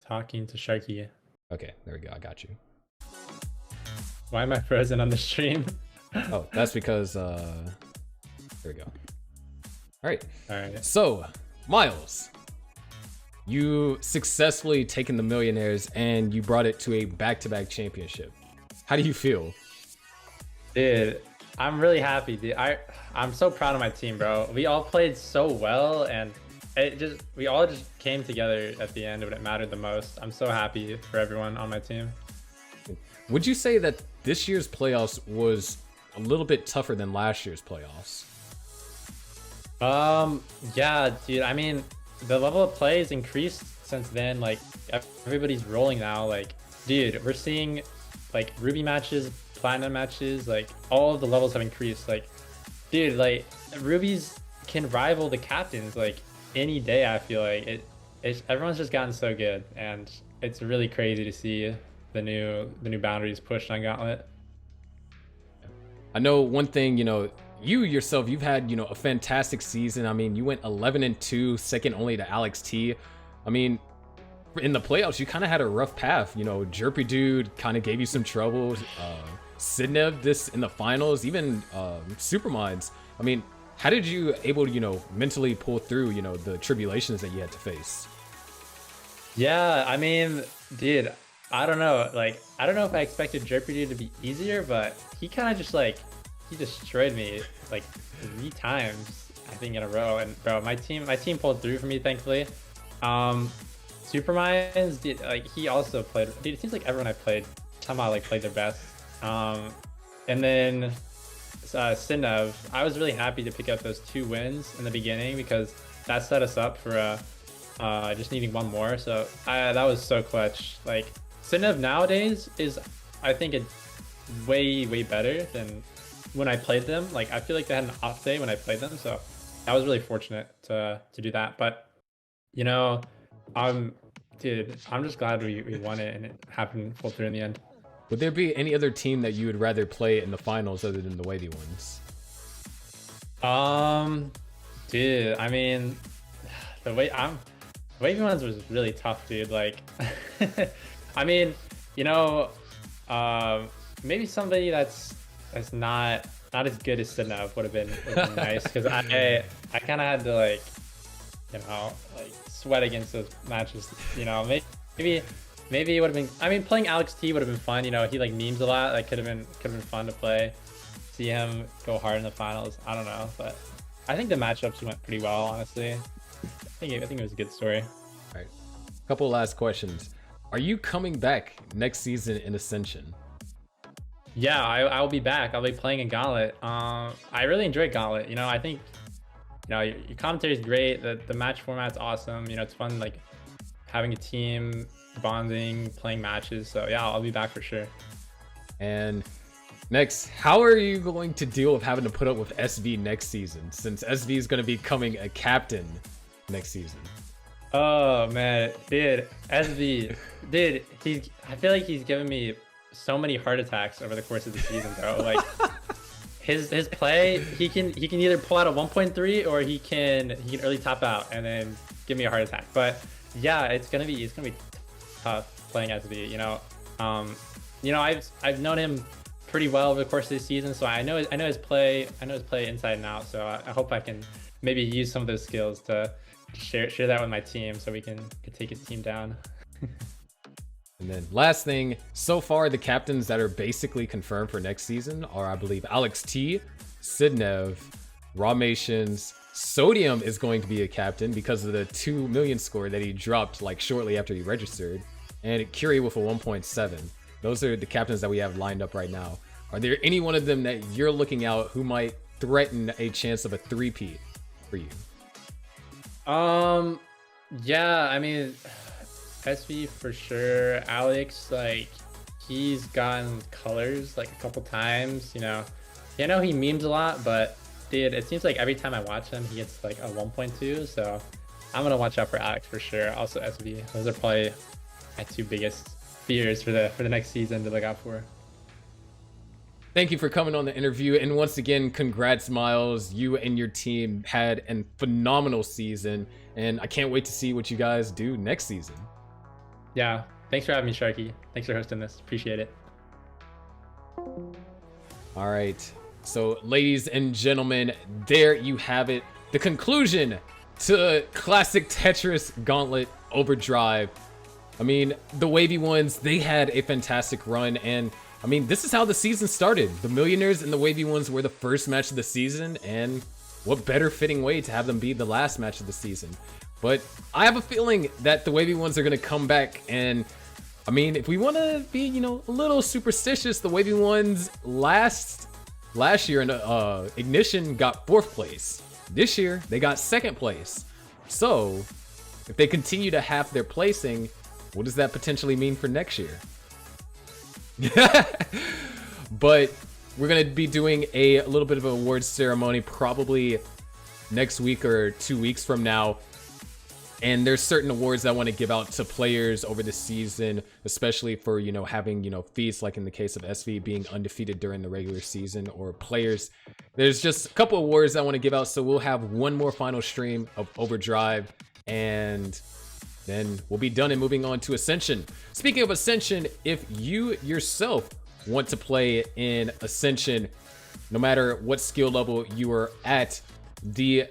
Talking to Sharky. Okay, there we go. I got you. Why am I frozen on the stream? Oh, that's because there we go. All right. All right. So, Miles, you successfully taken the Millionaires and you brought it to a back-to-back championship. How do you feel? Dude, I'm really happy, dude. I'm so proud of my team, bro. We all played so well, and we all just came together at the end when it mattered the most. I'm so happy for everyone on my team. Would you say that this year's playoffs was a little bit tougher than last year's playoffs? Yeah, dude. I mean, the level of play has increased since then. Like, everybody's rolling now. Like, dude, we're seeing like Ruby matches, Platinum matches. Like, all of the levels have increased. Like, dude, like Rubies can rival the captains like any day. I feel like everyone's just gotten so good, and it's really crazy to see the new boundaries pushed on Gauntlet. I know one thing, you know, you yourself, you've had, you know, a fantastic season. I mean, you went 11-2, second only to Alex T. I mean, in the playoffs, you kind of had a rough path. You know, Jerpy Dude kind of gave you some trouble. Sidnev this in the finals, even Superminds. I mean, how did you able to, you know, mentally pull through, you know, the tribulations that you had to face? Yeah, I mean, dude, I don't know. Like, I don't know if I expected Jerpy Dude to be easier, but he kind of just like, he destroyed me like 3 times, I think, in a row. And bro, my team pulled through for me, thankfully. Superminds, dude, like he also played. Dude, it seems like everyone I played somehow like played their best. And then Sidnev, I was really happy to pick up those 2 wins in the beginning because that set us up for just needing one more. So that was so clutch. Like, Sidnev nowadays is, I think, way better than when I played them. Like, I feel like they had an off day when I played them, so I was really fortunate to do that. But, you know, dude, I'm just glad we won it and it happened full through in the end. Would there be any other team that you would rather play in the finals other than the Wavey ones? Dude, I mean, Wavey ones was really tough, dude. Like, I mean, you know, maybe somebody that's not as good as Sidnev would have been nice, because I kind of had to, like, you know, like sweat against those matches. You know, maybe it would have been. I mean, playing Alex T would have been fun. You know, he like memes a lot. Like, could have been fun to play. See him go hard in the finals. I don't know, but I think the matchups went pretty well, honestly. I think it was a good story. All right, couple last questions. Are you coming back next season in Ascension? Yeah, I'll be back. I'll be playing in Gauntlet. I really enjoy Gauntlet. You know, I think, you know, your commentary is great. The match format's awesome. You know, it's fun, like, having a team, bonding, playing matches. So yeah, I'll be back for sure. And next, how are you going to deal with having to put up with SV next season, since SV is going to be becoming a captain next season? Oh man, dude, SV, dude, I feel like he's giving me so many heart attacks over the course of the season, bro. Like, his play, he can either pull out a 1.3 or he can early top out and then give me a heart attack. But yeah, it's gonna be tough playing SV. You know, I've known him pretty well over the course of the season, so I know his play inside and out. So I hope I can maybe use some of those skills to share that with my team, so we can take his team down. And then last thing, so far the captains that are basically confirmed for next season are, I believe, Alex T, Sidnev, Ramations. Sodium is going to be a captain because of the 2 million score that he dropped like shortly after he registered, and Curie with a 1.7. Those are the captains that we have lined up right now. Are there any one of them that you're looking out who might threaten a chance of a 3-peat for you? Yeah, I mean, SV for sure. Alex, like, he's gotten colors like a couple times. You know, I know he memes a lot, but dude, it seems like every time I watch him, he gets like a 1.2. So I'm gonna watch out for Alex for sure. Also SV. Those are probably my 2 biggest fears for the next season to look out for. Thank you for coming on the interview, and once again, congrats, Miles. You and your team had a phenomenal season, and I can't wait to see what you guys do next season. Yeah, thanks for having me, Sharky. Thanks for hosting this. Appreciate it. All right, So, ladies and gentlemen, there you have it. The conclusion to Classic Tetris Gauntlet Overdrive. I mean, the Wavey ones, they had a fantastic run, and I mean, this is how the season started. The Millionaires and the Wavey ones were the first match of the season, and what better fitting way to have them be the last match of the season. But I have a feeling that the Wavey ones are going to come back, and I mean, if we want to be, you know, a little superstitious, the Wavey ones last year in Ignition got 4th place. This year, they got 2nd place. So, if they continue to have their placing, what does that potentially mean for next year? But we're going to be doing a little bit of an awards ceremony probably next week or 2 weeks from now. And there's certain awards I want to give out to players over the season, especially for, you know, having, you know, feats, like in the case of SV being undefeated during the regular season, or players. There's just a couple awards I want to give out. So we'll have one more final stream of Overdrive, and then we'll be done and moving on to Ascension. Speaking of Ascension, if you yourself want to play in Ascension, no matter what skill level you are at, the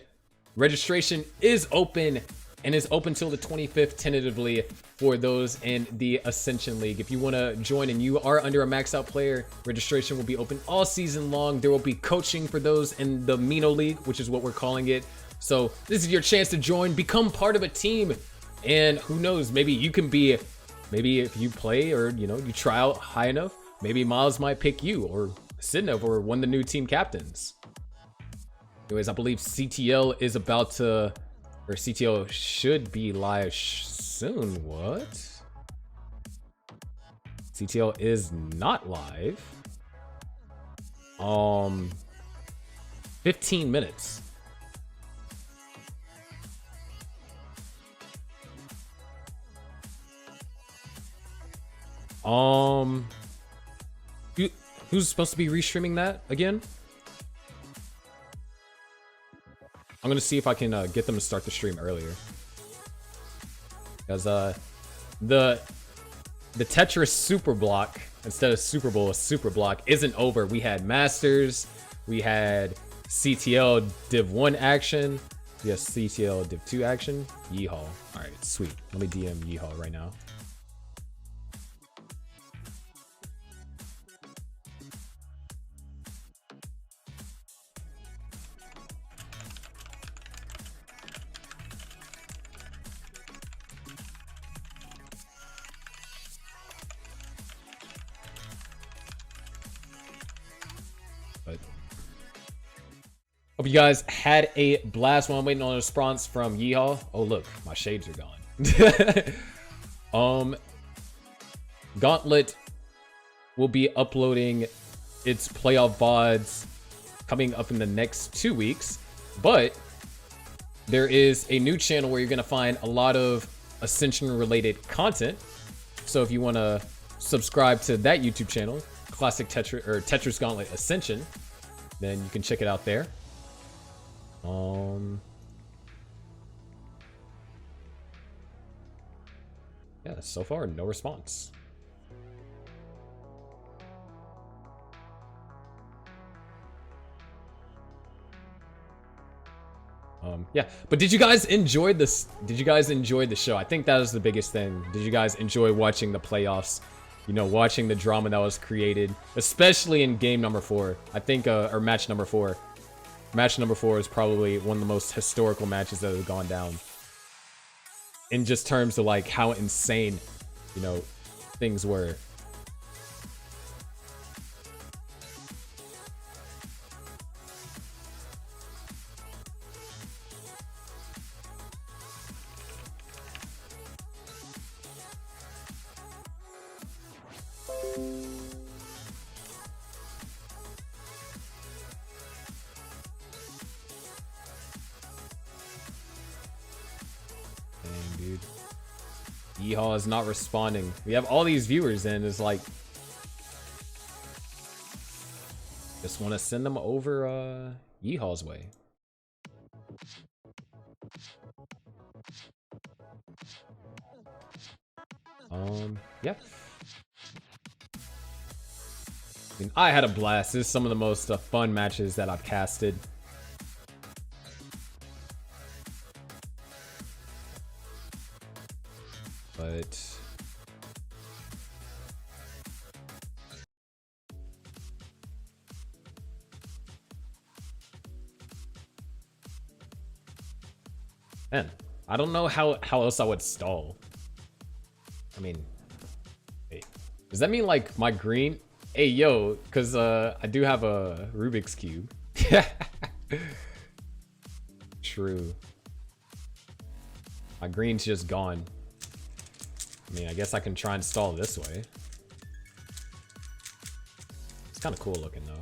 registration is open, and is open till the 25th tentatively for those in the Ascension League. If you want to join and you are under a max out player, registration will be open all season long. There will be coaching for those in the Mino League, which is what we're calling it. So this is your chance to join, become part of a team, and who knows, maybe you can be, maybe if you play or, you know, you try out high enough, maybe Miles might pick you, or Sidnov, or one of the new team captains. Anyways, I believe CTL is about to, or CTO should be live soon. What? CTL is not live. 15 minutes. Who's supposed to be restreaming that again? I'm gonna see if I can get them to start the stream earlier, because the Tetris Super Block, instead of Super Bowl, a Super Block isn't over. We had Masters, we had CTL Div 1 action, yes, CTL Div 2 action. Yeehaw! All right, sweet. Let me DM Yeehaw right now. Hope you guys had a blast while I'm waiting on a response from Yeehaw. Oh, look, my shades are gone. Gauntlet will be uploading its playoff VODs coming up in the next 2 weeks, but there is a new channel where you're going to find a lot of Ascension related content. So if you want to subscribe to that YouTube channel, Classic Tetris, or Tetris Gauntlet Ascension, then you can check it out there. Yeah, so far no response. Yeah, but did you guys enjoy this? Did you guys enjoy the show? I think that was the biggest thing. Did you guys enjoy watching the playoffs? You know, watching the drama that was created, especially in game number 4. I think, or match number 4. Match number 4 is probably one of the most historical matches that have gone down. In just terms of like how insane, you know, things were. Yeehaw is not responding. We have all these viewers and it's like, just want to send them over Yeehaw's way. Yeah. mean, I had a blast. This is some of the most fun matches that I've casted. But man, I don't know how else I would stall. I mean, wait, does that mean like my green? Hey yo, because I do have a Rubik's Cube. True. My green's just gone. I mean, I guess I can try and stall this way. It's kind of cool looking though.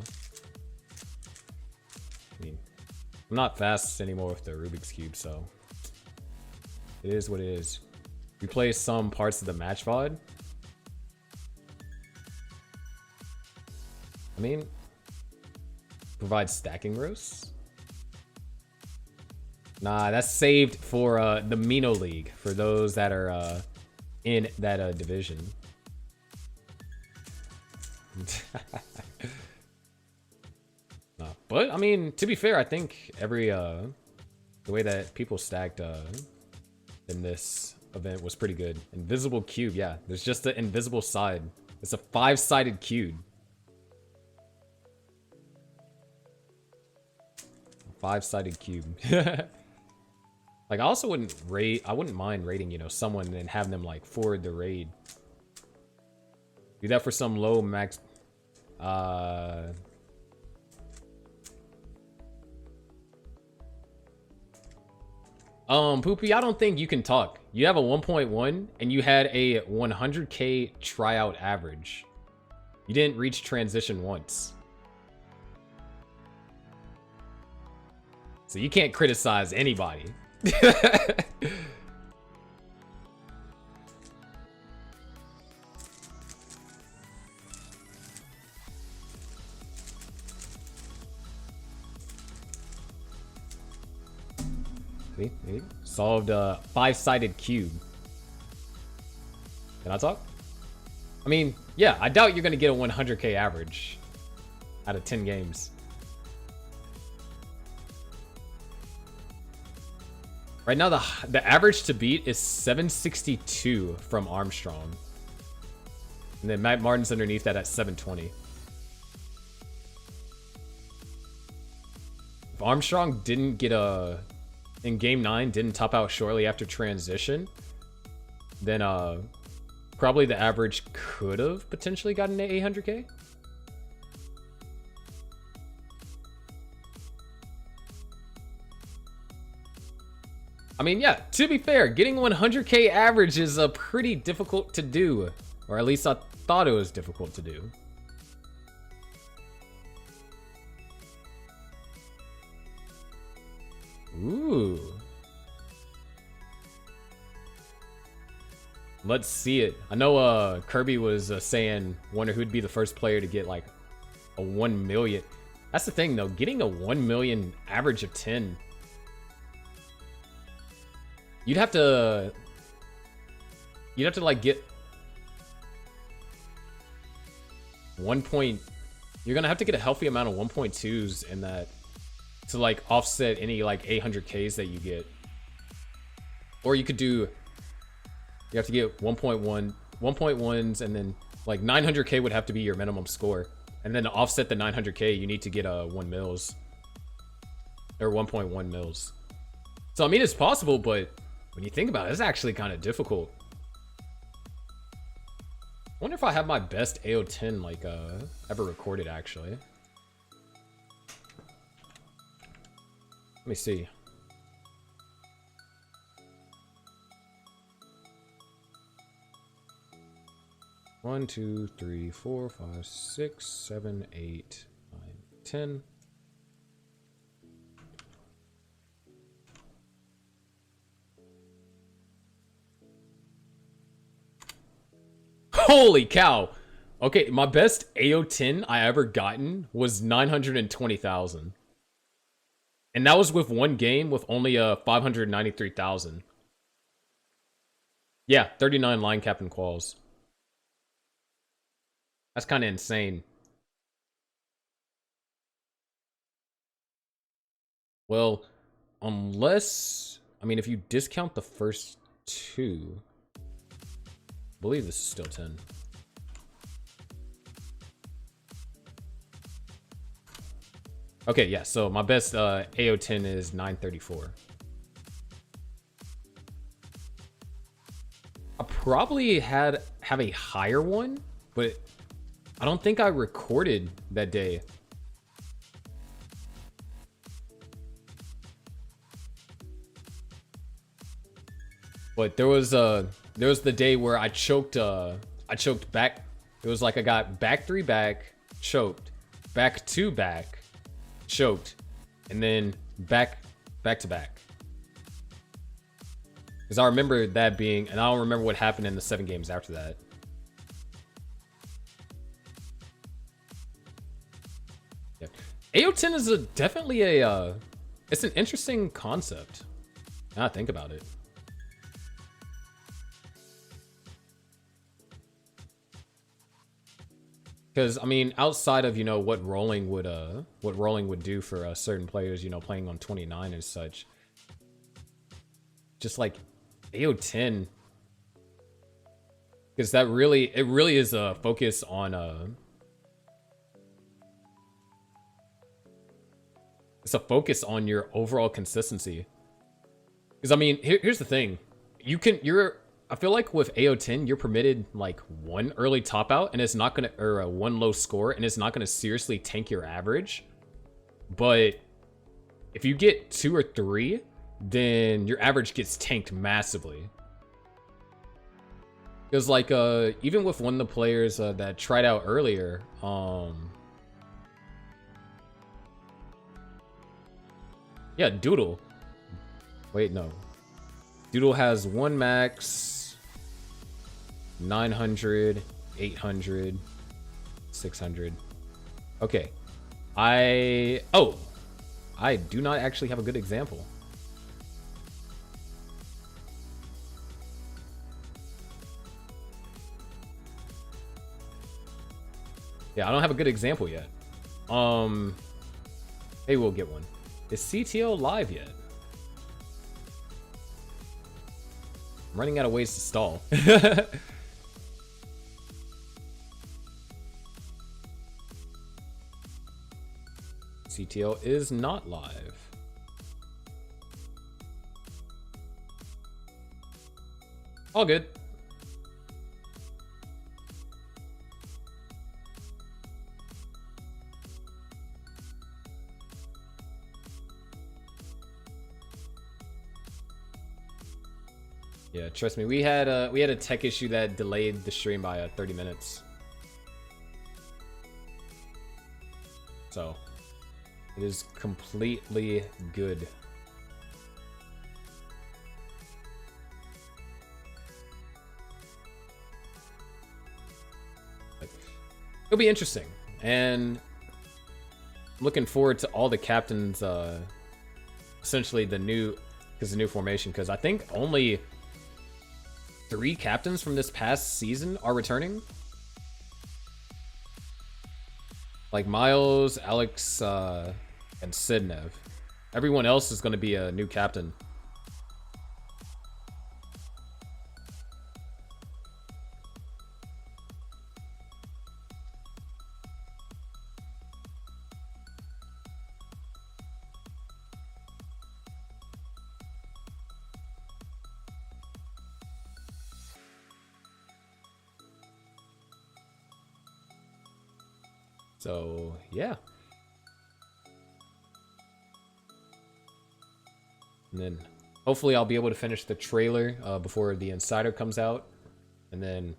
I mean, I'm not fast anymore with the Rubik's Cube, so it is what it is. We play some parts of the match VOD. I mean, provide stacking roasts. Nah, that's saved for the Mino League, for those that are in that division. Nah, but I mean, to be fair, I think every the way that people stacked in this event was pretty good. Invisible cube, yeah. There's just the invisible side. It's a 5-sided cube. 5-sided cube. Like, I also wouldn't rate. I wouldn't mind rating, you know, someone and having them like forward the raid. Do that for some low max. Poopy, I don't think you can talk. You have a 1.1 and you had a 100k tryout average. You didn't reach transition once. So you can't criticize anybody. See? Solved a 5-sided cube. Can I talk? I mean, yeah, I doubt you're gonna get a 100k average out of 10 games. Right now, the average to beat is 762 from Armstrong. And then Matt Martin's underneath that at 720. If Armstrong didn't get in game 9, didn't top out shortly after transition, then probably the average could have potentially gotten to 800k. I mean, yeah, to be fair, getting 100k average is pretty difficult to do. Or at least I thought it was difficult to do. Ooh. Let's see it. I know Kirby was saying, wonder who'd be the first player to get like a 1 million. That's the thing though, getting a 1 million average of 10. You'd have to like get 1 point. You're gonna have to get a healthy amount of 1.2s in that to like offset any like 800Ks that you get. Or you could do, you have to get 1.1s and then like 900K would have to be your minimum score. And then to offset the 900K, you need to get 1 mils or 1.1 mils. So I mean, it's possible, but when you think about it, it's actually kind of difficult. I wonder if I have my best AO10 like ever recorded actually. Let me see. One, 2, 3, 4, 5, 6, 7, 8, 9, 10. Holy cow. Okay, my best AO10 I ever gotten was 920,000. And that was with one game with only 593,000. Yeah, 39 line cap and quals. That's kind of insane. Well, unless, I mean, if you discount the first two, I believe this is still 10. Okay, yeah, so my best AO10 is 934. I probably have a higher one, but I don't think I recorded that day. But there was the day where I choked back. It was like I got back 3 back, choked, back 2 back, choked, and then back to back. Because I remember that being, and I don't remember what happened in the 7 games after that. Yeah. AO10 is definitely it's an interesting concept. Now I think about it. Because I mean, outside of, you know, what rolling would do for certain players, you know, playing on 29 and such, just like AO10, because it really is a focus on it's a focus on your overall consistency. Because I mean, here's the thing, I feel like with AO10, you're permitted like 1 early top out, and it's not gonna, or 1 low score, and it's not gonna seriously tank your average. But if you get 2 or 3, then your average gets tanked massively. Because like even with one of the players that tried out earlier, yeah, Doodle. Wait, no. Doodle has 1 max, 900, 800, 600. Okay. I do not actually have a good example. Yeah, I don't have a good example yet. Maybe we'll get one. Is CTO live yet? I'm running out of ways to stall. CTO is not live. All good. Yeah, trust me, we had a tech issue that delayed the stream by 30 minutes. So, it is completely good. It'll be interesting, and I'm looking forward to all the captains, essentially the new formation, because I think only 3 captains from this past season are returning. Like Miles, Alex, and Sidnev. Everyone else is going to be a new captain. So, yeah. And then hopefully I'll be able to finish the trailer before the Insider comes out. And then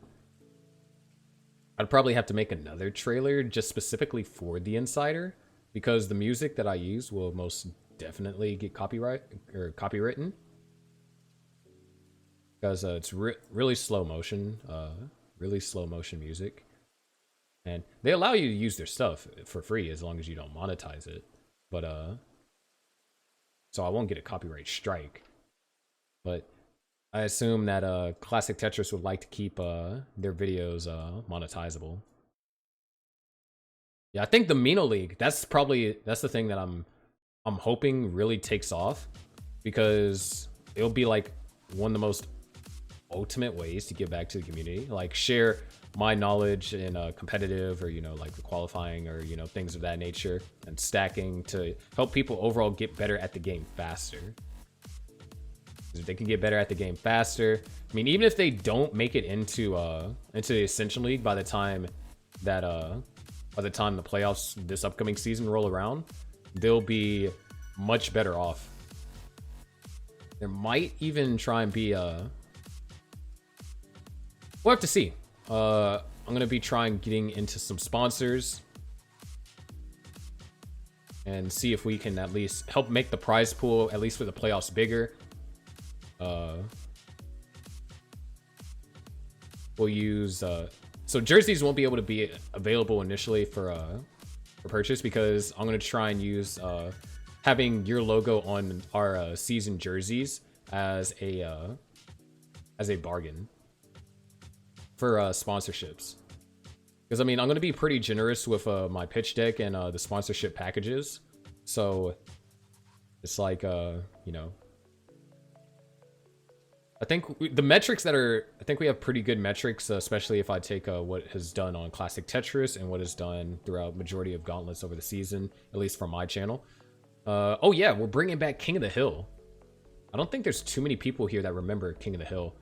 I'd probably have to make another trailer just specifically for the Insider, because the music that I use will most definitely get copywritten. Because it's really slow motion music. And they allow you to use their stuff for free as long as you don't monetize it. But, so I won't get a copyright strike. But I assume that Classic Tetris would like to keep their videos monetizable. Yeah, I think the Mino League, that's the thing that I'm I'm hoping really takes off, because it'll be like one of the most ultimate ways to give back to the community, like share my knowledge in competitive, or like the qualifying, or things of that nature, and stacking to help people overall get better at the game faster. If they can get better at the game faster, I mean, even if they don't make it into the Ascension League by the time that the playoffs this upcoming season roll around, they'll be much better off. There might even try and be we'll have to see. I'm gonna be trying getting into some sponsors and see if we can at least help make the prize pool, at least for the playoffs, bigger. We'll use so jerseys won't be able to be available initially for purchase, because I'm gonna try and use having your logo on our season jerseys as a bargain for sponsorships. Because I mean, I'm gonna be pretty generous with my pitch deck and the sponsorship packages, so it's like I think the metrics that are, I think we have pretty good metrics, especially if I take what has done on Classic Tetris and what is done throughout majority of Gauntlets over the season, at least from my channel. Oh yeah, we're bringing back King of the Hill. I don't think there's too many people here that remember King of the Hill,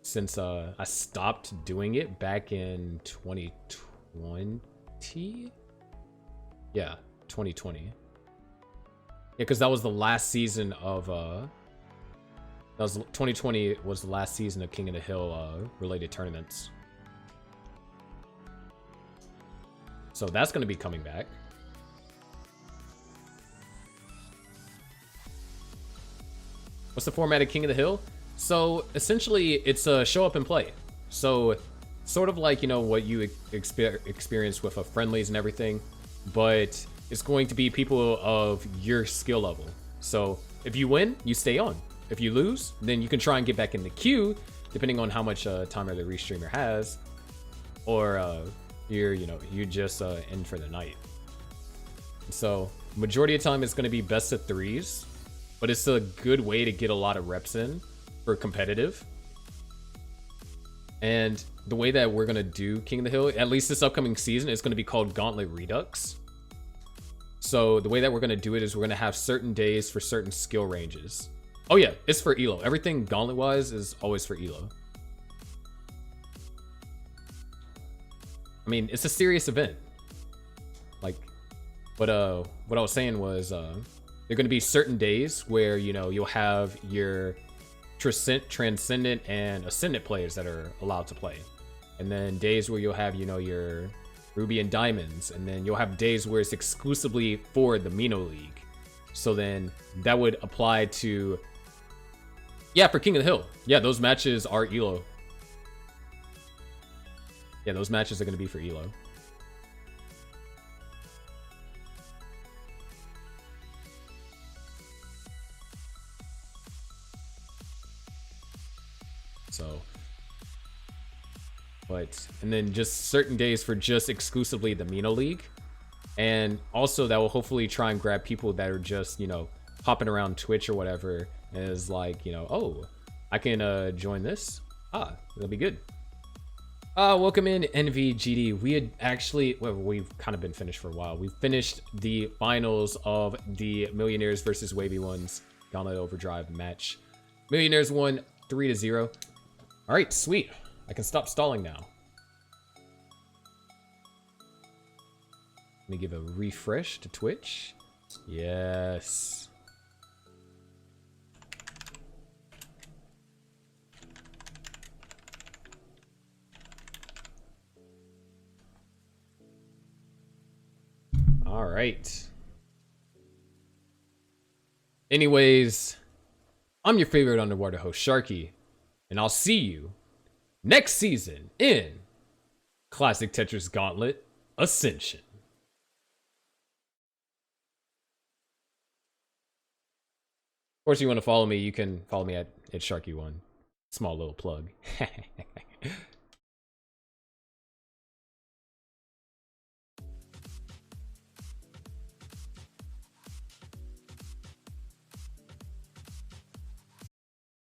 since I stopped doing it back in 2020. Yeah, 2020. Yeah, because that was the last season of 2020 was the last season of King of the Hill related tournaments. So that's going to be coming back. What's the format of King of the Hill? So essentially it's a show up and play. So sort of like, what you experience with friendlies and everything, but it's going to be people of your skill level. So if you win, you stay on. If you lose, then you can try and get back in the queue, depending on how much timer the restreamer has, or you just end for the night. So majority of the time it's going to be best of threes, but it's a good way to get a lot of reps in for competitive. And the way that we're going to do King of the Hill, at least this upcoming season, is going to be called Gauntlet Redux. So the way that we're going to do it is we're going to have certain days for certain skill ranges. Oh yeah, it's for Elo. Everything Gauntlet wise is always for Elo. I mean, it's a serious event. Like, but what I was saying was there are going to be certain days where you'll have your Transcendent and Ascendant players that are allowed to play, and then days where you'll have your Ruby and Diamonds, and then you'll have days where it's exclusively for the Mino League. So then that would apply to, yeah, for King of the Hill. Yeah, those matches are Elo. Yeah, those matches are going to be for Elo. So, and then just certain days for just exclusively the Mino League. And also that will hopefully try and grab people that are just, hopping around Twitch or whatever, and is like, oh, I can join this. That'll be good. Welcome in, NVGD. We had actually, well, we've kind of been finished for a while. We finished the finals of the Millionaires versus Wavey ones Gauntlet Overdrive match. Millionaires won 3-0. All right, sweet. I can stop stalling now. Let me give a refresh to Twitch. Yes. All right. Anyways, I'm your favorite underwater host, Sharky, and I'll see you next season in Classic Tetris Gauntlet Ascension. Of course, you want to follow me, you can follow me at Sharky1. Small little plug.